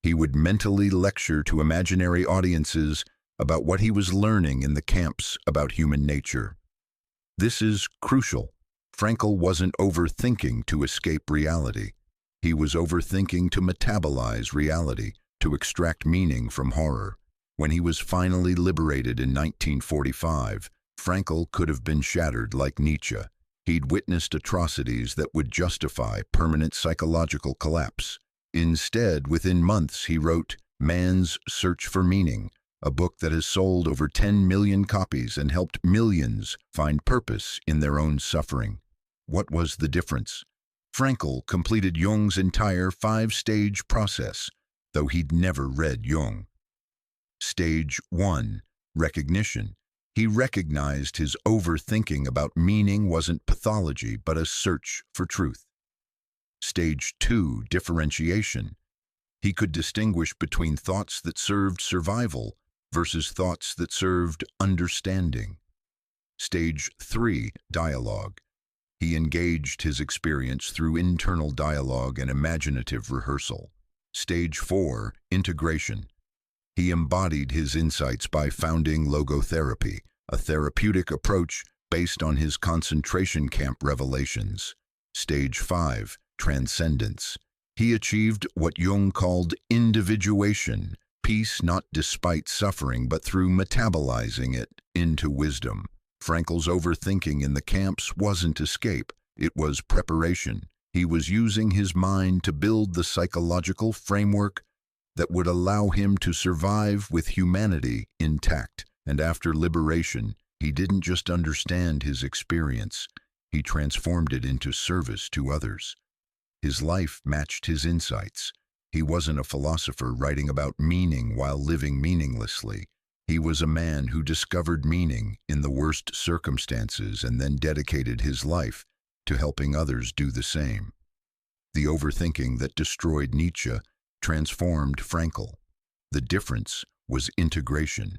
He would mentally lecture to imaginary audiences about what he was learning in the camps about human nature. This is crucial. Frankl wasn't overthinking to escape reality. He was overthinking to metabolize reality, to extract meaning from horror. When he was finally liberated in 1945, Frankl could have been shattered like Nietzsche. He'd witnessed atrocities that would justify permanent psychological collapse. Instead, within months, he wrote Man's Search for Meaning, a book that has sold over 10 million copies and helped millions find purpose in their own suffering. What was the difference? Frankl completed Jung's entire 5-stage process, though he'd never read Jung. Stage 1, recognition. He recognized his overthinking about meaning wasn't pathology, but a search for truth. Stage 2, differentiation. He could distinguish between thoughts that served survival versus thoughts that served understanding. Stage 3, dialogue. He engaged his experience through internal dialogue and imaginative rehearsal. Stage 4, integration. He embodied his insights by founding logotherapy, a therapeutic approach based on his concentration camp revelations. Stage 5, transcendence. He achieved what Jung called individuation, peace not despite suffering but through metabolizing it into wisdom. Frankl's overthinking in the camps wasn't escape, it was preparation. He was using his mind to build the psychological framework that would allow him to survive with humanity intact. And after liberation, he didn't just understand his experience, he transformed it into service to others. His life matched his insights. He wasn't a philosopher writing about meaning while living meaninglessly. He was a man who discovered meaning in the worst circumstances and then dedicated his life to helping others do the same. The overthinking that destroyed Nietzsche transformed Frankl. The difference was integration.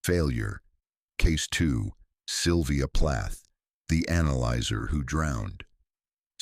Failure. Case 2, Sylvia Plath, the analyzer who drowned.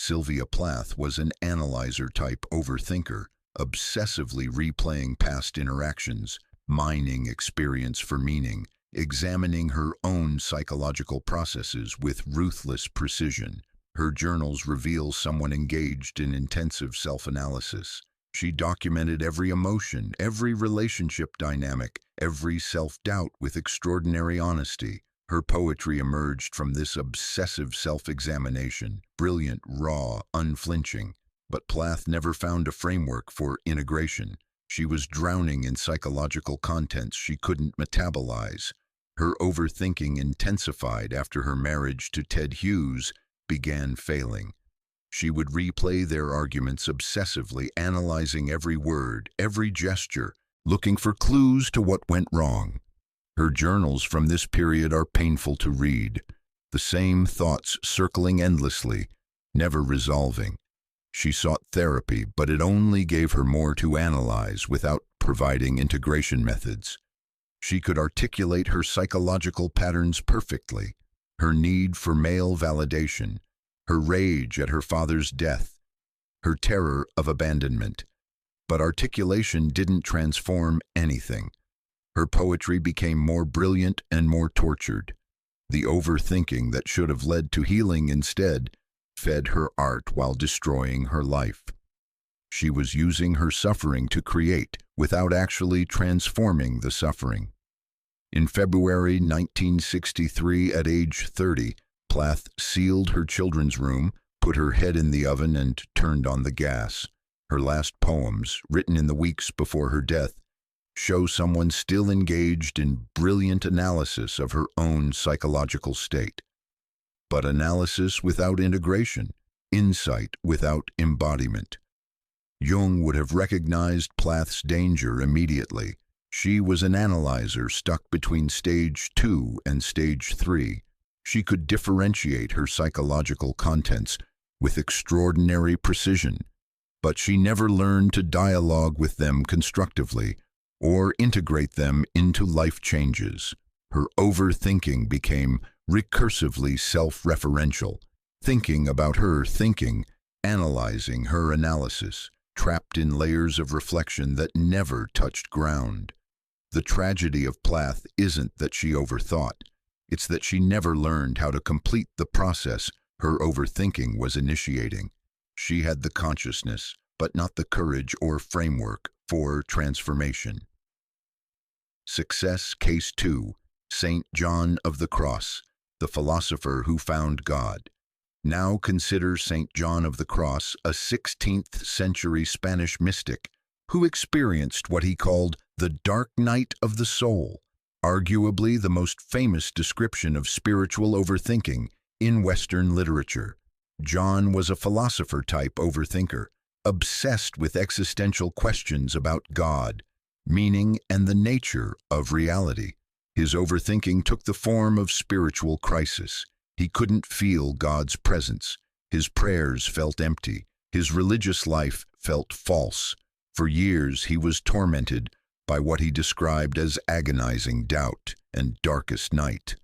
Sylvia Plath was an analyzer-type overthinker, obsessively replaying past interactions, mining experience for meaning, examining her own psychological processes with ruthless precision. Her journals reveal someone engaged in intensive self-analysis. She documented every emotion, every relationship dynamic, every self-doubt with extraordinary honesty. Her poetry emerged from this obsessive self-examination, brilliant, raw, unflinching. But Plath never found a framework for integration. She was drowning in psychological contents she couldn't metabolize. Her overthinking intensified after her marriage to Ted Hughes began failing. She would replay their arguments obsessively, analyzing every word, every gesture, looking for clues to what went wrong. Her journals from this period are painful to read, the same thoughts circling endlessly, never resolving. She sought therapy, but it only gave her more to analyze without providing integration methods. She could articulate her psychological patterns perfectly, her need for male validation, her rage at her father's death, her terror of abandonment. But articulation didn't transform anything. Her poetry became more brilliant and more tortured. The overthinking that should have led to healing instead fed her art while destroying her life. She was using her suffering to create without actually transforming the suffering. In February 1963, at age 30, Plath sealed her children's room, put her head in the oven, and turned on the gas. Her last poems, written in the weeks before her death, show someone still engaged in brilliant analysis of her own psychological state. But analysis without integration, insight without embodiment. Jung would have recognized Plath's danger immediately. She was an analyzer stuck between stage 2 and stage 3. She could differentiate her psychological contents with extraordinary precision, but she never learned to dialogue with them constructively or integrate them into life changes. Her overthinking became recursively self-referential, thinking about her thinking, analyzing her analysis, trapped in layers of reflection that never touched ground. The tragedy of Plath isn't that she overthought, it's that she never learned how to complete the process her overthinking was initiating. She had the consciousness, but not the courage or framework for transformation. Success Case 2, Saint John of the Cross, the philosopher who found God. Now consider Saint John of the Cross, a 16th century Spanish mystic who experienced what he called the dark night of the soul, arguably the most famous description of spiritual overthinking in Western literature. Jung was a philosopher-type overthinker, obsessed with existential questions about God, meaning, and the nature of reality. His overthinking took the form of spiritual crisis. He couldn't feel God's presence. His prayers felt empty. His religious life felt false. For years, he was tormented by what he described as agonizing doubt and darkest night.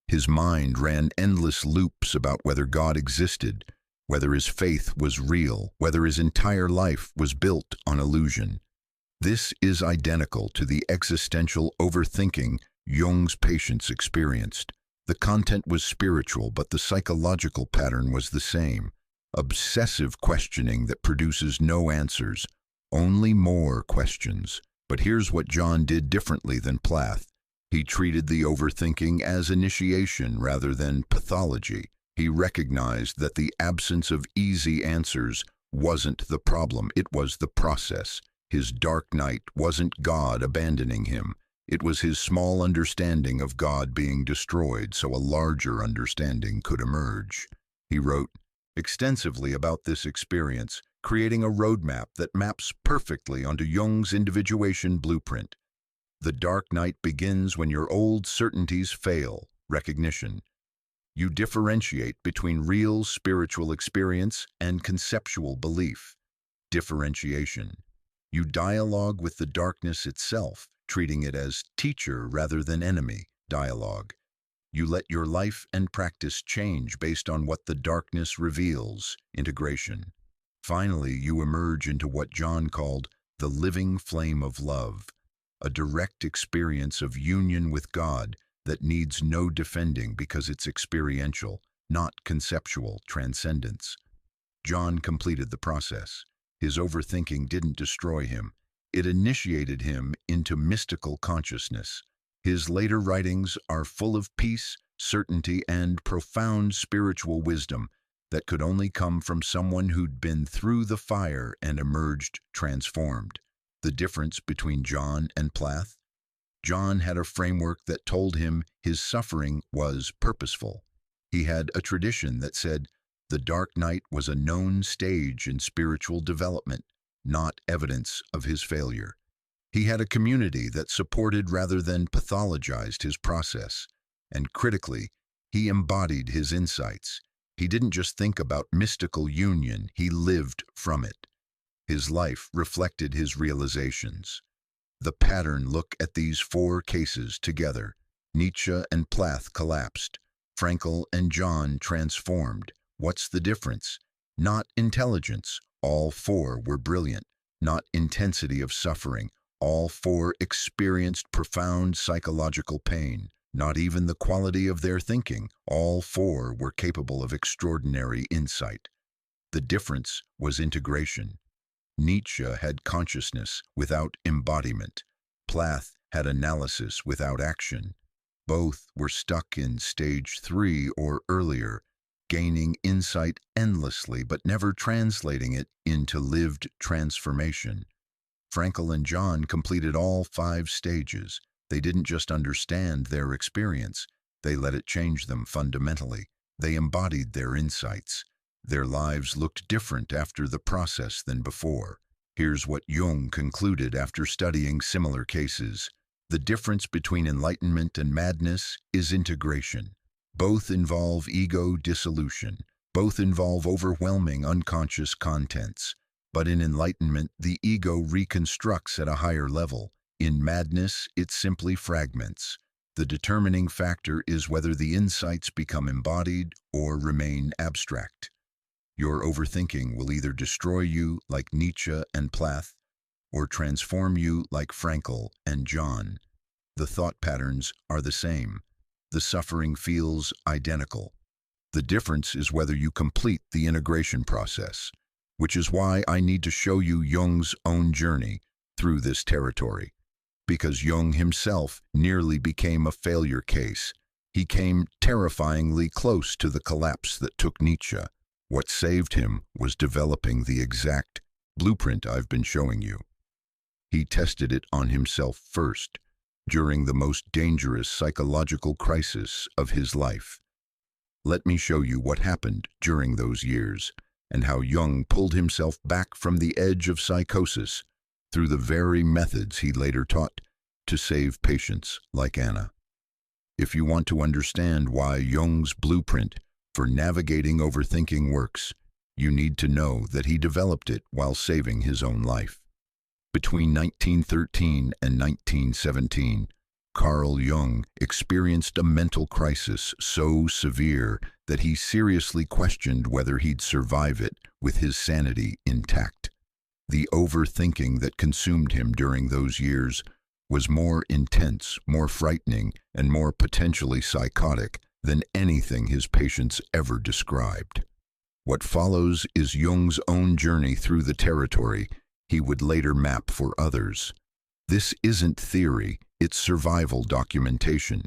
His mind ran endless loops about whether God existed, whether his faith was real, whether his entire life was built on illusion. This is identical to the existential overthinking Jung's patients experienced. The content was spiritual, but the psychological pattern was the same. Obsessive questioning that produces no answers, only more questions. But here's what Jung did differently than Plath. He treated the overthinking as initiation rather than pathology. He recognized that the absence of easy answers wasn't the problem, it was the process. His dark night wasn't God abandoning him. It was his small understanding of God being destroyed so a larger understanding could emerge. He wrote extensively about this experience, creating a roadmap that maps perfectly onto Jung's individuation blueprint. The dark night begins when your old certainties fail, recognition. You differentiate between real spiritual experience and conceptual belief, differentiation. You dialogue with the darkness itself, treating it as teacher rather than enemy, dialogue. You let your life and practice change based on what the darkness reveals, integration. Finally, you emerge into what Jung called the living flame of love, a direct experience of union with God that needs no defending because it's experiential, not conceptual, transcendence. Jung completed the process. His overthinking didn't destroy him. It initiated him into mystical consciousness. His later writings are full of peace, certainty, and profound spiritual wisdom that could only come from someone who'd been through the fire and emerged transformed. The difference between Jung and Plath? Jung had a framework that told him his suffering was purposeful. He had a tradition that said the dark night was a known stage in spiritual development, not evidence of his failure. He had a community that supported rather than pathologized his process, and critically, he embodied his insights. He didn't just think about mystical union, he lived from it. His life reflected his realizations. The pattern: look at these four cases together. Nietzsche and Plath collapsed. Frankl and Jung transformed. What's the difference? Not intelligence. All four were brilliant. Not intensity of suffering. All four experienced profound psychological pain. Not even the quality of their thinking. All four were capable of extraordinary insight. The difference was integration. Nietzsche had consciousness without embodiment. Plath had analysis without action. Both were stuck in stage 3 or earlier, gaining insight endlessly but never translating it into lived transformation. Frankl and Jung completed all 5 stages. They didn't just understand their experience, they let it change them fundamentally. They embodied their insights. Their lives looked different after the process than before. Here's what Jung concluded after studying similar cases. The difference between enlightenment and madness is integration. Both involve ego dissolution. Both involve overwhelming unconscious contents. But in enlightenment, the ego reconstructs at a higher level. In madness, it simply fragments. The determining factor is whether the insights become embodied or remain abstract. Your overthinking will either destroy you like Nietzsche and Plath, or transform you like Frankl and Jung. The thought patterns are the same. The suffering feels identical. The difference is whether you complete the integration process, which is why I need to show you Jung's own journey through this territory. Because Jung himself nearly became a failure case. He came terrifyingly close to the collapse that took Nietzsche. What saved him was developing the exact blueprint I've been showing you. He tested it on himself first, during the most dangerous psychological crisis of his life. Let me show you what happened during those years, and how Jung pulled himself back from the edge of psychosis through the very methods he later taught to save patients like Anna. If you want to understand why Jung's blueprint for navigating overthinking works, you need to know that he developed it while saving his own life. Between 1913 and 1917, Carl Jung experienced a mental crisis so severe that he seriously questioned whether he'd survive it with his sanity intact. The overthinking that consumed him during those years was more intense, more frightening, and more potentially psychotic than anything his patients ever described. What follows is Jung's own journey through the territory he would later map for others. This isn't theory, it's survival documentation,